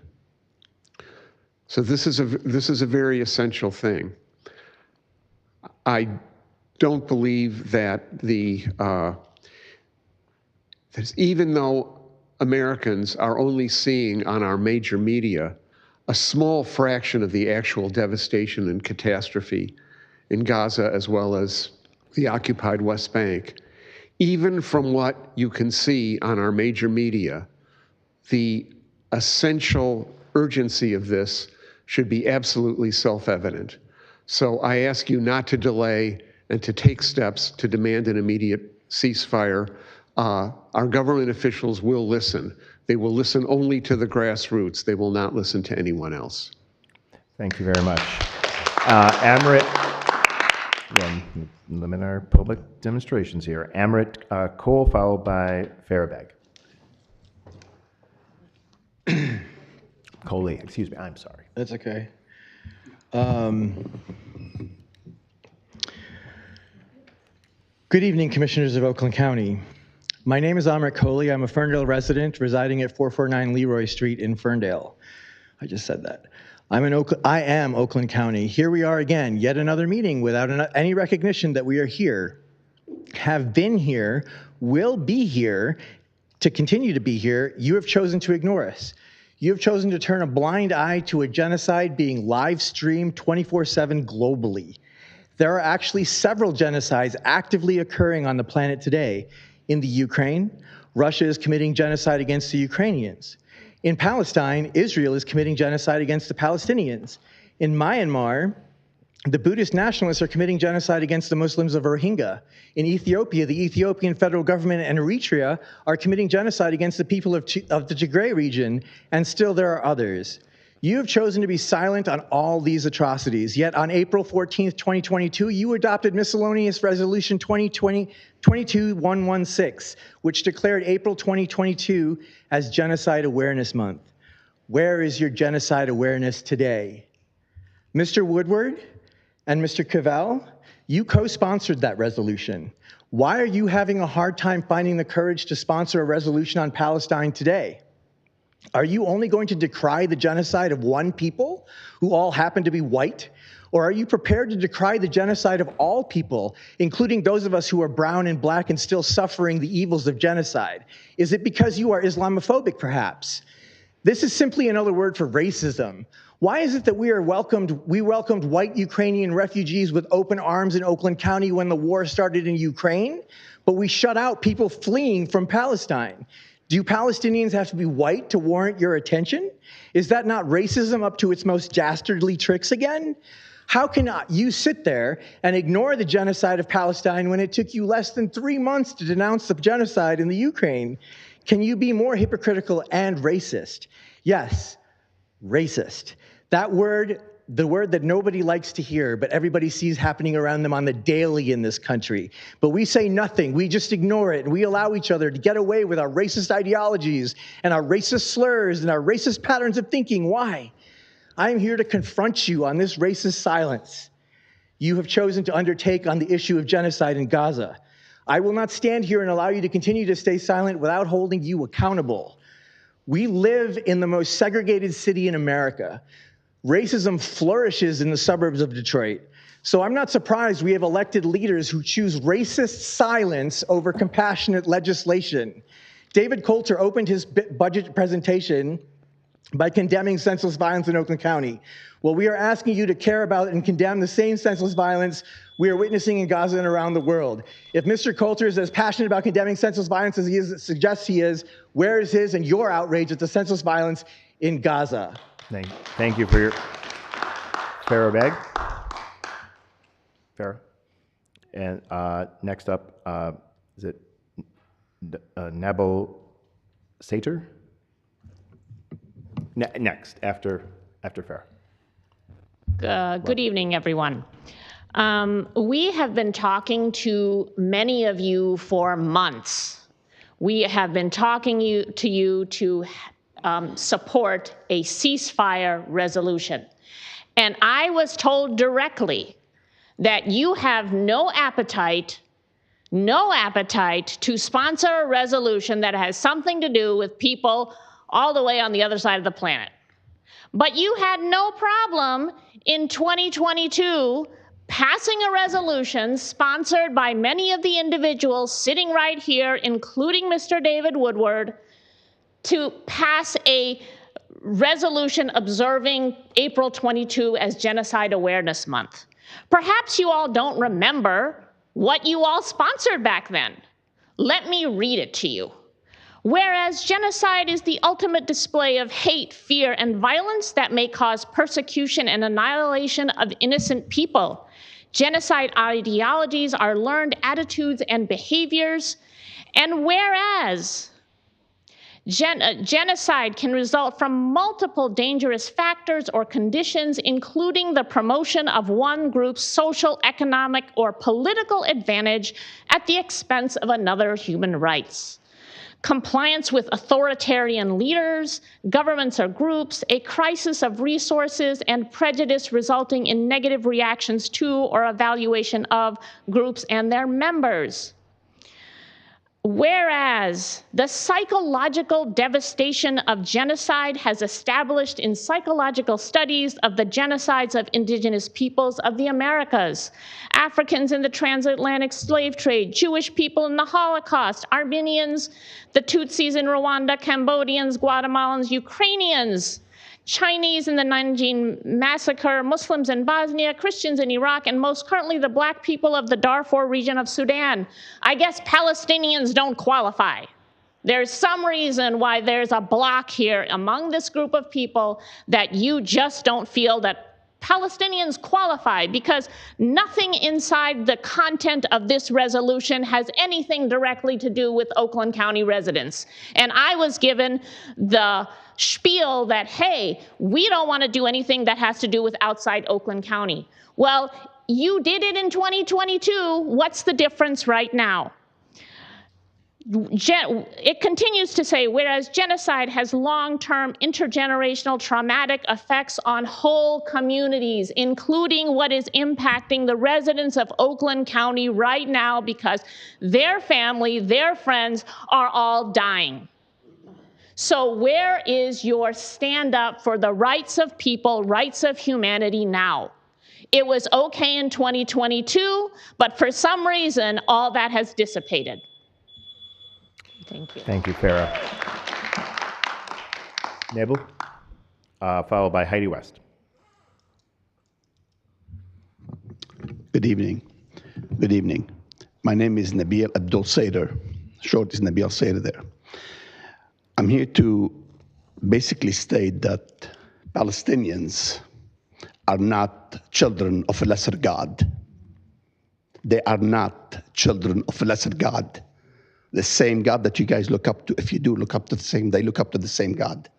So this is a very essential thing. I don't believe that even though Americans are only seeing on our major media a small fraction of the actual devastation and catastrophe in Gaza as well as the occupied West Bank, even from what you can see on our major media, the essential urgency of this should be absolutely self-evident. So I ask you not to delay and to take steps to demand an immediate ceasefire. Our government officials will listen. They will listen only to the grassroots. They will not listen to anyone else. Thank you very much. Amrit, again, limit our public demonstrations here. Amrit Cole, followed by Farabeg. Coley, excuse me, I'm sorry. That's okay. Good evening, Commissioners of Oakland County. My name is Amrit Coley. I'm a Ferndale resident residing at 449 Leroy Street in Ferndale. I just said that. I am Oakland County. Here we are again, yet another meeting without any recognition that we are here, have been here, will be here, to continue to be here. You have chosen to ignore us. You have chosen to turn a blind eye to a genocide being live streamed 24/7 globally. There are actually several genocides actively occurring on the planet today. In the Ukraine, Russia is committing genocide against the Ukrainians. In Palestine, Israel is committing genocide against the Palestinians. In Myanmar, The Buddhist nationalists are committing genocide against the Muslims of Rohingya. In Ethiopia, the Ethiopian federal government and Eritrea are committing genocide against the people of the Tigray region, and still there are others. You have chosen to be silent on all these atrocities, yet on April 14th, 2022, you adopted miscellaneous resolution 2022-116, which declared April 2022 as Genocide Awareness Month. Where is your genocide awareness today? Mr. Woodward and Mr. Cavell, you co-sponsored that resolution. Why are you having a hard time finding the courage to sponsor a resolution on Palestine today? Are you only going to decry the genocide of one people who all happen to be white? Or are you prepared to decry the genocide of all people, including those of us who are brown and black and still suffering the evils of genocide? Is it because you are Islamophobic, perhaps? This is simply another word for racism. Why is it that we welcomed white Ukrainian refugees with open arms in Oakland County when the war started in Ukraine, but we shut out people fleeing from Palestine? Do Palestinians have to be white to warrant your attention? Is that not racism up to its most dastardly tricks again? How can you sit there and ignore the genocide of Palestine when it took you less than 3 months to denounce the genocide in the Ukraine? Can you be more hypocritical and racist? Yes, racist. That word, the word that nobody likes to hear, but everybody sees happening around them on the daily in this country. But we say nothing, we just ignore it, and we allow each other to get away with our racist ideologies and our racist slurs and our racist patterns of thinking. Why? I'm here to confront you on this racist silence you have chosen to undertake on the issue of genocide in Gaza. I will not stand here and allow you to continue to stay silent without holding you accountable. We live in the most segregated city in America. Racism flourishes in the suburbs of Detroit. So I'm not surprised we have elected leaders who choose racist silence over compassionate legislation. David Coulter opened his budget presentation by condemning senseless violence in Oakland County. Well, we are asking you to care about and condemn the same senseless violence we are witnessing in Gaza and around the world. If Mr. Coulter is as passionate about condemning senseless violence as he suggests he is, where is his and your outrage at the senseless violence in Gaza? Thank you for your Farah Beg. Farah. And next up, is it Nabo Sater? Next, after Farah. Good evening, everyone. We have been talking to many of you for months. We have been talking to you to support a ceasefire resolution. And I was told directly that you have no appetite to sponsor a resolution that has something to do with people all the way on the other side of the planet. But you had no problem in 2022 passing a resolution sponsored by many of the individuals sitting right here, including Mr. David Woodward, to pass a resolution observing April 22 as Genocide Awareness Month. Perhaps you all don't remember what you all sponsored back then. Let me read it to you. Whereas genocide is the ultimate display of hate, fear, and violence that may cause persecution and annihilation of innocent people. Genocide ideologies are learned attitudes and behaviors. And whereas genocide can result from multiple dangerous factors or conditions, including the promotion of one group's social, economic, or political advantage at the expense of another human rights. Compliance with authoritarian leaders, governments or groups, a crisis of resources, and prejudice resulting in negative reactions to or evaluation of groups and their members. Whereas the psychological devastation of genocide has established in psychological studies of the genocides of indigenous peoples of the Americas, Africans in the transatlantic slave trade, Jewish people in the Holocaust, Armenians, the Tutsis in Rwanda, Cambodians, Guatemalans, Ukrainians, Chinese in the Nanjing massacre, Muslims in Bosnia, Christians in Iraq, and most currently the black people of the Darfur region of Sudan. I guess Palestinians don't qualify. There's some reason why there's a block here among this group of people that you just don't feel that Palestinians qualify because nothing inside the content of this resolution has anything directly to do with Oakland County residents. And I was given the spiel that, hey, we don't want to do anything that has to do with outside Oakland County. Well, you did it in 2022. What's the difference right now? It continues to say, whereas genocide has long-term intergenerational traumatic effects on whole communities, including what is impacting the residents of Oakland County right now because their family, their friends are all dying. So where is your stand up for the rights of people, rights of humanity now? It was okay in 2022, but for some reason, all that has dissipated. Thank you. Thank you, Farah. Nabel, followed by Heidi West. Good evening. Good evening. My name is Nabil Abdul Seder. Short is Nabil Seder there. I'm here to basically state that Palestinians are not children of a lesser God. They are not children of a lesser God. The same God that you guys look up to, if you do look up to the same, they look up to the same God.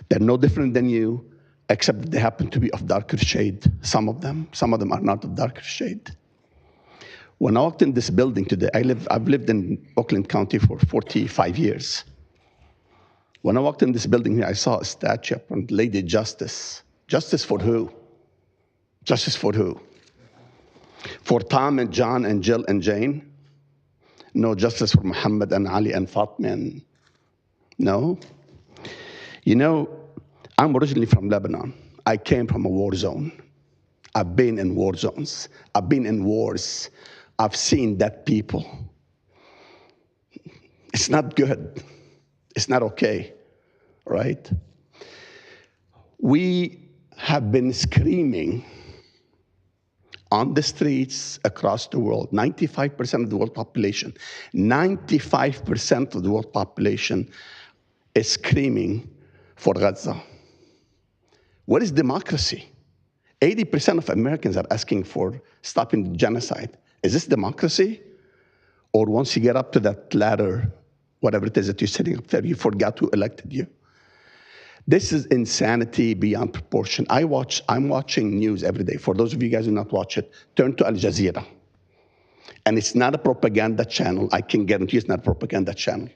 They're no different than you, except that they happen to be of darker shade. Some of them are not of darker shade. When I walked in this building today, I've lived in Oakland County for 45 years. When I walked in this building here, I saw a statue of Lady Justice. Justice for who? Justice for who? For Tom and John and Jill and Jane? No justice for Muhammad and Ali and Fatima? No? You know, I'm originally from Lebanon. I came from a war zone. I've been in war zones. I've been in wars. I've seen dead people. It's not good. It's not okay, right? We have been screaming on the streets across the world. 95% of the world population, 95% of the world population is screaming for Gaza. What is democracy? 80% of Americans are asking for stopping the genocide. Is this democracy? Or once you get up to that ladder, whatever it is that you're sitting up there, you forgot who elected you? This is insanity beyond proportion. I'm watching news every day. For those of you guys who do not watch it, turn to Al Jazeera. And it's not a propaganda channel. I can guarantee it's not a propaganda channel.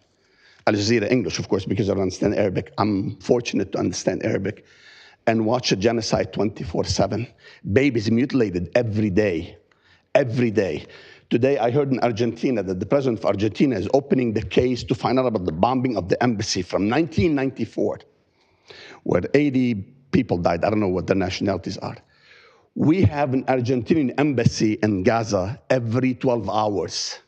Al Jazeera English, of course, because I don't understand Arabic. I'm fortunate to understand Arabic. And watch a genocide 24/7. Babies mutilated every day. Every day. Today, I heard in Argentina that the president of Argentina is opening the case to find out about the bombing of the embassy from 1994. Where 80 people died. I don't know what their nationalities are. We have an Argentinian embassy in Gaza every 12 hours.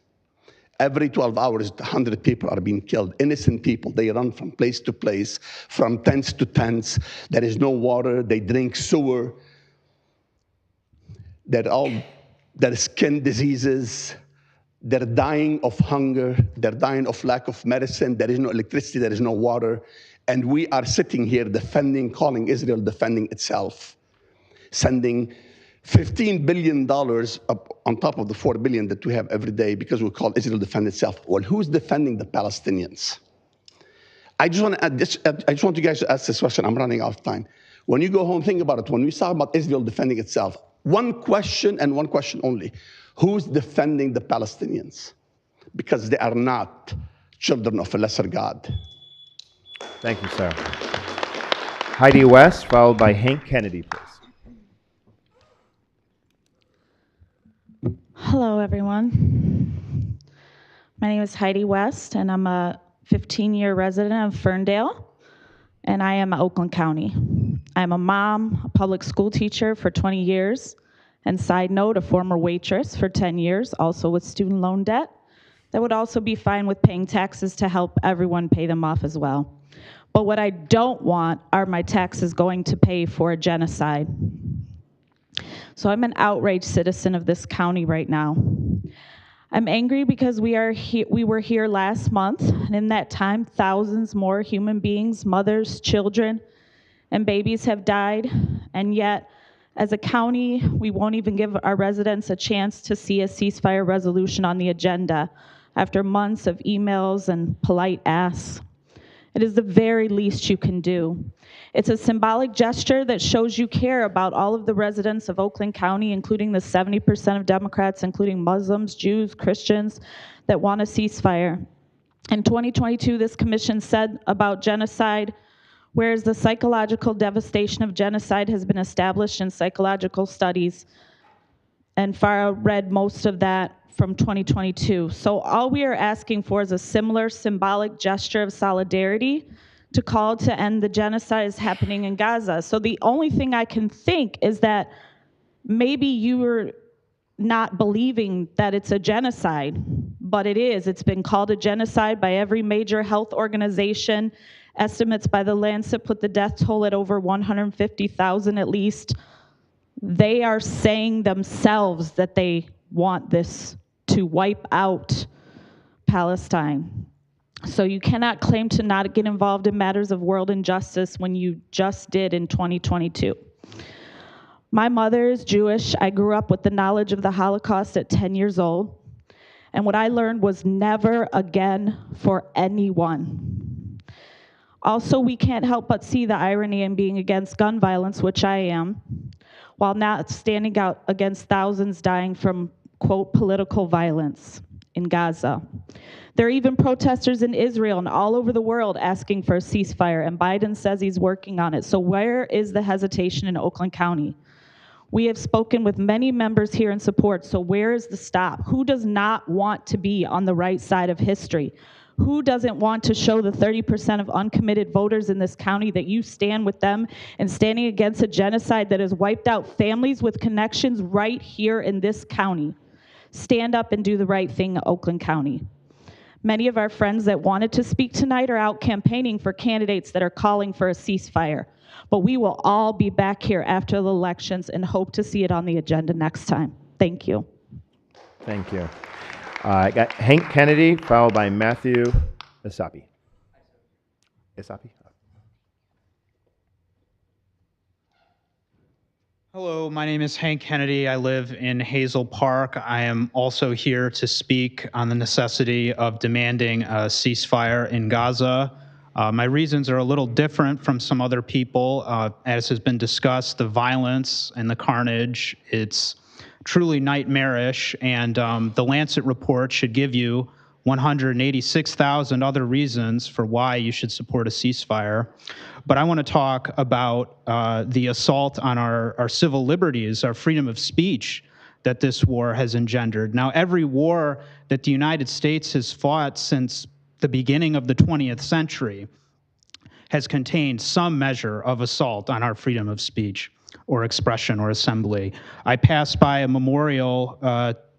Every 12 hours, 100 people are being killed. Innocent people, they run from place to place, from tents to tents. There is no water, they drink sewer. Their skin diseases. They're dying of hunger. They're dying of lack of medicine. There is no electricity, there is no water. And we are sitting here calling Israel defending itself, sending $15 billion up on top of the $4 billion that we have every day because we call Israel defend itself. Well, who's defending the Palestinians? I just want to add this. I just want you guys to ask this question. I'm running out of time. When you go home, think about it. When we talk about Israel defending itself, one question and one question only. Who's defending the Palestinians? Because they are not children of a lesser God. Thank you, sir. Heidi West, followed by Hank Kennedy, please. Hello, everyone. My name is Heidi West, and I'm a 15-year resident of Ferndale, and I am Oakland County. I'm a mom, a public school teacher for 20 years, and side note, a former waitress for 10 years, also with student loan debt. That would also be fine with paying taxes to help everyone pay them off as well. But what I don't want are my taxes going to pay for a genocide. So I'm an outraged citizen of this county right now. I'm angry because we were here last month, and in that time, thousands more human beings, mothers, children, and babies have died, and yet As a county, we won't even give our residents a chance to see a ceasefire resolution on the agenda after months of emails and polite asks. It is the very least you can do. It's a symbolic gesture that shows you care about all of the residents of Oakland County, including the 70% of Democrats, including Muslims, Jews, Christians, that want a ceasefire. In 2022, this commission said about genocide, whereas the psychological devastation of genocide has been established in psychological studies, and Farah read most of that from 2022. So all we are asking for is a similar symbolic gesture of solidarity to call to end the genocide is happening in Gaza. So the only thing I can think is that maybe you were not believing that it's a genocide, but it is. It's been called a genocide by every major health organization. Estimates by the Lancet put the death toll at over 150,000 at least. They are saying themselves that they want this to wipe out Palestine. So you cannot claim to not get involved in matters of world injustice when you just did in 2022. My mother is Jewish. I grew up with the knowledge of the Holocaust at 10 years old. And what I learned was never again for anyone. Also, we can't help but see the irony in being against gun violence, which I am, while not standing out against thousands dying from, quote, political violence in Gaza. There are even protesters in Israel and all over the world asking for a ceasefire, and Biden says he's working on it. So where is the hesitation in Oakland County? We have spoken with many members here in support, so where is the stop? Who does not want to be on the right side of history? Who doesn't want to show the 30% of uncommitted voters in this county that you stand with them and standing against a genocide that has wiped out families with connections right here in this county? Stand up and do the right thing in Oakland County. Many of our friends that wanted to speak tonight are out campaigning for candidates that are calling for a ceasefire. But we will all be back here after the elections and hope to see it on the agenda next time. Thank you. Thank you. I got Hank Kennedy, followed by Matthew Isapi. Isapi? Hello, my name is Hank Kennedy. I live in Hazel Park. I am also here to speak on the necessity of demanding a ceasefire in Gaza. My reasons are a little different from some other people. As has been discussed, the violence and the carnage, it's truly nightmarish, and the Lancet report should give you 186,000 other reasons for why you should support a ceasefire. But I want to talk about the assault on our civil liberties, our freedom of speech that this war has engendered. Now, every war that the United States has fought since the beginning of the 20th century has contained some measure of assault on our freedom of speech or expression or assembly. I passed by a memorial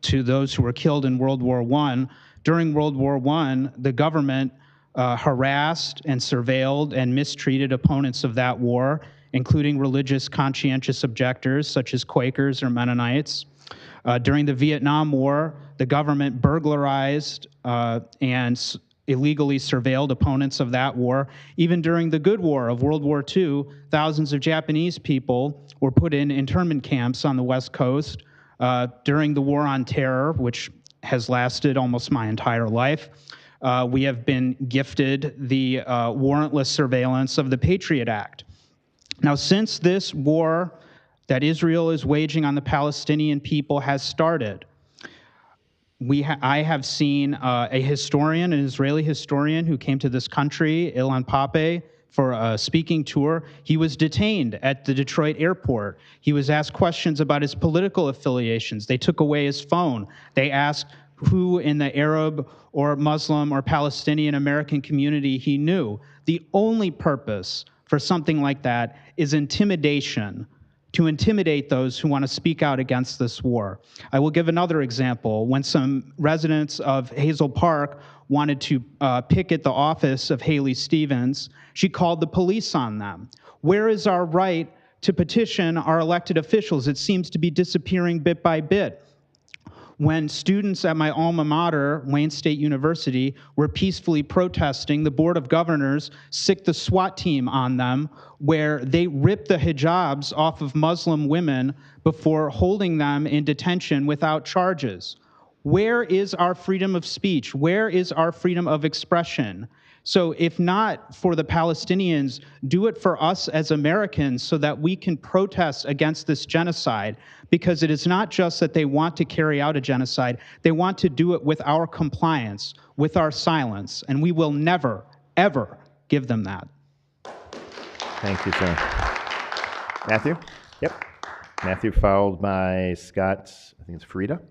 to those who were killed in World War I. During World War I, the government harassed and surveilled and mistreated opponents of that war, including religious conscientious objectors such as Quakers or Mennonites. During the Vietnam War, the government burglarized and illegally surveilled opponents of that war. Even during the Good War of World War II, thousands of Japanese people were put in internment camps on the West Coast. During the War on Terror, which has lasted almost my entire life, we have been gifted the warrantless surveillance of the Patriot Act. Now, since this war that Israel is waging on the Palestinian people has started, I have seen a historian, an Israeli historian who came to this country, Ilan Pape, for a speaking tour. He was detained at the Detroit airport. He was asked questions about his political affiliations. They took away his phone. They asked who in the Arab or Muslim or Palestinian American community he knew. The only purpose for something like that is intimidation, to intimidate those who want to speak out against this war. I will give another example. When some residents of Hazel Park wanted to picket the office of Haley Stevens, she called the police on them. Where is our right to petition our elected officials? It seems to be disappearing bit by bit. when students at my alma mater, Wayne State University, were peacefully protesting, the Board of Governors sicked the SWAT team on them, where they ripped the hijabs off of Muslim women before holding them in detention without charges. Where is our freedom of speech? Where is our freedom of expression? So if not for the Palestinians, do it for us as Americans so that we can protest against this genocide, because it is not just that they want to carry out a genocide, they want to do it with our compliance, with our silence, and we will never, ever give them that. Thank you, sir. Matthew? Yep. Matthew, followed by Scott, I think it's Frida.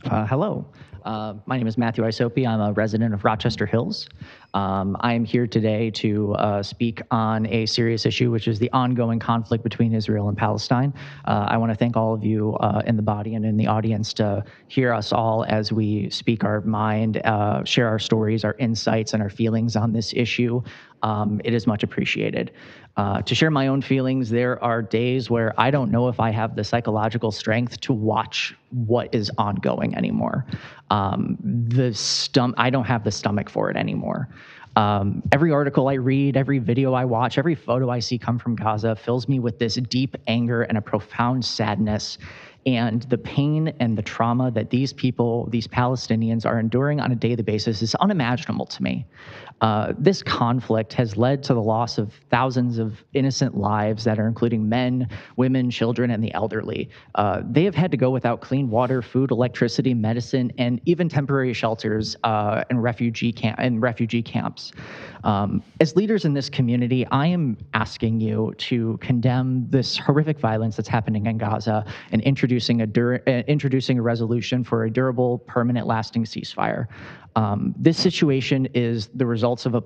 Hello. My name is Matthew Isopi. I'm a resident of Rochester Hills. I am here today to speak on a serious issue, which is the ongoing conflict between Israel and Palestine. I want to thank all of you in the body and in the audience to hear us all as we speak our mind, share our stories, our insights, and our feelings on this issue. It is much appreciated. To share my own feelings, there are days where I don't know if I have the psychological strength to watch what is ongoing anymore. I don't have the stomach for it anymore. Every article I read, every video I watch, every photo I see come from Gaza fills me with this deep anger and a profound sadness. And the pain and the trauma that these people, these Palestinians, are enduring on a daily basis is unimaginable to me. This conflict has led to the loss of thousands of innocent lives that are including men, women, children, and the elderly. They have had to go without clean water, food, electricity, medicine, and even temporary shelters and refugee camps. As leaders in this community, I am asking you to condemn this horrific violence that's happening in Gaza and introducing a resolution for a durable, permanent, lasting ceasefire. This situation is the results of a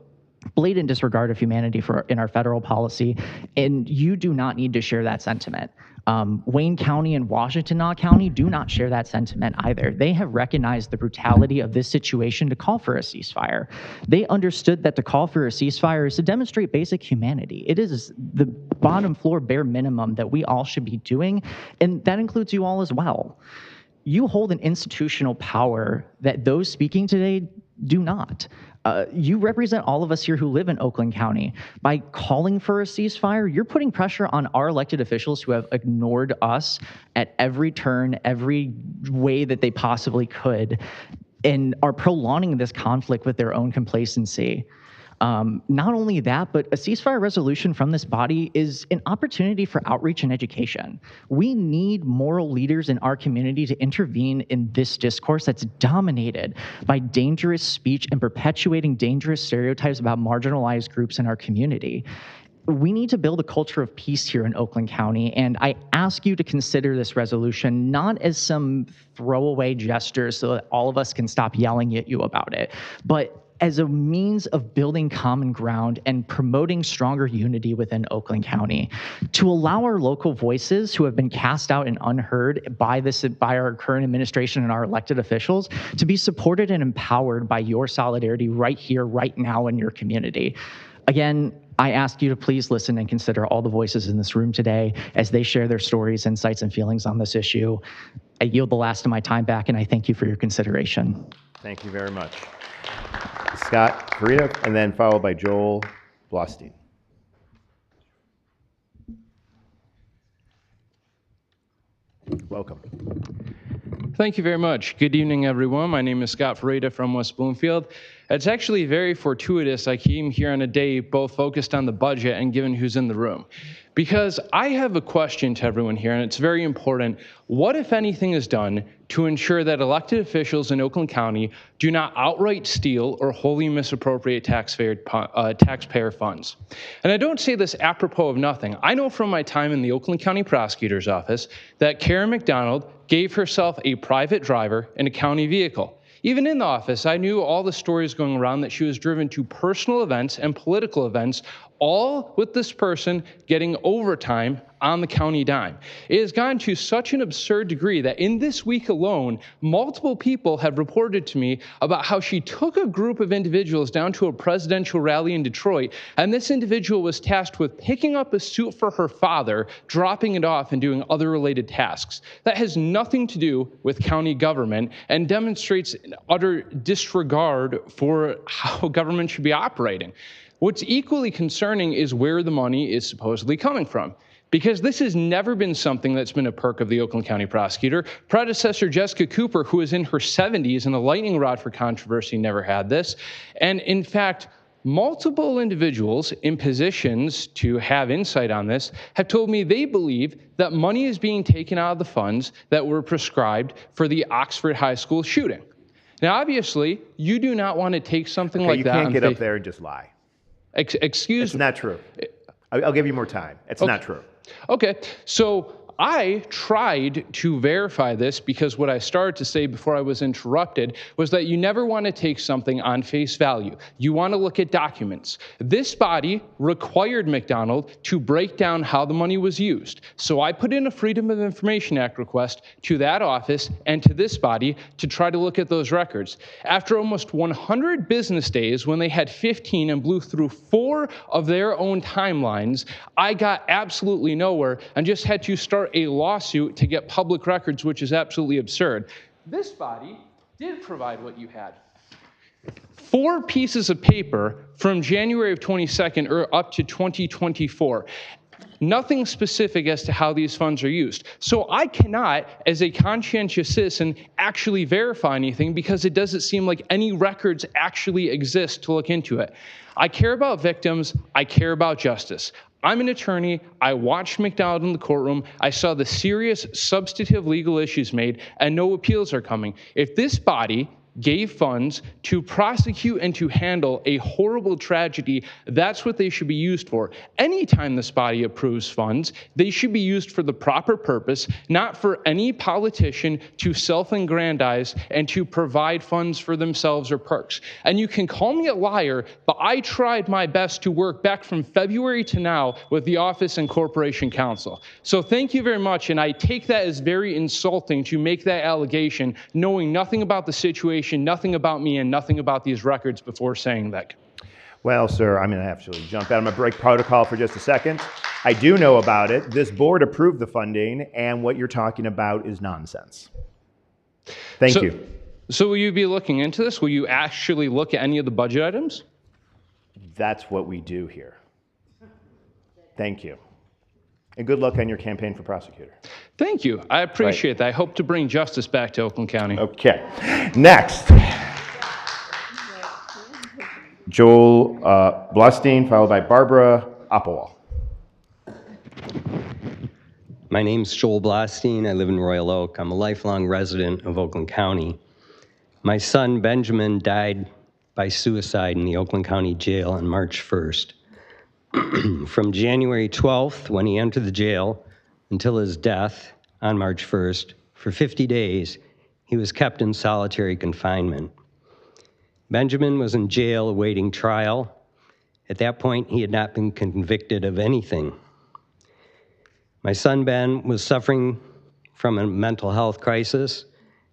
blatant disregard of humanity in our federal policy, and you do not need to share that sentiment. Wayne County and Washington County do not share that sentiment either. They have recognized the brutality of this situation to call for a ceasefire. They understood that to call for a ceasefire is to demonstrate basic humanity. It is the bottom floor bare minimum that we all should be doing, and that includes you all as well. You hold an institutional power that those speaking today do not. You represent all of us here who live in Oakland County. By calling for a ceasefire, you're putting pressure on our elected officials who have ignored us at every turn, every way that they possibly could, and are prolonging this conflict with their own complacency. Not only that, but a ceasefire resolution from this body is an opportunity for outreach and education. We need moral leaders in our community to intervene in this discourse that's dominated by dangerous speech and perpetuating dangerous stereotypes about marginalized groups in our community. We need to build a culture of peace here in Oakland County, and I ask you to consider this resolution not as some throwaway gesture so that all of us can stop yelling at you about it, but as a means of building common ground and promoting stronger unity within Oakland County, to allow our local voices who have been cast out and unheard by our current administration and our elected officials to be supported and empowered by your solidarity right here, right now in your community. Again, I ask you to please listen and consider all the voices in this room today as they share their stories, insights, and feelings on this issue. I yield the last of my time back, and I thank you for your consideration. Thank you very much. Scott Farida, and then followed by Joel Blostein. Welcome. Thank you very much. Good evening, everyone. My name is Scott Farida from West Bloomfield. It's actually very fortuitous I came here on a day both focused on the budget and given who's in the room. Because I have a question to everyone here, and it's very important. What, if anything, is done to ensure that elected officials in Oakland County do not outright steal or wholly misappropriate taxpayer funds? And I don't say this apropos of nothing. I know from my time in the Oakland County Prosecutor's Office that Karen McDonald gave herself a private driver in a county vehicle. Even in the office, I knew all the stories going around that she was driven to personal events and political events, all with this person getting overtime on the county dime. It has gone to such an absurd degree that in this week alone, multiple people have reported to me about how she took a group of individuals down to a presidential rally in Detroit, and this individual was tasked with picking up a suit for her father, dropping it off, and doing other related tasks. That has nothing to do with county government and demonstrates an utter disregard for how government should be operating. What's equally concerning is where the money is supposedly coming from, because this has never been something that's been a perk of the Oakland County prosecutor. Predecessor Jessica Cooper, who is in her 70s and a lightning rod for controversy, never had this. And in fact, multiple individuals in positions to have insight on this have told me they believe that money is being taken out of the funds that were prescribed for the Oxford High School shooting. Now, obviously, you do not want to take something like that. You can't get up there and just lie. Excuse me. It's not true. I'll give you more time. It's not true. Okay, so I tried to verify this because what I started to say before I was interrupted was that you never want to take something on face value. You want to look at documents. This body required McDonald to break down how the money was used. So I put in a Freedom of Information Act request to that office and to this body to try to look at those records. After almost 100 business days, when they had 15 and blew through 4 of their own timelines, I got absolutely nowhere and just had to start a lawsuit to get public records, which is absolutely absurd. This body did provide what you had. 4 pieces of paper from January of 22nd or up to 2024. Nothing specific as to how these funds are used. So I cannot, as a conscientious citizen, actually verify anything because it doesn't seem like any records actually exist to look into it. I care about victims. I care about justice. I'm an attorney. I watched McDonald in the courtroom. I saw the serious substantive legal issues made, and no appeals are coming. If this body gave funds to prosecute and to handle a horrible tragedy, that's what they should be used for. Anytime this body approves funds, they should be used for the proper purpose, not for any politician to self-aggrandize and to provide funds for themselves or perks. And you can call me a liar, but I tried my best to work back from February to now with the Office and Corporation Counsel. So thank you very much, and I take that as very insulting to make that allegation, knowing nothing about the situation, nothing about me, and nothing about these records before saying that. Well, sir, I'm going to actually jump out. I'm going to break protocol for just a second. I do know about it. This board approved the funding, and what you're talking about is nonsense. Thank you. So will you be looking into this? Will you actually look at any of the budget items? That's what we do here. Thank you. And good luck on your campaign for prosecutor. Thank you. I appreciate that. I hope to bring justice back to Oakland County. Okay. Next. Joel Blustein, followed by Barbara Oppewall. My name's Joel Blustein. I live in Royal Oak. I'm a lifelong resident of Oakland County. My son, Benjamin, died by suicide in the Oakland County Jail on March 1st. From January 12th, when he entered the jail, until his death on March 1st, for 50 days, he was kept in solitary confinement. Benjamin was in jail awaiting trial. At that point, he had not been convicted of anything. My son, Ben, was suffering from a mental health crisis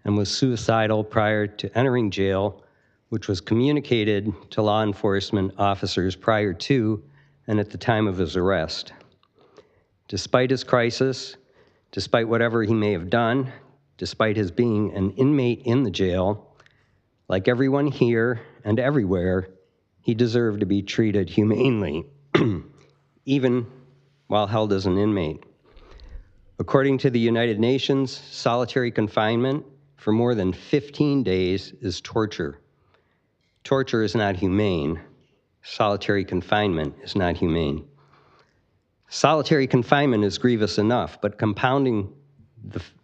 and was suicidal prior to entering jail, which was communicated to law enforcement officers prior to and at the time of his arrest. Despite his crisis, despite whatever he may have done, despite his being an inmate in the jail, like everyone here and everywhere, he deserved to be treated humanely, even while held as an inmate. According to the United Nations, solitary confinement for more than 15 days is torture. Torture is not humane. Solitary confinement is not humane. Solitary confinement is grievous enough, but compounding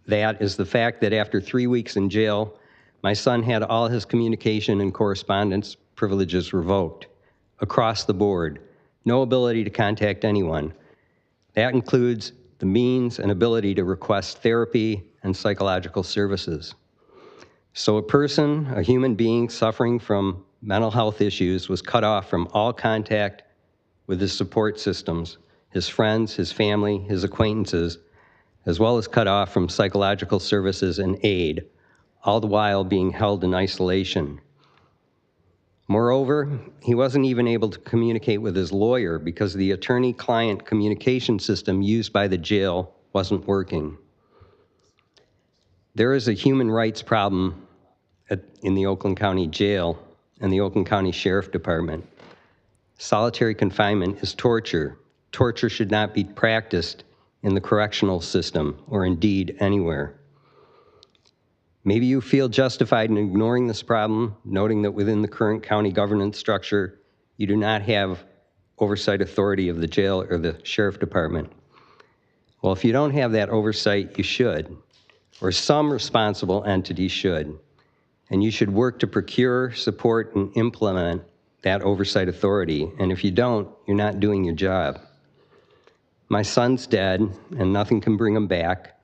that is the fact that after 3 weeks in jail, my son had all his communication and correspondence privileges revoked across the board. No ability to contact anyone. That includes the means and ability to request therapy and psychological services. So a person, a human being suffering from mental health issues was cut off from all contact with his support systems his friends, his family, his acquaintances, as well as cut off from psychological services and aid, all the while being held in isolation. Moreover, he wasn't even able to communicate with his lawyer because the attorney-client communication system used by the jail wasn't working. There is a human rights problem in the Oakland County Jail and the Oakland County Sheriff Department. Solitary confinement is torture. Torture should not be practiced in the correctional system or indeed anywhere. Maybe you feel justified in ignoring this problem, noting that within the current county governance structure, you do not have oversight authority of the jail or the sheriff department. Well, if you don't have that oversight, you should, or some responsible entity should. And you should work to procure, support, and implement that oversight authority. And if you don't, you're not doing your job. My son's dead, and nothing can bring him back.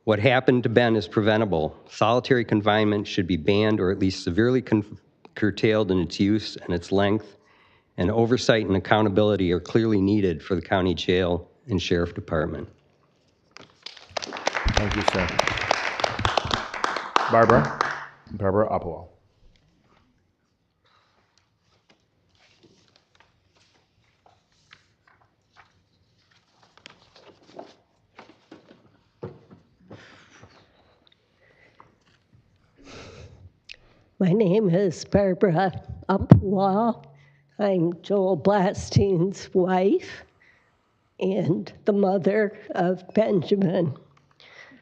What happened to Ben is preventable. Solitary confinement should be banned or at least severely curtailed in its use and its length, and oversight and accountability are clearly needed for the county jail and sheriff department. Thank you, sir. Barbara Appawal. My name is Barbara Appawal. I'm Joel Blastein's wife and the mother of Benjamin,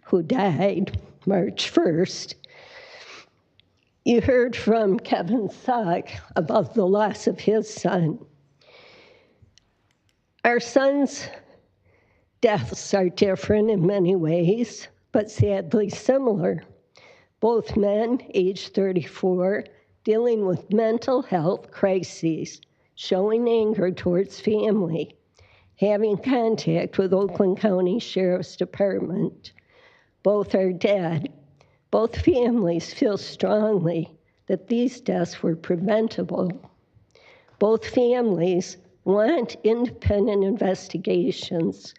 who died March 1st. You heard from Kevin Sugg about the loss of his son. Our son's deaths are different in many ways, but sadly similar. Both men, age 34, dealing with mental health crises, showing anger towards family, having contact with Oakland County Sheriff's Department. Both are dead. Both families feel strongly that these deaths were preventable. Both families want independent investigations.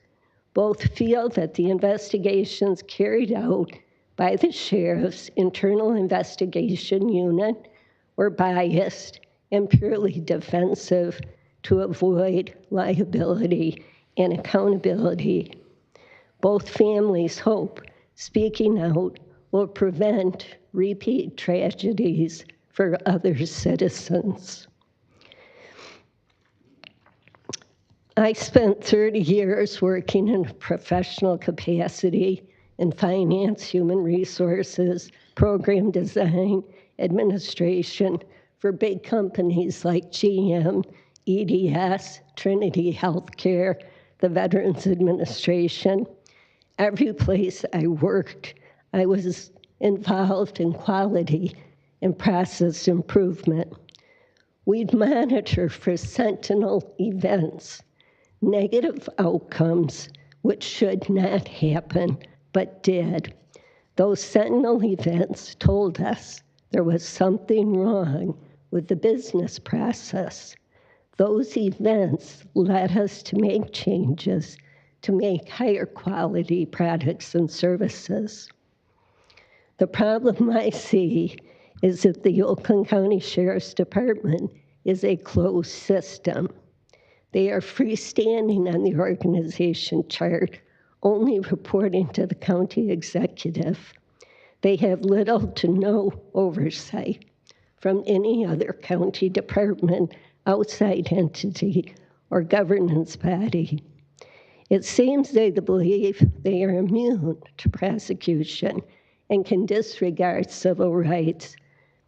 Both feel that the investigations carried out by the Sheriff's Internal Investigation Unit were biased and purely defensive to avoid liability and accountability. Both families hope speaking out will prevent repeat tragedies for other citizens. I spent 30 years working in a professional capacity in finance, human resources, program design, administration for big companies like GM, EDS, Trinity Healthcare, the Veterans Administration. Every place I worked, I was involved in quality and process improvement. We'd monitor for sentinel events, negative outcomes which should not happen, but did. Those sentinel events told us there was something wrong with the business process. Those events led us to make changes to make higher quality products and services. The problem I see is that the Oakland County Sheriff's Department is a closed system. They are freestanding on the organization chart, only reporting to the county executive. They have little to no oversight from any other county department, outside entity, or governance body. It seems they believe they are immune to prosecution and can disregard civil rights,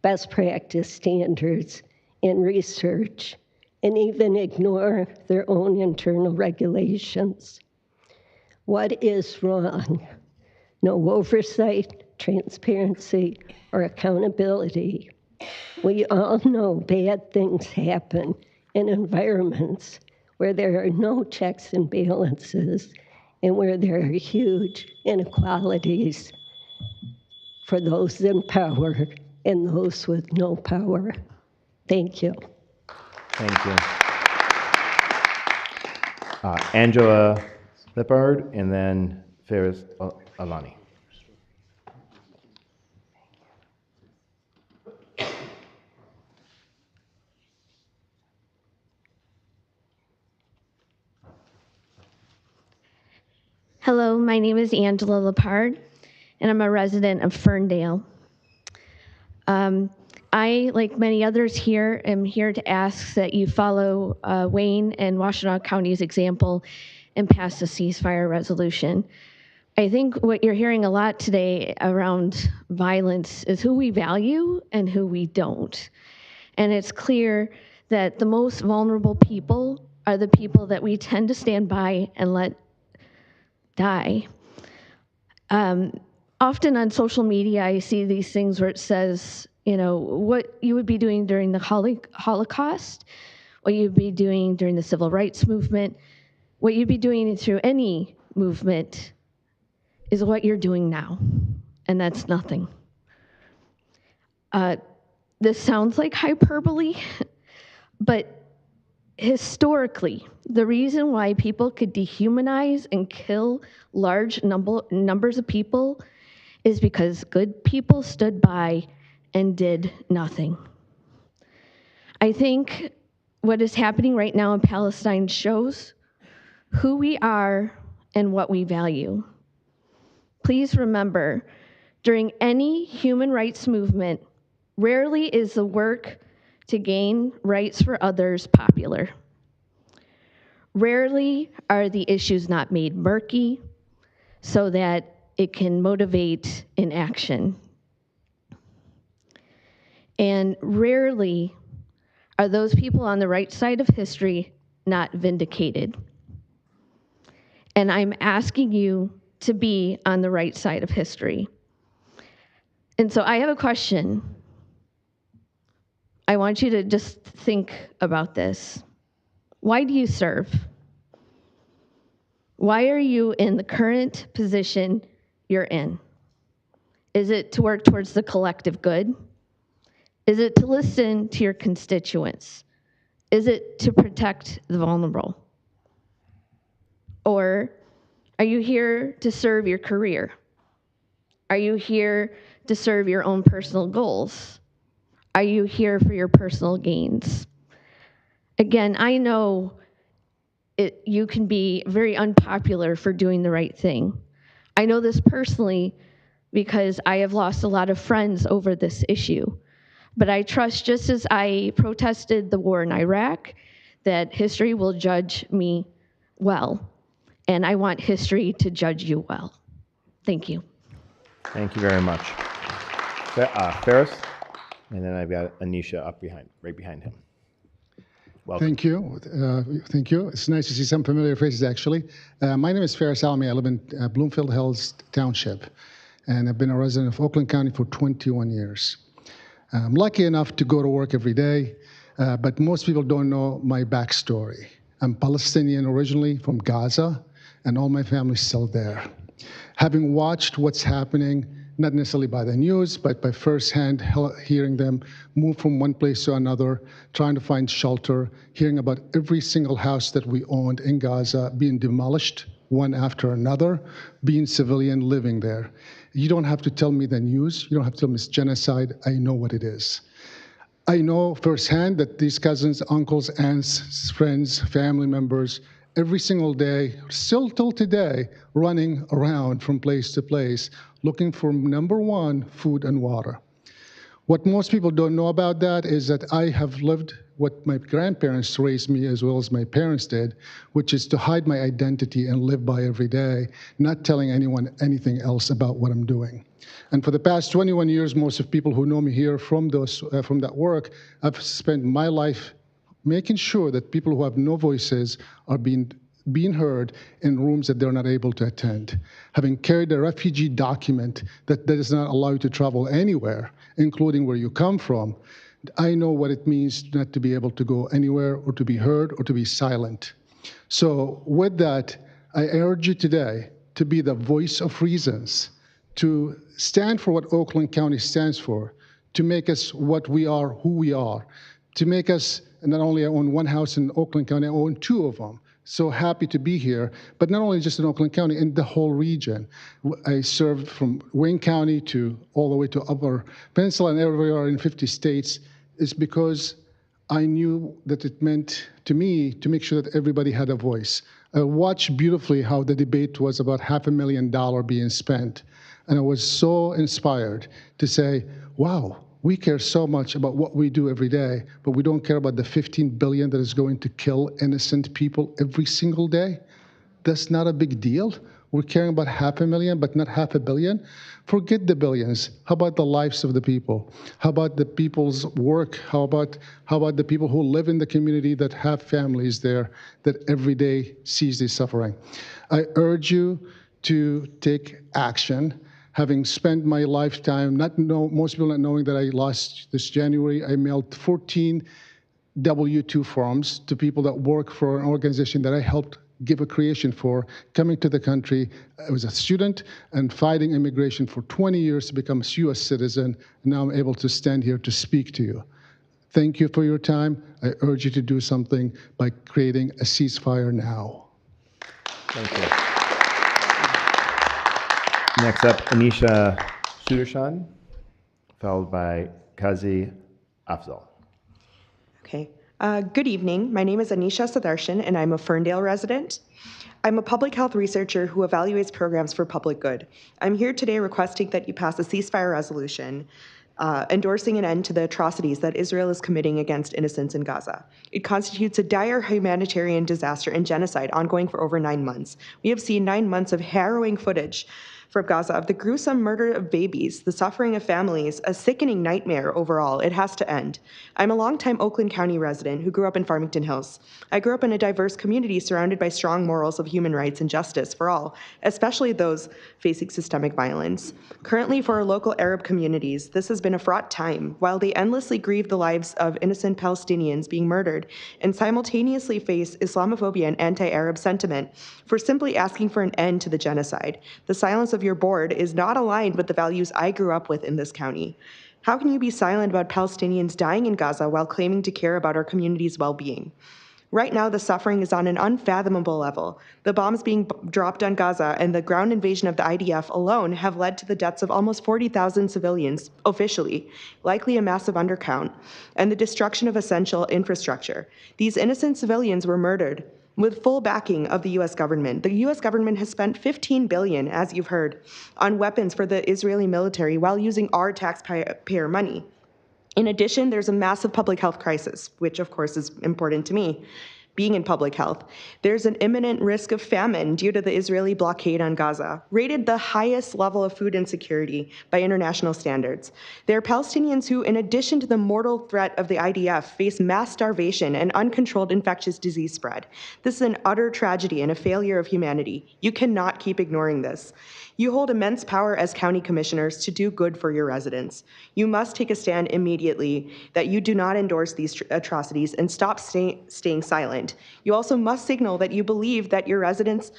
best practice standards, and research, and even ignore their own internal regulations. What is wrong? No oversight, transparency, or accountability. We all know bad things happen in environments where there are no checks and balances and where there are huge inequalities for those in power and those with no power. Thank you. Thank you. Angela Lippard, and then Ferris Alani. Hello, my name is Angela Lippard, and I'm a resident of Ferndale. I, like many others here, am here to ask that you follow Wayne and Washtenaw County's example and pass the ceasefire resolution. I think what you're hearing a lot today around violence is who we value and who we don't. And it's clear that the most vulnerable people are the people that we tend to stand by and let die. Often on social media, I see these things where it says, you know, what you would be doing during the Holocaust, what you'd be doing during the Civil Rights Movement, what you'd be doing through any movement is what you're doing now, and that's nothing. This sounds like hyperbole, but historically, the reason why people could dehumanize and kill large numbers of people is because good people stood by and did nothing. I think what is happening right now in Palestine shows who we are and what we value. Please remember, during any human rights movement, rarely is the work to gain rights for others popular. Rarely are the issues not made murky so that it can motivate inaction. And rarely are those people on the right side of history not vindicated. And I'm asking you to be on the right side of history. And so I have a question. I want you to just think about this. Why do you serve? Why are you in the current position you're in? Is it to work towards the collective good? Is it to listen to your constituents? Is it to protect the vulnerable? Or are you here to serve your career? Are you here to serve your own personal goals? Are you here for your personal gains? Again, I know you can be very unpopular for doing the right thing. I know this personally because I have lost a lot of friends over this issue. But I trust, just as I protested the war in Iraq, that history will judge me well. And I want history to judge you well. Thank you. Thank you very much. Ferris, and then I've got Anisha up behind, right behind him. Welcome. Thank you. Thank you. It's nice to see some familiar faces, actually. My name is Ferris Almy. I live in Bloomfield Hills Township, and I've been a resident of Oakland County for 21 years. I'm lucky enough to go to work every day, but most people don't know my backstory. I'm Palestinian originally from Gaza, and all my family's still there. Having watched what's happening, not necessarily by the news, but by firsthand hearing them move from one place to another, trying to find shelter, hearing about every single house that we owned in Gaza being demolished, one after another, being civilian living there. You don't have to tell me the news. You don't have to tell me it's genocide. I know what it is. I know firsthand that these cousins, uncles, aunts, friends, family members, every single day, still till today, running around from place to place, looking for, number one, food and water. What most people don't know about that is that I have lived what my grandparents raised me as well as my parents did, which is to hide my identity and live by every day, not telling anyone anything else about what I'm doing. And for the past 21 years, most of people who know me here from that work, I've spent my life making sure that people who have no voices are being heard in rooms that they're not able to attend. Having carried a refugee document that does not allow you to travel anywhere, including where you come from, I know what it means not to be able to go anywhere or to be heard or to be silent. So with that, I urge you today to be the voice of reasons, to stand for what Oakland County stands for, to make us what we are, who we are, to make us not only own one house in Oakland County, I own two of them, so happy to be here, but not only just in Oakland County, in the whole region. I served from Wayne County to all the way to Upper Peninsula and everywhere in 50 states, is because I knew that it meant to me to make sure that everybody had a voice. I watched beautifully how the debate was about $500,000 being spent, and I was so inspired to say, wow, we care so much about what we do every day, but we don't care about the 15 billion that is going to kill innocent people every single day. That's not a big deal. We're caring about 500,000, but not 500 million. Forget the billions. How about the lives of the people? How about the people's work? How about the people who live in the community that have families there that every day sees this suffering? I urge you to take action. Having spent my lifetime, most people not knowing that I lost this January, I mailed 14 W-2 forms to people that work for an organization that I helped give a creation for, coming to the country. I was a student and fighting immigration for 20 years to become a U.S. citizen. Now I'm able to stand here to speak to you. Thank you for your time. I urge you to do something by creating a ceasefire now. Thank you. Next up, Anisha Sudarshan, followed by Kazi Afzal. Okay. Good evening. My name is Anisha Sudarshan, and I'm a Ferndale resident. I'm a public health researcher who evaluates programs for public good. I'm here today requesting that you pass a ceasefire resolution endorsing an end to the atrocities that Israel is committing against innocents in Gaza. It constitutes a dire humanitarian disaster and genocide ongoing for over 9 months. We have seen 9 months of harrowing footage from Gaza of the gruesome murder of babies, the suffering of families, a sickening nightmare overall. It has to end. I'm a longtime Oakland County resident who grew up in Farmington Hills. I grew up in a diverse community surrounded by strong morals of human rights and justice for all, especially those facing systemic violence. Currently, for our local Arab communities, this has been a fraught time. While they endlessly grieve the lives of innocent Palestinians being murdered and simultaneously face Islamophobia and anti-Arab sentiment for simply asking for an end to the genocide, the silence of your board is not aligned with the values I grew up with in this county. How can you be silent about Palestinians dying in Gaza while claiming to care about our community's well-being? Right now, the suffering is on an unfathomable level. The bombs being dropped on Gaza and the ground invasion of the IDF alone have led to the deaths of almost 40,000 civilians, officially, likely a massive undercount, and the destruction of essential infrastructure. These innocent civilians were murdered with full backing of the U.S. government. The U.S. government has spent $15 billion, as you've heard, on weapons for the Israeli military while using our taxpayer money. In addition, there's a massive public health crisis, which of course is important to me, being in public health. There's an imminent risk of famine due to the Israeli blockade on Gaza, rated the highest level of food insecurity by international standards. There are Palestinians who, in addition to the mortal threat of the IDF, face mass starvation and uncontrolled infectious disease spread. This is an utter tragedy and a failure of humanity. You cannot keep ignoring this. You hold immense power as county commissioners to do good for your residents. You must take a stand immediately that you do not endorse these atrocities and stop staying silent. You also must signal that you believe that your residents'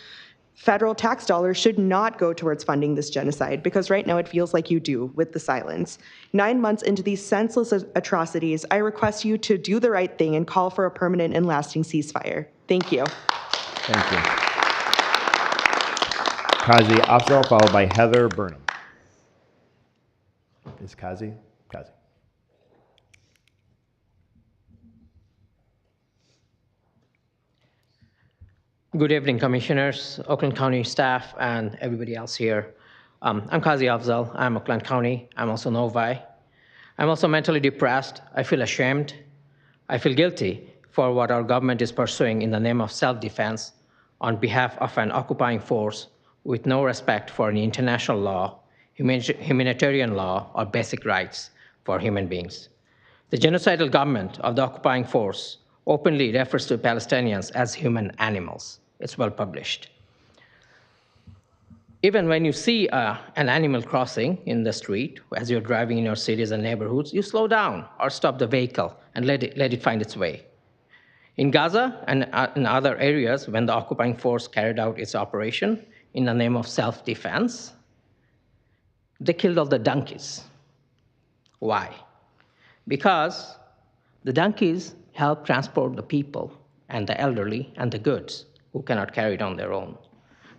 federal tax dollars should not go towards funding this genocide, because right now it feels like you do with the silence. 9 months into these senseless atrocities, I request you to do the right thing and call for a permanent and lasting ceasefire. Thank you. Thank you. Kazi Afzal, followed by Heather Burnham. Is Kazi? Kazi. Good evening, commissioners, Oakland County staff, and everybody else here. I'm Kazi Afzal. I'm Oakland County. I'm also Novi. I'm also mentally depressed. I feel ashamed. I feel guilty for what our government is pursuing in the name of self-defense on behalf of an occupying force with no respect for any international law, humanitarian law, or basic rights for human beings. The genocidal government of the occupying force openly refers to Palestinians as human animals. It's well published. Even when you see an animal crossing in the street, as you're driving in your cities and neighborhoods, you slow down or stop the vehicle and let it find its way. In Gaza and in other areas, when the occupying force carried out its operation in the name of self-defense, they killed all the donkeys. Why? Because the donkeys help transport the people and the elderly and the goods. who cannot carry it on their own.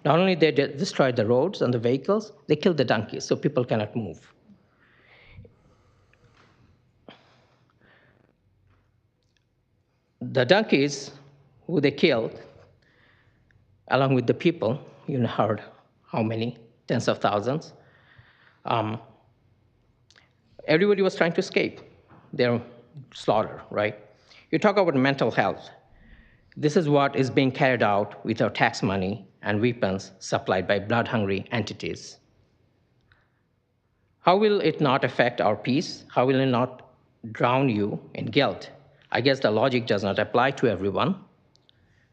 Not only they destroyed the roads and the vehicles, they killed the donkeys so people cannot move. The donkeys who they killed, along with the people, you heard how many, tens of thousands, everybody was trying to escape their slaughter, right? You talk about mental health. This is what is being carried out with our tax money and weapons supplied by blood-hungry entities. How will it not affect our peace? How will it not drown you in guilt? I guess the logic does not apply to everyone.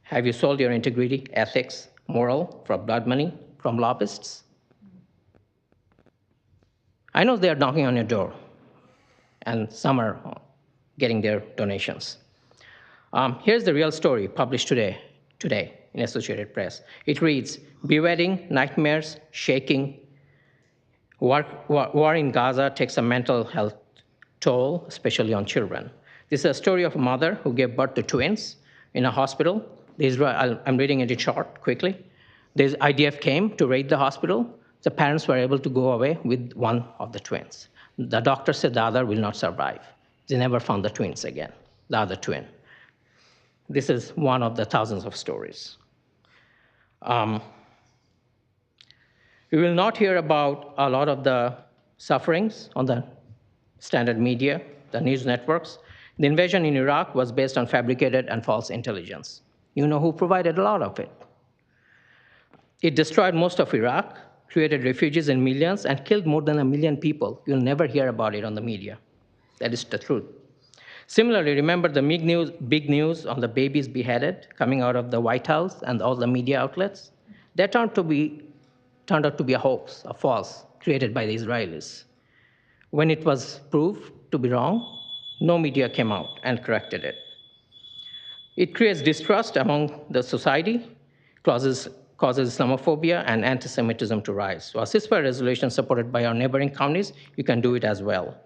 Have you sold your integrity, ethics, moral for blood money from lobbyists? I know they're knocking on your door, and some are getting their donations. Here's the real story published today in Associated Press. It reads, bewedding, nightmares, shaking. War in Gaza takes a mental health toll, especially on children. This is a story of a mother who gave birth to twins in a hospital. I'm reading it short, quickly. The IDF came to raid the hospital. The parents were able to go away with one of the twins. The doctor said the other will not survive. They never found the twins again, the other twin. This is one of the thousands of stories. We will not hear about a lot of the sufferings on the standard media, the news networks. The invasion in Iraq was based on fabricated and false intelligence. You know who provided a lot of it. It destroyed most of Iraq, created refugees in millions, and killed more than 1 million people. You'll never hear about it on the media. That is the truth. Similarly, remember the big news on the babies beheaded coming out of the White House and all the media outlets? That turned out to be a hoax, a false, created by the Israelis. When it was proved to be wrong, no media came out and corrected it. It creates distrust among the society, causes Islamophobia and anti-Semitism to rise. So a ceasefire resolution supported by our neighboring counties, you can do it as well.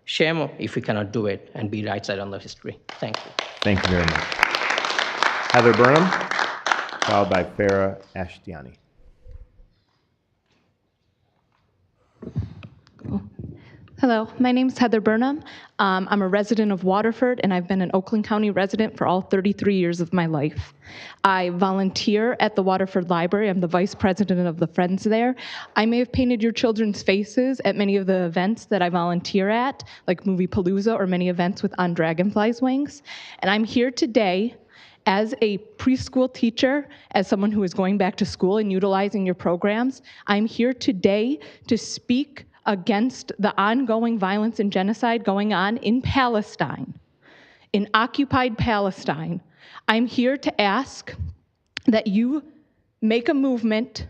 Shame if we cannot do it and be right side on the history. Thank you. Thank you very much. Heather Burnham, followed by Farah Ashtiani. Hello, my name is Heather Burnham. I'm a resident of Waterford, and I've been an Oakland County resident for all 33 years of my life. I volunteer at the Waterford Library. I'm the vice president of the Friends there. I may have painted your children's faces at many of the events that I volunteer at, like Movie Palooza or many events with On Dragonfly's Wings. And I'm here today as a preschool teacher, as someone who is going back to school and utilizing your programs. I'm here today to speak against the ongoing violence and genocide going on in Palestine, in occupied Palestine. I'm here to ask that you make a movement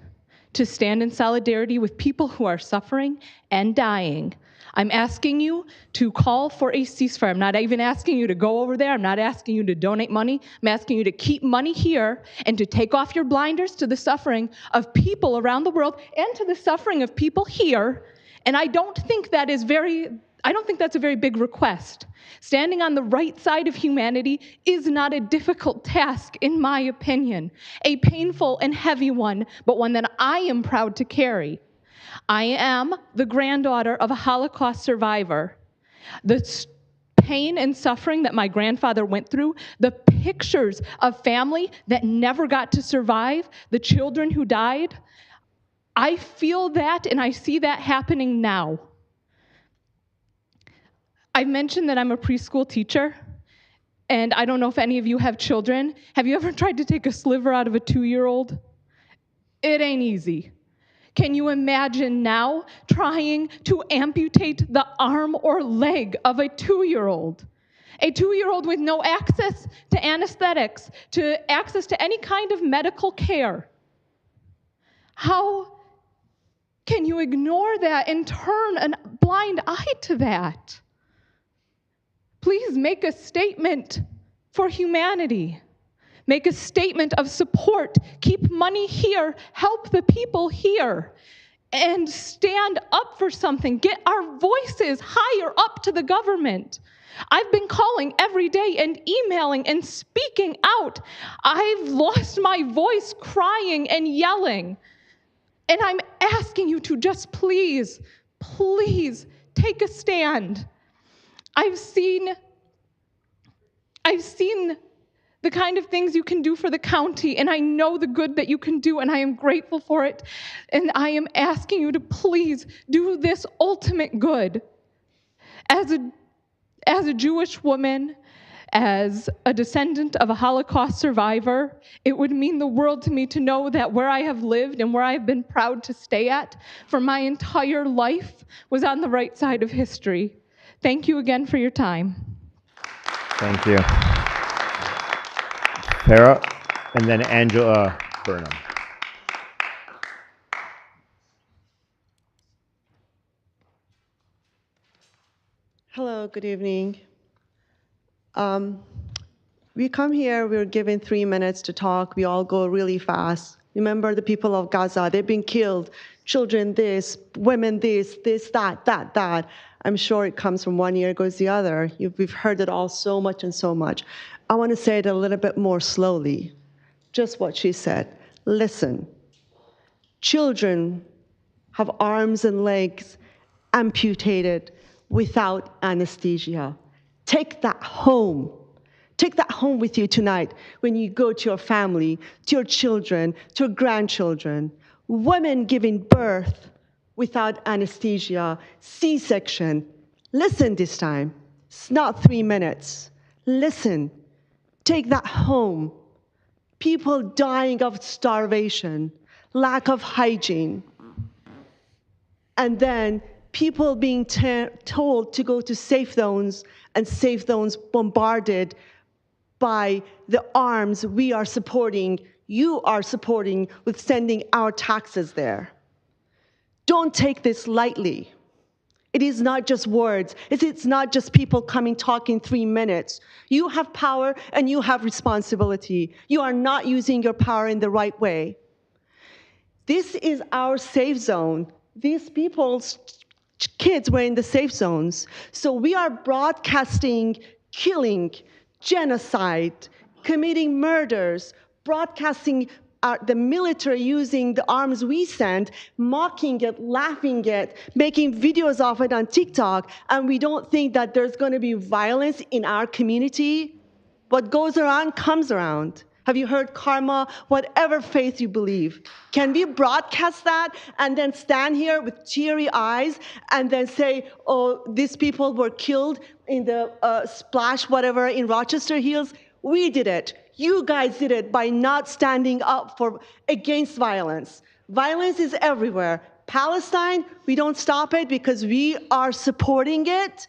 to stand in solidarity with people who are suffering and dying. I'm asking you to call for a ceasefire. I'm not even asking you to go over there. I'm not asking you to donate money. I'm asking you to keep money here and to take off your blinders to the suffering of people around the world and to the suffering of people here. And I don't think that's a very big request. Standing on the right side of humanity is not a difficult task, in my opinion. A painful and heavy one, but one that I am proud to carry. I am the granddaughter of a Holocaust survivor. The pain and suffering that my grandfather went through, the pictures of family that never got to survive, the children who died, I feel that and I see that happening now. I mentioned that I'm a preschool teacher, and I don't know if any of you have children. Have you ever tried to take a sliver out of a 2-year-old? It ain't easy. Can you imagine now trying to amputate the arm or leg of a 2-year-old? A 2-year-old with no access to anesthetics, to access to any kind of medical care. How can you ignore that and turn a blind eye to that? Please make a statement for humanity. Make a statement of support. Keep money here. Help the people here. and stand up for something. Get our voices higher up to the government. I've been calling every day and emailing and speaking out. I've lost my voice crying and yelling. And I'm asking you to just please, please take a stand. I've seen the kind of things you can do for the county, and I know the good that you can do, and I am grateful for it. And I am asking you to please do this ultimate good. As a Jewish woman, as a descendant of a Holocaust survivor, it would mean the world to me to know that where I have lived and where I have been proud to stay at for my entire life was on the right side of history. Thank you again for your time. Thank you. Farah, and then Angela Burnham. Hello, good evening. We come here, we're given 3 minutes to talk. We all go really fast. Remember the people of Gaza, they've been killed. Children this, women this, that. I'm sure it comes from one ear, goes the other. We've heard it all so much and so much. I want to say it a little bit more slowly. Just what she said. Listen, children have arms and legs amputated without anesthesia. Take that home. Take that home with you tonight when you go to your family, to your children, to your grandchildren. Women giving birth without anesthesia, C-section. Listen this time. It's not 3 minutes. Listen. Take that home. People dying of starvation, lack of hygiene. And then people being told to go to safe zones, and safe zones bombarded by the arms we are supporting, you are supporting with sending our taxes there. Don't take this lightly. It is not just words. It's not just people coming, talking 3 minutes. You have power and you have responsibility. You are not using your power in the right way. This is our safe zone. These people's kids were in the safe zones. So we are broadcasting killing, genocide, committing murders, broadcasting the military using the arms we send, mocking it, laughing it, making videos of it on TikTok, and we don't think that there's going to be violence in our community. What goes around comes around. Have you heard karma? Whatever faith you believe. Can we broadcast that and then stand here with teary eyes and then say, oh, these people were killed in the splash, whatever, in Rochester Hills? We did it. You guys did it by not standing up against violence. Violence is everywhere. Palestine, we don't stop it because we are supporting it.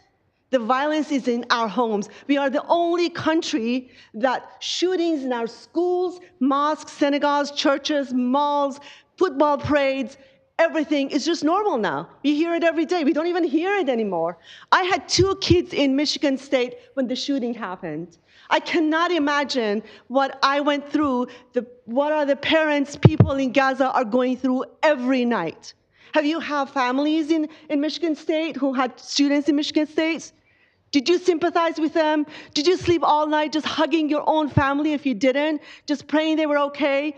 The violence is in our homes. We are the only country that shootings in our schools, mosques, synagogues, churches, malls, football parades, everything is just normal now. We hear it every day. We don't even hear it anymore. I had 2 kids in Michigan State when the shooting happened. I cannot imagine what I went through, what are the parents, people in Gaza are going through every night. Have you had families in Michigan State who had students in Michigan State? Did you sympathize with them? Did you sleep all night just hugging your own family if you didn't? Just praying they were okay?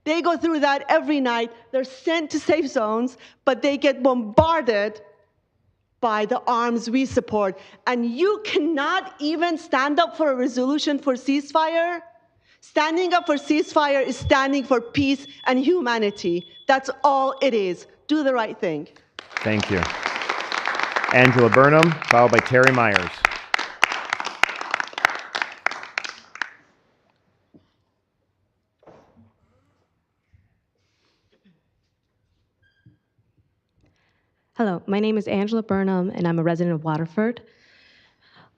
They go through that every night. They're sent to safe zones, but they get bombarded by the arms we support. And you cannot even stand up for a resolution for ceasefire. Standing up for ceasefire is standing for peace and humanity. That's all it is. Do the right thing. Thank you. Angela Burnham, followed by Terry Myers. Hello, my name is Angela Burnham, and I'm a resident of Waterford.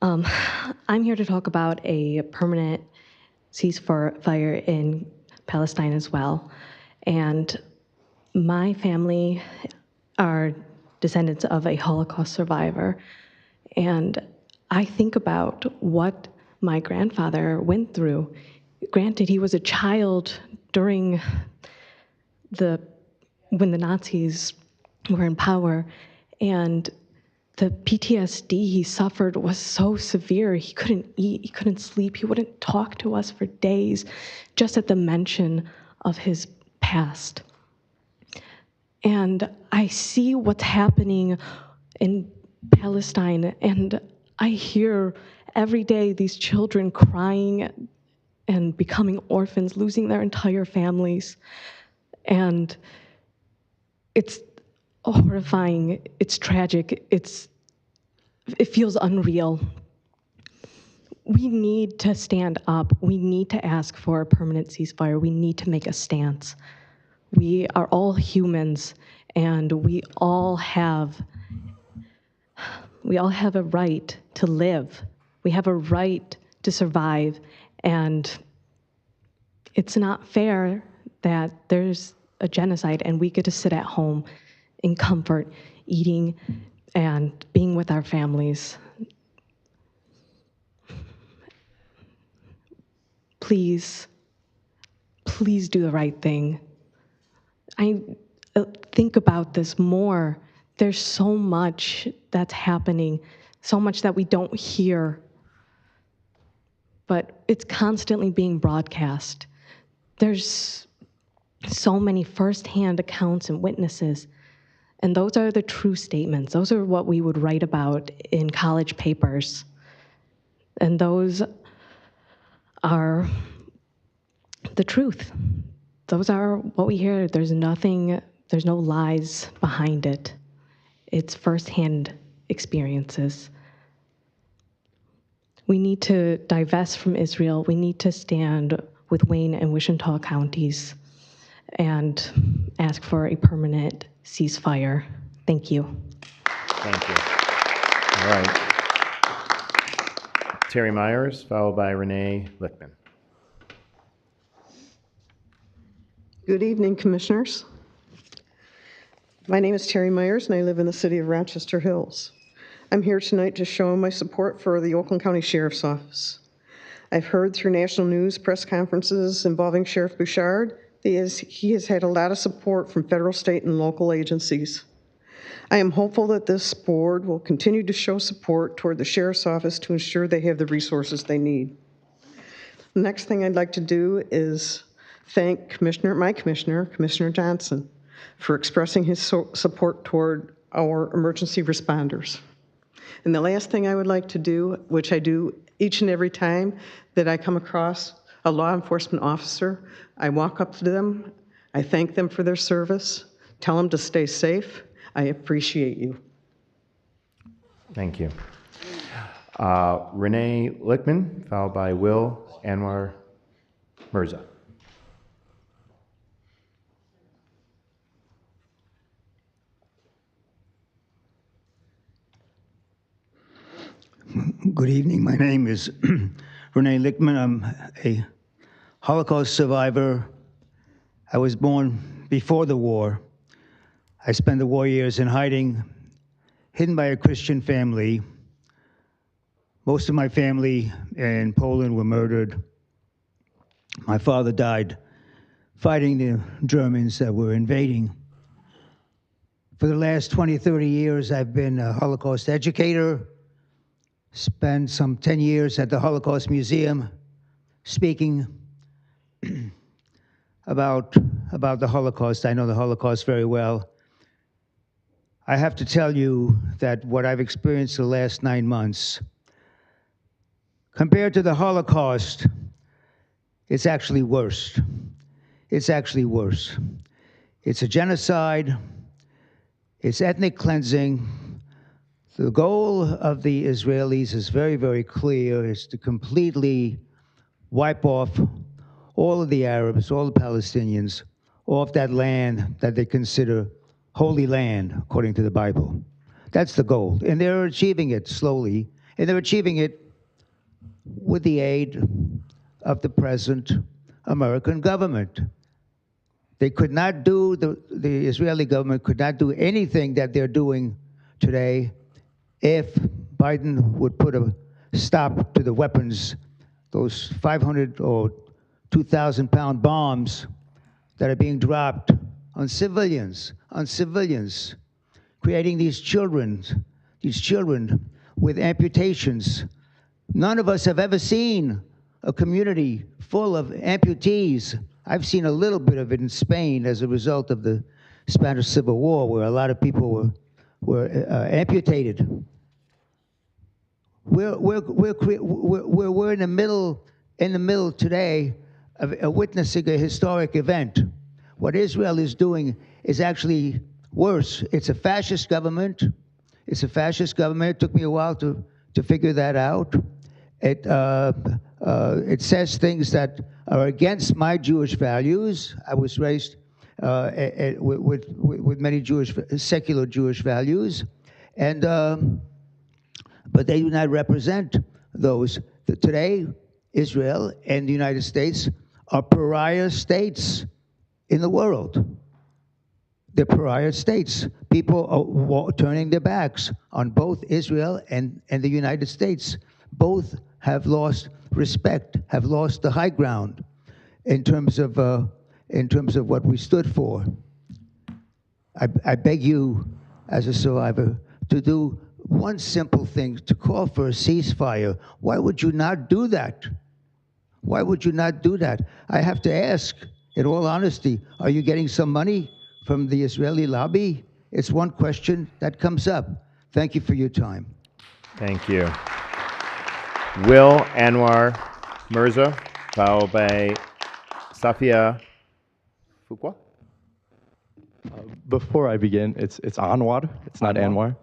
I'm here to talk about a permanent ceasefire in Palestine as well. And my family are descendants of a Holocaust survivor. And I think about what my grandfather went through. Granted, he was a child during when the Nazis were in power, and the PTSD he suffered was so severe. He couldn't eat, he couldn't sleep, he wouldn't talk to us for days, just at the mention of his past. And I see what's happening in Palestine, and I hear every day these children crying and becoming orphans, losing their entire families. And it's horrifying, it's tragic, it feels unreal. We need to stand up. We need to ask for a permanent ceasefire. We need to make a stance. We are all humans, and we all have a right to live. We have a right to survive, and it's not fair that there's a genocide and we get to sit at home in comfort, eating and being with our families. Please, please do the right thing. I think about this more. There's so much that's happening, so much that we don't hear, but it's constantly being broadcast. There's so many firsthand accounts and witnesses, and those are the true statements. Those are what we would write about in college papers, and those are the truth. Those are what we hear. There's no lies behind it. It's firsthand experiences. We need to divest from Israel. We need to stand with Wayne and Wichita counties and ask for a permanent ceasefire. Thank you. Thank you. All right. Terry Myers, followed by Renee Lichtman. Good evening, Commissioners. My name is Terry Myers, and I live in the city of Rochester Hills. I'm here tonight to show my support for the Oakland County Sheriff's Office. I've heard through national news press conferences involving Sheriff Bouchard that he has had a lot of support from federal, state, and local agencies. I am hopeful that this board will continue to show support toward the Sheriff's Office to ensure they have the resources they need. The next thing I'd like to do is thank my commissioner, Commissioner Johnson, for expressing his support toward our emergency responders. And the last thing I would like to do, which I do each and every time that I come across a law enforcement officer, I walk up to them, I thank them for their service, tell them to stay safe. I appreciate you. Thank you. Renee Lichtman, followed by Will Anwar Mirza. Good evening. My name is Renee Lichtman. I'm a Holocaust survivor. I was born before the war. I spent the war years in hiding, hidden by a Christian family. Most of my family in Poland were murdered. My father died fighting the Germans that were invading. For the last 20, 30 years, I've been a Holocaust educator, spent some 10 years at the Holocaust Museum speaking about the Holocaust. I know the Holocaust very well. I have to tell you that what I've experienced the last 9 months, compared to the Holocaust, it's actually worse. It's actually worse. It's a genocide. It's ethnic cleansing. The goal of the Israelis is very, very clear. It's to completely wipe off all of the Arabs, all the Palestinians, off that land that they consider holy land, according to the Bible. That's the goal. And they're achieving it slowly. And they're achieving it with the aid of the present American government. They could not do, the Israeli government could not do anything that they're doing today if Biden would put a stop to the weapons, those 500 or 2,000-pound bombs that are being dropped on civilians, creating these children with amputations. None of us have ever seen a community full of amputees. I've seen a little bit of it in Spain as a result of the Spanish Civil War, where a lot of people were amputated. We're in the middle today of witnessing a historic event. What Israel is doing is actually worse. It's a fascist government. It's a fascist government. It took me a while to figure that out. It says things that are against my Jewish values. I was raised with many secular Jewish values, and but they do not represent those. Today, Israel and the United States are pariah states in the world. They're pariah states. People are turning their backs on both Israel and the United States. Both have lost respect, have lost the high ground in terms of what we stood for. I beg you, as a survivor, to do one simple thing, to call for a ceasefire. Why would you not do that? Why would you not do that? I have to ask, in all honesty, are you getting some money from the Israeli lobby? It's one question that comes up. Thank you for your time. Thank you. Will Anwar Mirza, followed by Safia Fuqua. Before I begin, it's Anwar. It's not Anwar.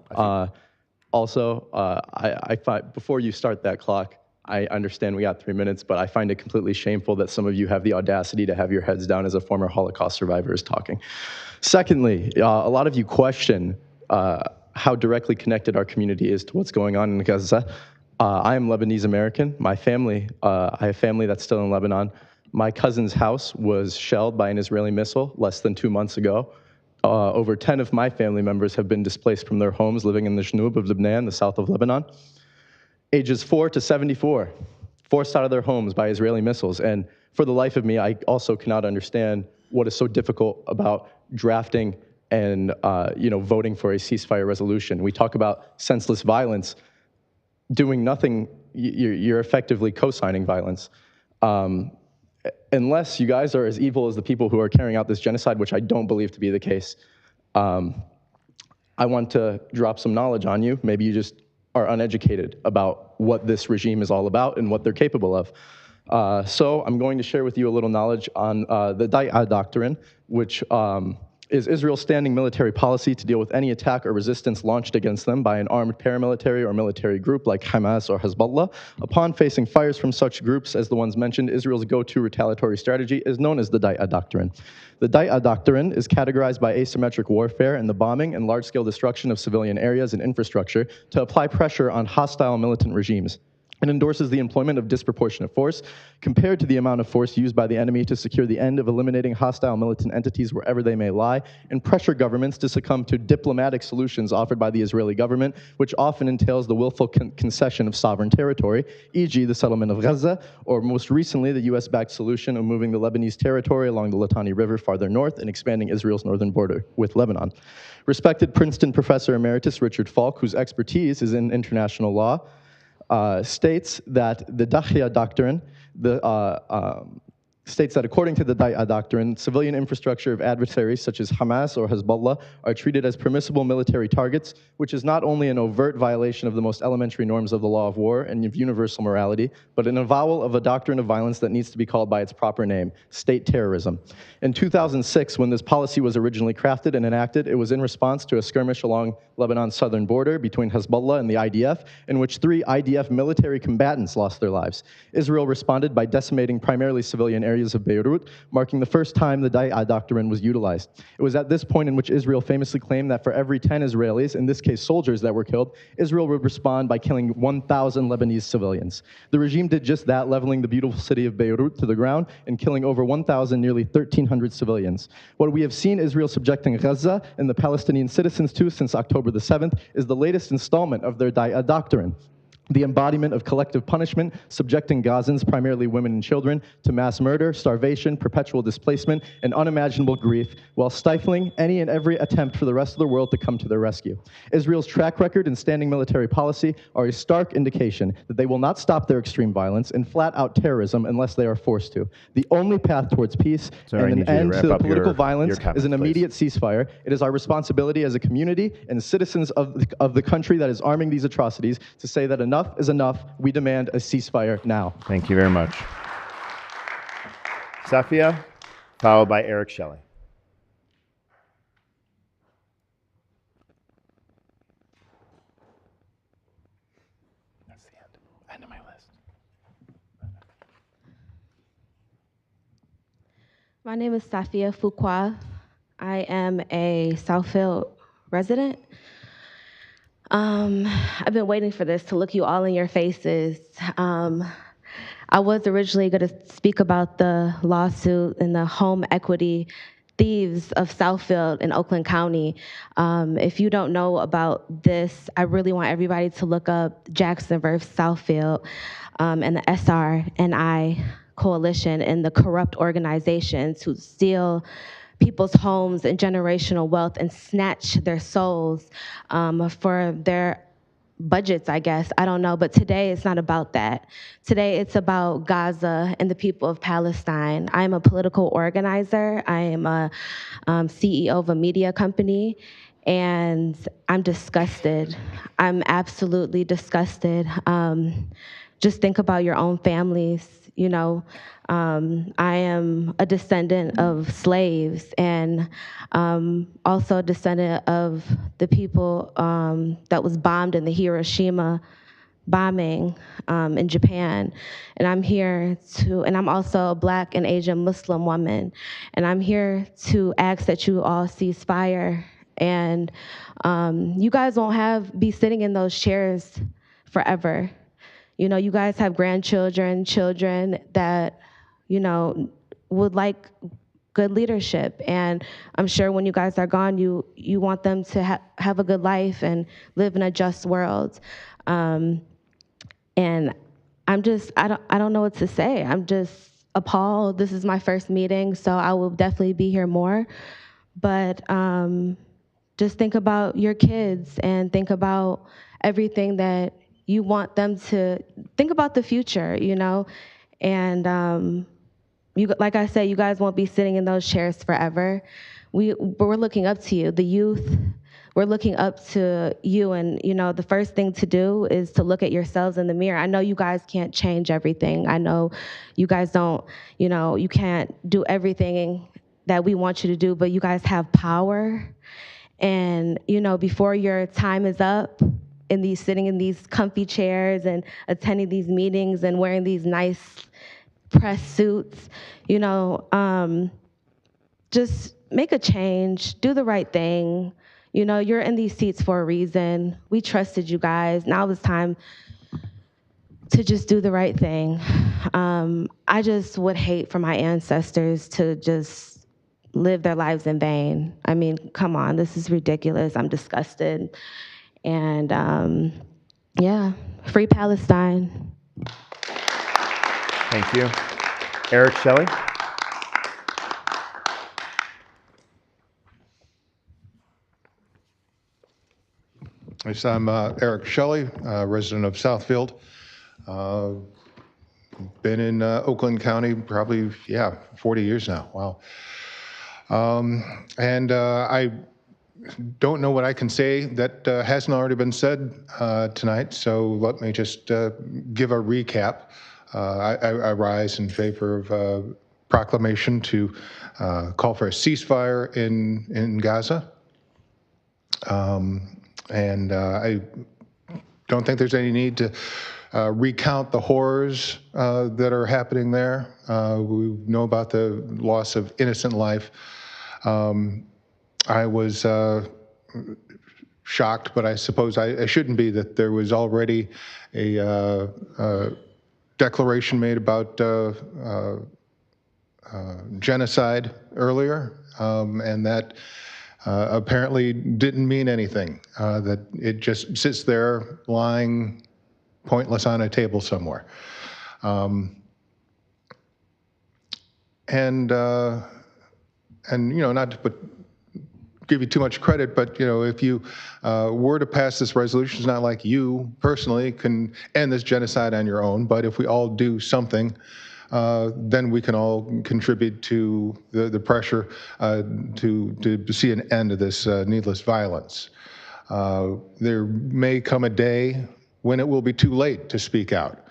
Also, I find, before you start that clock, I understand we got 3 minutes, but I find it completely shameful that some of you have the audacity to have your heads down as a former Holocaust survivor is talking. Secondly, a lot of you question how directly connected our community is to what's going on in Gaza. I am Lebanese American. My family, I have family that's still in Lebanon. My cousin's house was shelled by an Israeli missile less than 2 months ago. Over 10 of my family members have been displaced from their homes living in the Jnub of Lebanon, the south of Lebanon. Ages 4 to 74, forced out of their homes by Israeli missiles. And for the life of me, I also cannot understand what is so difficult about drafting and voting for a ceasefire resolution. We talk about senseless violence. Doing nothing, you're effectively co-signing violence. Unless you guys are as evil as the people who are carrying out this genocide, which I don't believe to be the case, I want to drop some knowledge on you. Maybe you just are uneducated about what this regime is all about and what they're capable of. So I'm going to share with you a little knowledge on the Dai'a Doctrine, which is Israel's standing military policy to deal with any attack or resistance launched against them by an armed paramilitary or military group like Hamas or Hezbollah. Upon facing fires from such groups as the ones mentioned, Israel's go-to retaliatory strategy is known as the Dai'a Doctrine. The Dai'a Doctrine is categorized by asymmetric warfare and the bombing and large-scale destruction of civilian areas and infrastructure to apply pressure on hostile militant regimes. It endorses the employment of disproportionate force compared to the amount of force used by the enemy to secure the end of eliminating hostile militant entities wherever they may lie, and pressure governments to succumb to diplomatic solutions offered by the Israeli government, which often entails the willful concession of sovereign territory, e.g. the settlement of Gaza, or most recently the US-backed solution of moving the Lebanese territory along the Litani River farther north and expanding Israel's northern border with Lebanon. Respected Princeton professor emeritus Richard Falk, whose expertise is in international law, states that the Dai'a Doctrine, states that according to the Dai'a Doctrine, civilian infrastructure of adversaries such as Hamas or Hezbollah are treated as permissible military targets, which is not only an overt violation of the most elementary norms of the law of war and of universal morality, but an avowal of a doctrine of violence that needs to be called by its proper name, state terrorism. In 2006, when this policy was originally crafted and enacted, it was in response to a skirmish along Lebanon's southern border between Hezbollah and the IDF, in which 3 IDF military combatants lost their lives. Israel responded by decimating primarily civilian areas of Beirut, marking the first time the Dai'a Doctrine was utilized. It was at this point in which Israel famously claimed that for every 10 Israelis, in this case soldiers that were killed, Israel would respond by killing 1,000 Lebanese civilians. The regime did just that, leveling the beautiful city of Beirut to the ground and killing over 1,000, nearly 1,300 civilians. What we have seen Israel subjecting Gaza and the Palestinian citizens to since October the 7th is the latest installment of their Dai'a Doctrine. the embodiment of collective punishment, subjecting Gazans, primarily women and children, to mass murder, starvation, perpetual displacement, and unimaginable grief, while stifling any and every attempt for the rest of the world to come to their rescue. Israel's track record and standing military policy are a stark indication that they will not stop their extreme violence and flat-out terrorism unless they are forced to. The only path towards peace and an end to the political violence is an immediate ceasefire. It is our responsibility as a community and citizens of the country that is arming these atrocities to say that enough is enough. We demand a ceasefire now. Thank you very much. Safia, followed by Eric Shelley. That's the end of my list. My name is Safia Fuqua. I am a Southfield resident. I've been waiting for this to look you all in your faces. I was originally going to speak about the lawsuit and the home equity thieves of Southfield in Oakland County. If you don't know about this, I really want everybody to look up Jackson versus Southfield and the SR&I coalition and the corrupt organizations who steal people's homes and generational wealth and snatch their souls for their budgets, I guess. I don't know. But today it's not about that. Today it's about Gaza and the people of Palestine. I am a political organizer. I am a CEO of a media company. And I'm disgusted. I'm absolutely disgusted. Just think about your own families. You know, I am a descendant of slaves and also a descendant of the people that was bombed in the Hiroshima bombing in Japan. And I'm here to, and I'm also a Black and Asian Muslim woman. And I'm here to ask that you all cease fire. And you guys won't be sitting in those chairs forever. You know, you guys have grandchildren, children that, you know, would like good leadership. And I'm sure when you guys are gone, you want them to have a good life and live in a just world. And I don't know what to say. I'm just appalled. This is my first meeting, so I will definitely be here more. But just think about your kids and think about everything that you want them to think about the future, you know? And like I said, you guys won't be sitting in those chairs forever. We're looking up to you, the youth. We're looking up to you, and you know, the first thing to do is to look at yourselves in the mirror. I know you guys can't change everything. I know you guys don't, you know, you can't do everything that we want you to do, but you guys have power. And, you know, before your time is up, sitting in these comfy chairs and attending these meetings and wearing these nice press suits, you know, just make a change, do the right thing. You know, you're in these seats for a reason. We trusted you guys. Now it's time to just do the right thing. I just would hate for my ancestors to just live their lives in vain. I mean, come on, this is ridiculous. I'm disgusted. And yeah, free Palestine. Thank you. Eric Shelley. Yes, I'm Eric Shelley, resident of Southfield. Been in Oakland County probably, 40 years now. Wow. I don't know what I can say that hasn't already been said tonight, so let me just give a recap. I rise in favor of a proclamation to call for a ceasefire in Gaza. I don't think there's any need to recount the horrors that are happening there. We know about the loss of innocent life. I was shocked, but I suppose I shouldn't be, that there was already a declaration made about genocide earlier, and that apparently didn't mean anything, that it just sits there lying pointless on a table somewhere. And not to give you too much credit, but if you were to pass this resolution, it's not like you personally can end this genocide on your own, but if we all do something, then we can all contribute to the pressure to see an end to this needless violence. There may come a day when it will be too late to speak out,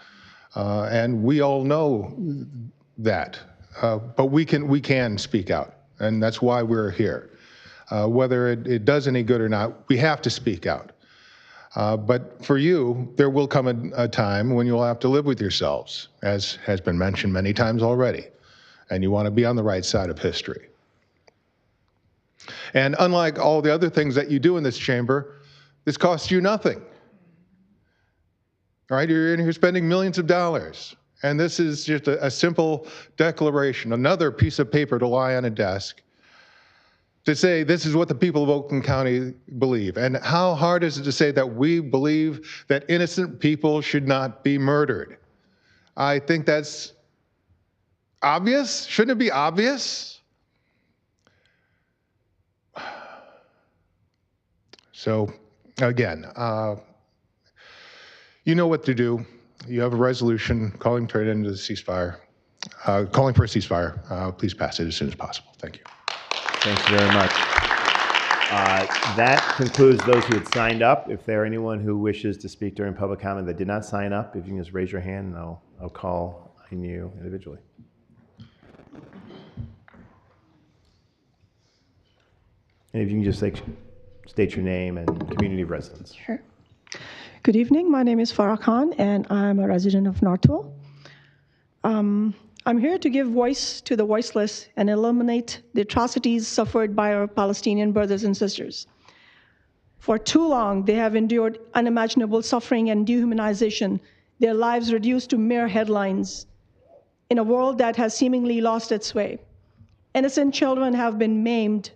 and we all know that. But we can speak out, and that's why we're here. Whether it does any good or not, we have to speak out. But for you, there will come a time when you'll have to live with yourselves, as has been mentioned many times already, and you want to be on the right side of history. And unlike all the other things that you do in this chamber, this costs you nothing. All right, you're in here spending millions of dollars. And this is just a simple declaration, another piece of paper to lie on a desk to say this is what the people of Oakland County believe. And how hard is it to say that we believe that innocent people should not be murdered? I think that's obvious. Shouldn't it be obvious? So again, you know what to do. You have a resolution calling for an end to the ceasefire, calling for a ceasefire. Please pass it as soon as possible. Thank you. Thank you very much. That concludes those who had signed up. If there are anyone who wishes to speak during public comment that did not sign up, if you can just raise your hand, and I'll call on you individually. And if you can just state your name and community of residence. Sure. Good evening. My name is Farah Khan, and I'm a resident of Northville. I'm here to give voice to the voiceless and eliminate the atrocities suffered by our Palestinian brothers and sisters. For too long, they have endured unimaginable suffering and dehumanization, their lives reduced to mere headlines in a world that has seemingly lost its way. Innocent children have been maimed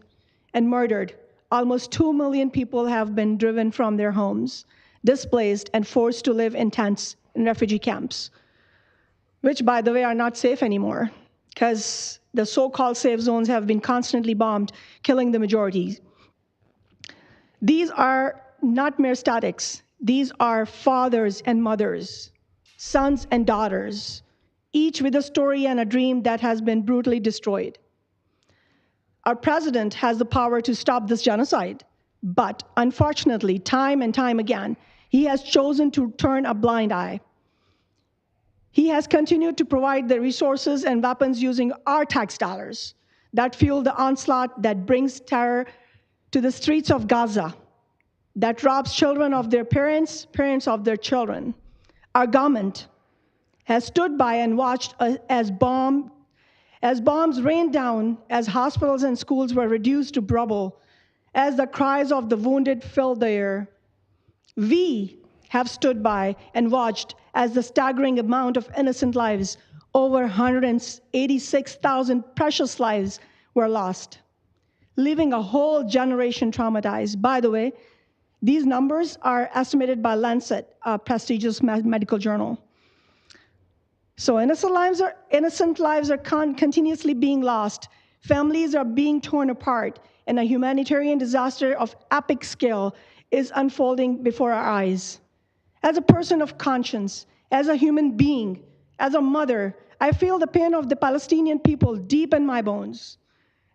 and murdered. Almost 2 million people have been driven from their homes, displaced and forced to live in tents in refugee camps, which, by the way, are not safe anymore because the so-called safe zones have been constantly bombed, killing the majority. These are not mere statics. These are fathers and mothers, sons and daughters, each with a story and a dream that has been brutally destroyed. Our president has the power to stop this genocide, but unfortunately, time and time again, he has chosen to turn a blind eye. He has continued to provide the resources and weapons using our tax dollars that fuel the onslaught that brings terror to the streets of Gaza, that robs children of their parents, parents of their children. Our government has stood by and watched as bombs rained down, as hospitals and schools were reduced to rubble, as the cries of the wounded filled the air. We have stood by and watched as the staggering amount of innocent lives, over 186,000 precious lives, were lost, leaving a whole generation traumatized. By the way, these numbers are estimated by Lancet, a prestigious medical journal. So innocent lives are continuously being lost. Families are being torn apart, and a humanitarian disaster of epic scale is unfolding before our eyes. As a person of conscience, as a human being, as a mother, I feel the pain of the Palestinian people deep in my bones.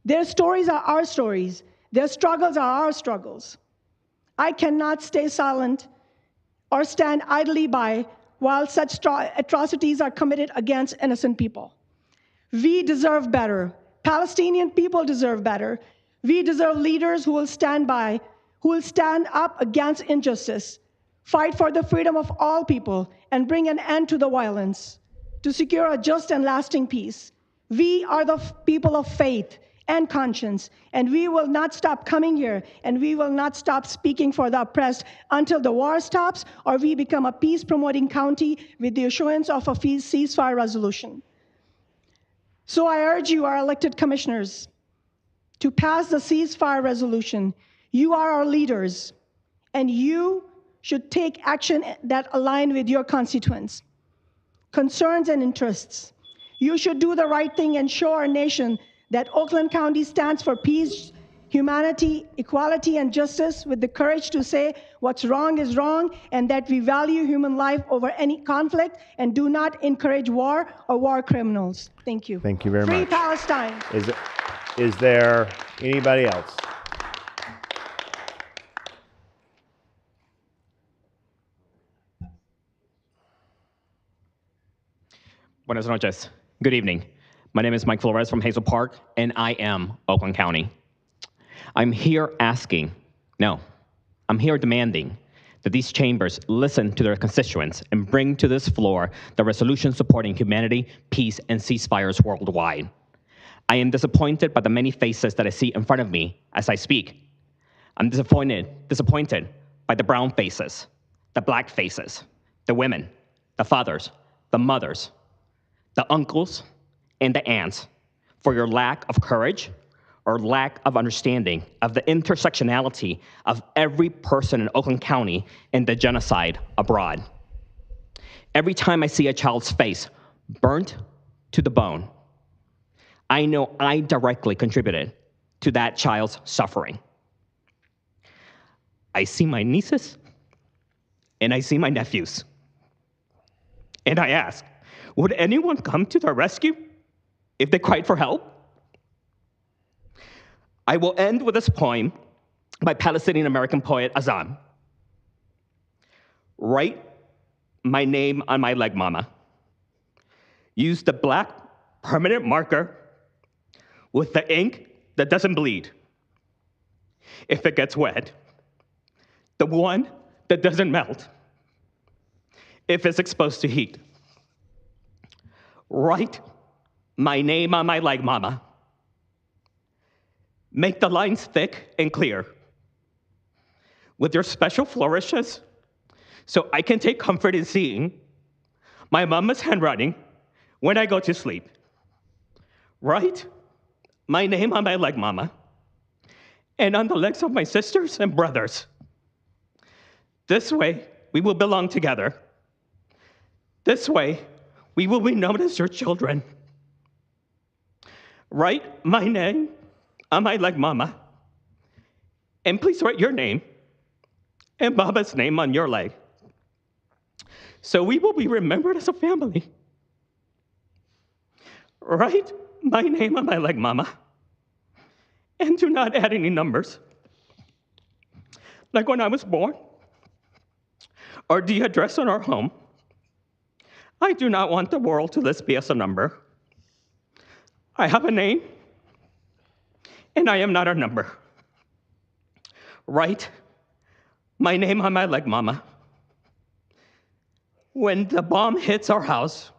Their stories are our stories. Their struggles are our struggles. I cannot stay silent or stand idly by while such atrocities are committed against innocent people. We deserve better. Palestinian people deserve better. We deserve leaders who will stand by, who will stand up against injustice, fight for the freedom of all people, and bring an end to the violence, to secure a just and lasting peace. We are the people of faith and conscience, and we will not stop coming here, and we will not stop speaking for the oppressed until the war stops or we become a peace-promoting county with the assurance of a ceasefire resolution. So I urge you, our elected commissioners, to pass the ceasefire resolution. You are our leaders, and you should take action that align with your constituents, concerns, and interests. You should do the right thing and show our nation that Oakland County stands for peace, humanity, equality, and justice, with the courage to say what's wrong is wrong, and that we value human life over any conflict and do not encourage war or war criminals. Thank you. Thank you very Free much. Palestine. Is there anybody else? Buenas noches. Good evening. My name is Mike Flores from Hazel Park, and I am Oakland County. I'm here demanding that these chambers listen to their constituents and bring to this floor the resolution supporting humanity, peace, and ceasefires worldwide. I am disappointed by the many faces that I see in front of me as I speak. I'm disappointed by the brown faces, the black faces, the women, the fathers, the mothers, the uncles, and the aunts for your lack of courage or lack of understanding of the intersectionality of every person in Oakland County and the genocide abroad. Every time I see a child's face burnt to the bone, I know I directly contributed to that child's suffering. I see my nieces and I see my nephews. And I ask, would anyone come to their rescue if they cried for help? I will end with this poem by Palestinian-American poet Azam. Write my name on my leg, mama. Use the black permanent marker with the ink that doesn't bleed. If it gets wet, the one that doesn't melt. If it's exposed to heat. Write my name on my leg, mama. Make the lines thick and clear with your special flourishes so I can take comfort in seeing my mama's handwriting when I go to sleep. Write my name on my leg, mama, and on the legs of my sisters and brothers. This way, we will belong together. This way, we will be known as your children. Write my name on my leg, mama, and please write your name and Baba's name on your leg, so we will be remembered as a family. Write my name on my leg, mama, and do not add any numbers, like when I was born, or the address on our home. I do not want the world to list me as a number. I have a name, and I am not a number. Write my name on my leg, mama. When the bomb hits our house,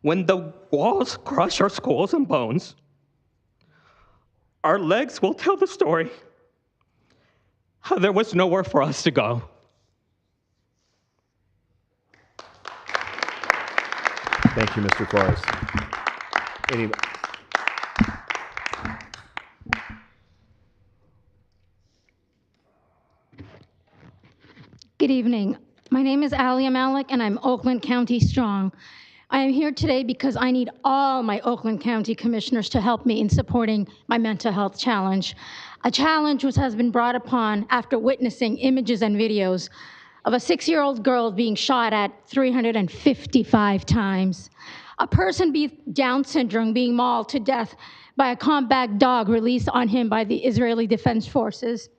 when the walls crush our skulls and bones, our legs will tell the story how there was nowhere for us to go. Thank you, Mr. Flores. Good evening. My name is Alia Malik, and I'm Oakland County Strong. I am here today because I need all my Oakland County commissioners to help me in supporting my mental health challenge, a challenge which has been brought upon after witnessing images and videos of a 6-year-old girl being shot at 355 times, a person with Down syndrome being mauled to death by a combat dog released on him by the Israeli Defense Forces,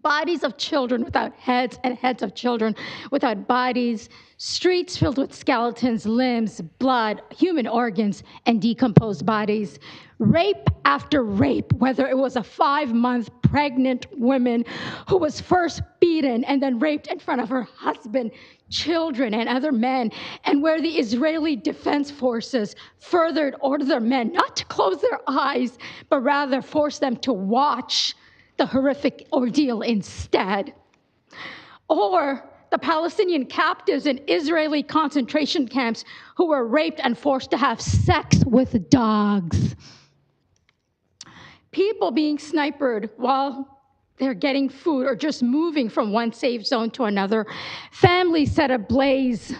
bodies of children without heads and heads of children without bodies, streets filled with skeletons, limbs, blood, human organs, and decomposed bodies. Rape after rape, whether it was a 5-month pregnant woman who was first beaten and then raped in front of her husband, children, and other men, and where the Israeli Defense Forces further ordered their men not to close their eyes, but rather force them to watch the horrific ordeal instead. Or the Palestinian captives in Israeli concentration camps who were raped and forced to have sex with dogs. People being sniped while They're getting food or just moving from one safe zone to another. Families set ablaze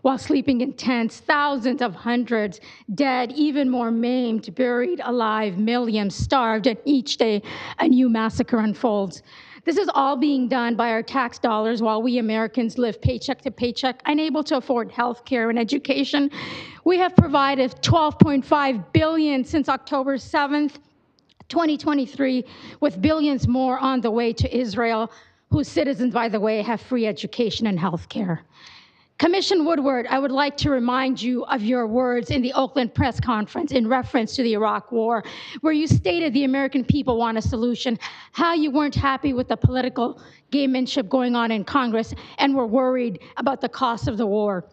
while sleeping in tents, thousands of hundreds dead, even more maimed, buried alive, millions starved, and each day a new massacre unfolds. This is all being done by our tax dollars while we Americans live paycheck to paycheck, unable to afford health care and education. We have provided $12.5 billion since October 7th, 2023, with billions more on the way to Israel, whose citizens, by the way, have free education and health care. Commissioner Woodward, I would like to remind you of your words in the Oakland press conference in reference to the Iraq War, where you stated the American people want a solution, how you weren't happy with the political gamemanship going on in Congress and were worried about the cost of the war.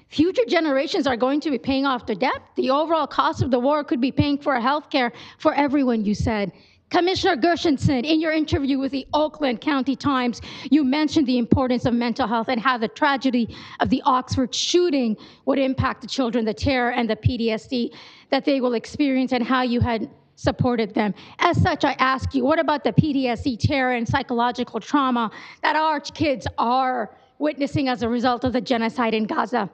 Future generations are going to be paying off their debt. The overall cost of the war could be paying for health care for everyone, you said. Commissioner Gershenson, in your interview with the Oakland County Times, you mentioned the importance of mental health and how the tragedy of the Oxford shooting would impact the children, the terror and the PTSD that they will experience, and how you had supported them. As such, I ask you, what about the PTSD, terror, and psychological trauma that our kids are witnessing as a result of the genocide in Gaza?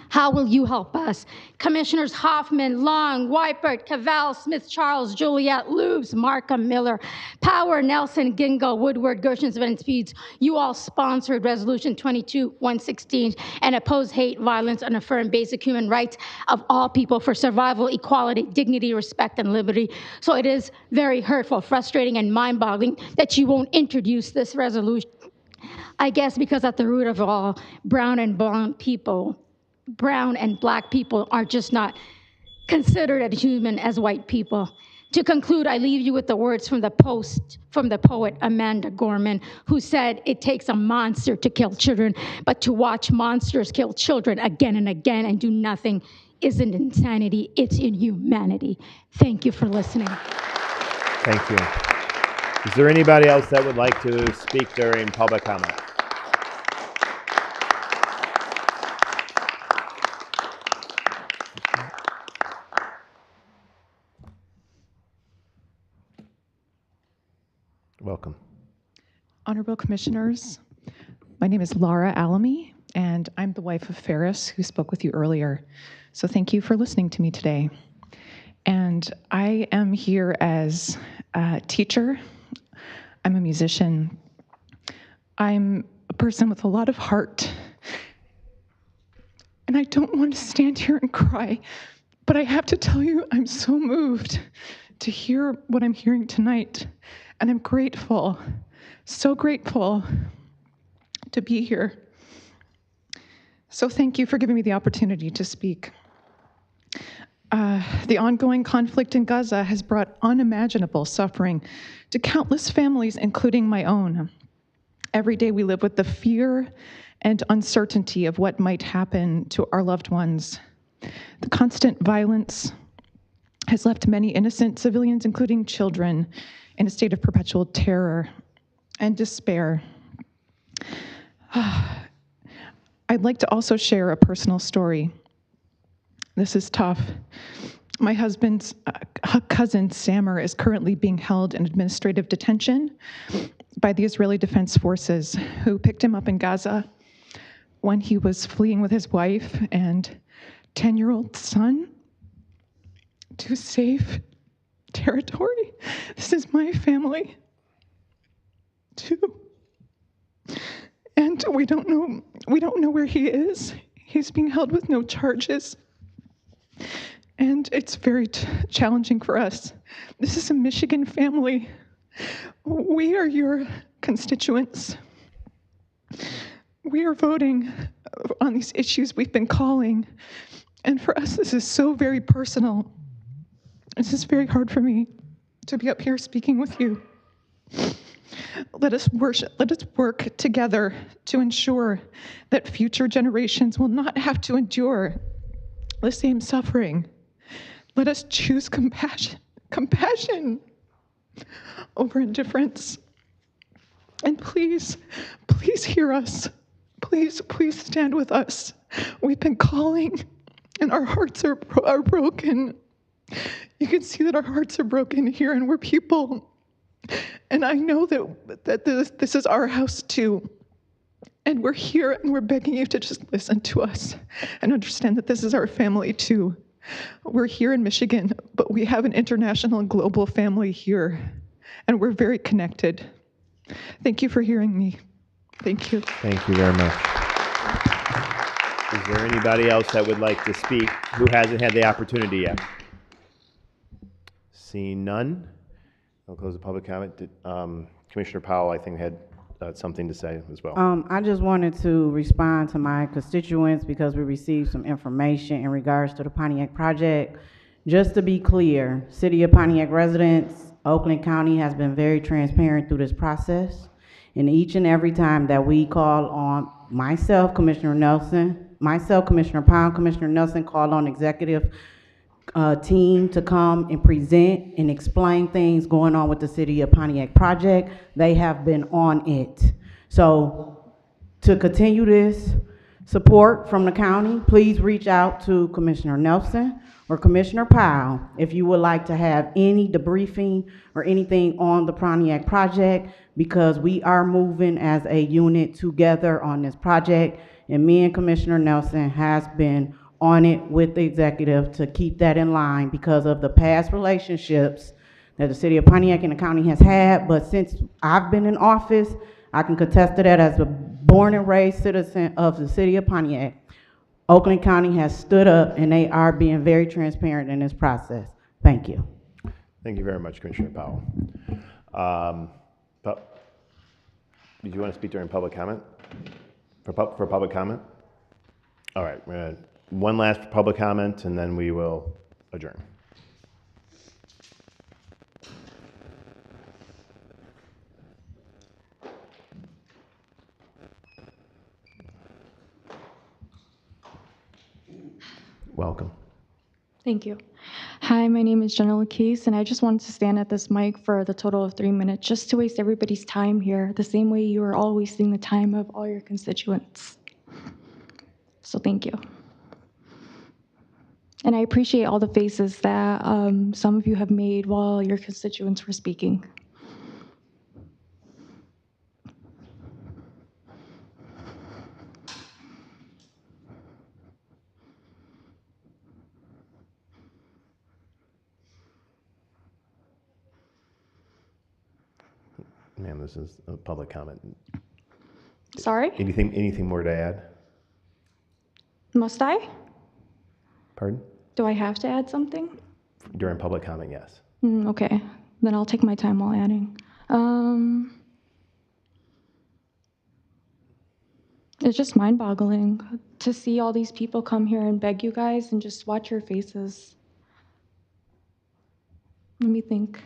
How will you help us? Commissioners Hoffman, Long, Weipert, Cavell, Smith, Charles, Juliet, Lubes, Markham, Miller, Power, Nelson, Gingle, Woodward, Gershenson, and Speeds, you all sponsored Resolution 22-116 and oppose hate, violence, and affirm basic human rights of all people for survival, equality, dignity, respect, and liberty. So it is very hurtful, frustrating, and mind-boggling that you won't introduce this resolution. I guess because at the root of all, brown and black people are just not considered as human as white people. To conclude, I leave you with the words from the poet Amanda Gorman, who said, "It takes a monster to kill children, but to watch monsters kill children again and again and do nothing isn't insanity, it's inhumanity." Thank you for listening. Thank you. Is there anybody else that would like to speak during public comment? Welcome. Honorable Commissioners, my name is Laura Alamy, and I'm the wife of Ferris, who spoke with you earlier. So thank you for listening to me today. And I am here as a teacher. I'm a musician. I'm a person with a lot of heart. And I don't want to stand here and cry, but I have to tell you, I'm so moved to hear what I'm hearing tonight. And I'm grateful, so grateful to be here. So thank you for giving me the opportunity to speak. The ongoing conflict in Gaza has brought unimaginable suffering to countless families, including my own. Every day we live with the fear and uncertainty of what might happen to our loved ones. The constant violence has left many innocent civilians, including children, in a state of perpetual terror and despair. I'd like to also share a personal story. This is tough. My husband's cousin, Samer, is currently being held in administrative detention by the Israeli Defense Forces, who picked him up in Gaza when he was fleeing with his wife and 10-year-old son to save territory. This is my family, too. And we don't know where he is. He's being held with no charges. And it's very challenging for us. This is a Michigan family. We are your constituents. We are voting on these issues we've been calling. And for us, this is so very personal. This is very hard for me to be up here speaking with you. Let us work together to ensure that future generations will not have to endure the same suffering. Let us choose compassion over indifference. And please hear us. Please stand with us. We've been calling, and our hearts are broken. You can see that our hearts are broken here, and we're people And I know that this is our house too. And we're here and we're begging you to just listen to us and understand that this is our family too. We're here in Michigan, but we have an international and global family here, and we're very connected. Thank you for hearing me. Thank you. Thank you very much. Is there anybody else that would like to speak who hasn't had the opportunity yet? Seeing none, I'll close the public comment. Commissioner Powell, I think, had something to say as well. I just wanted to respond to my constituents because we received some information in regards to the Pontiac project. Just to be clear, City of Pontiac residents, Oakland County has been very transparent through this process. And each and every time that we call on myself, Commissioner Nelson, myself, Commissioner Pound, Commissioner Nelson, called on executive team to come and present and explain things going on with the City of Pontiac project. They have been on it. So to continue this support from the county, please reach out to Commissioner Nelson or Commissioner Powell if you would like to have any debriefing or anything on the Pontiac project, because we are moving as a unit together on this project, and me and Commissioner Nelson has been on it with the executive to keep that in line because of the past relationships that the City of Pontiac and the county has had. But since I've been in office, I can contest to that as a born and raised citizen of the City of Pontiac. Oakland County has stood up and they are being very transparent in this process. Thank you. Thank you very much, Commissioner Powell. Did you want to speak during public comment? For public comment? All right, we're going to one last public comment, and then we will adjourn. Welcome. Thank you. Hi, my name is Jenna Case, and I just wanted to stand at this mic for the total of 3 minutes just to waste everybody's time here, the same way you are all wasting the time of all your constituents. So thank you. And I appreciate all the faces that some of you have made while your constituents were speaking. Ma'am, this is a public comment. Sorry? Anything more to add? Must I? Pardon? Do I have to add something? During public comment, yes. Okay, then I'll take my time while adding. It's just mind-boggling to see all these people come here and beg you guys and just watch your faces. Let me think.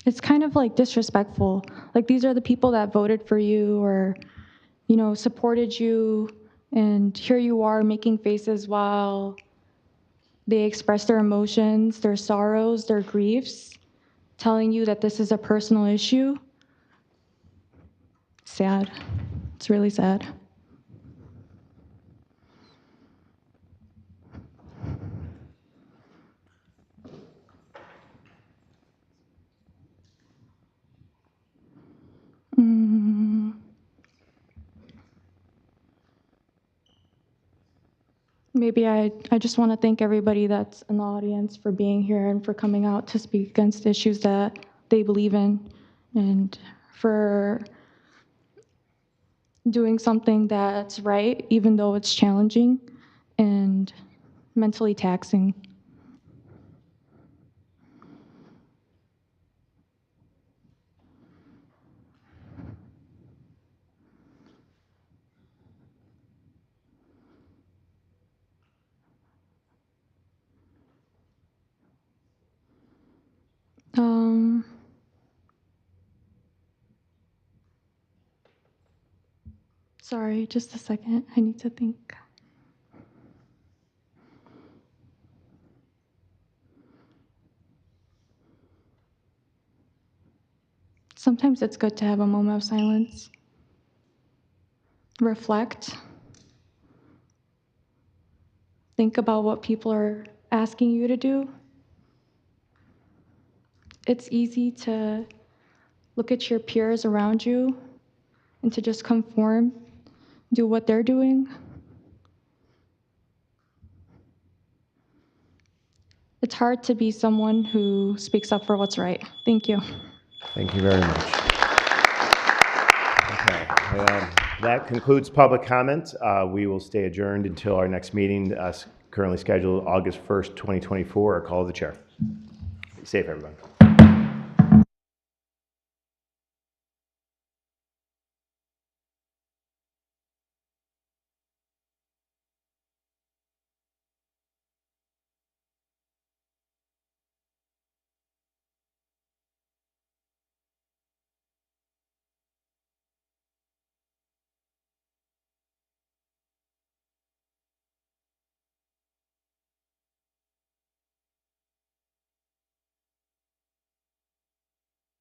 It's kind of like disrespectful. Like, these are the people that voted for you or, you know, supported you, and here you are making faces while they express their emotions, their sorrows, their griefs, telling you that this is a personal issue. Sad. It's really sad. Maybe I just want to thank everybody that's in the audience for being here and for coming out to speak against issues that they believe in, and for doing something that's right, even though it's challenging and mentally taxing. Sorry, just a second. I need to think. Sometimes it's good to have a moment of silence. Reflect. Think about what people are asking you to do. it's easy to look at your peers around you and to just conform, do what they're doing. It's hard to be someone who speaks up for what's right. Thank you. Thank you very much. Okay, that concludes public comment. We will stay adjourned until our next meeting, currently scheduled August 1st, 2024. Call of the chair. Be safe, everyone.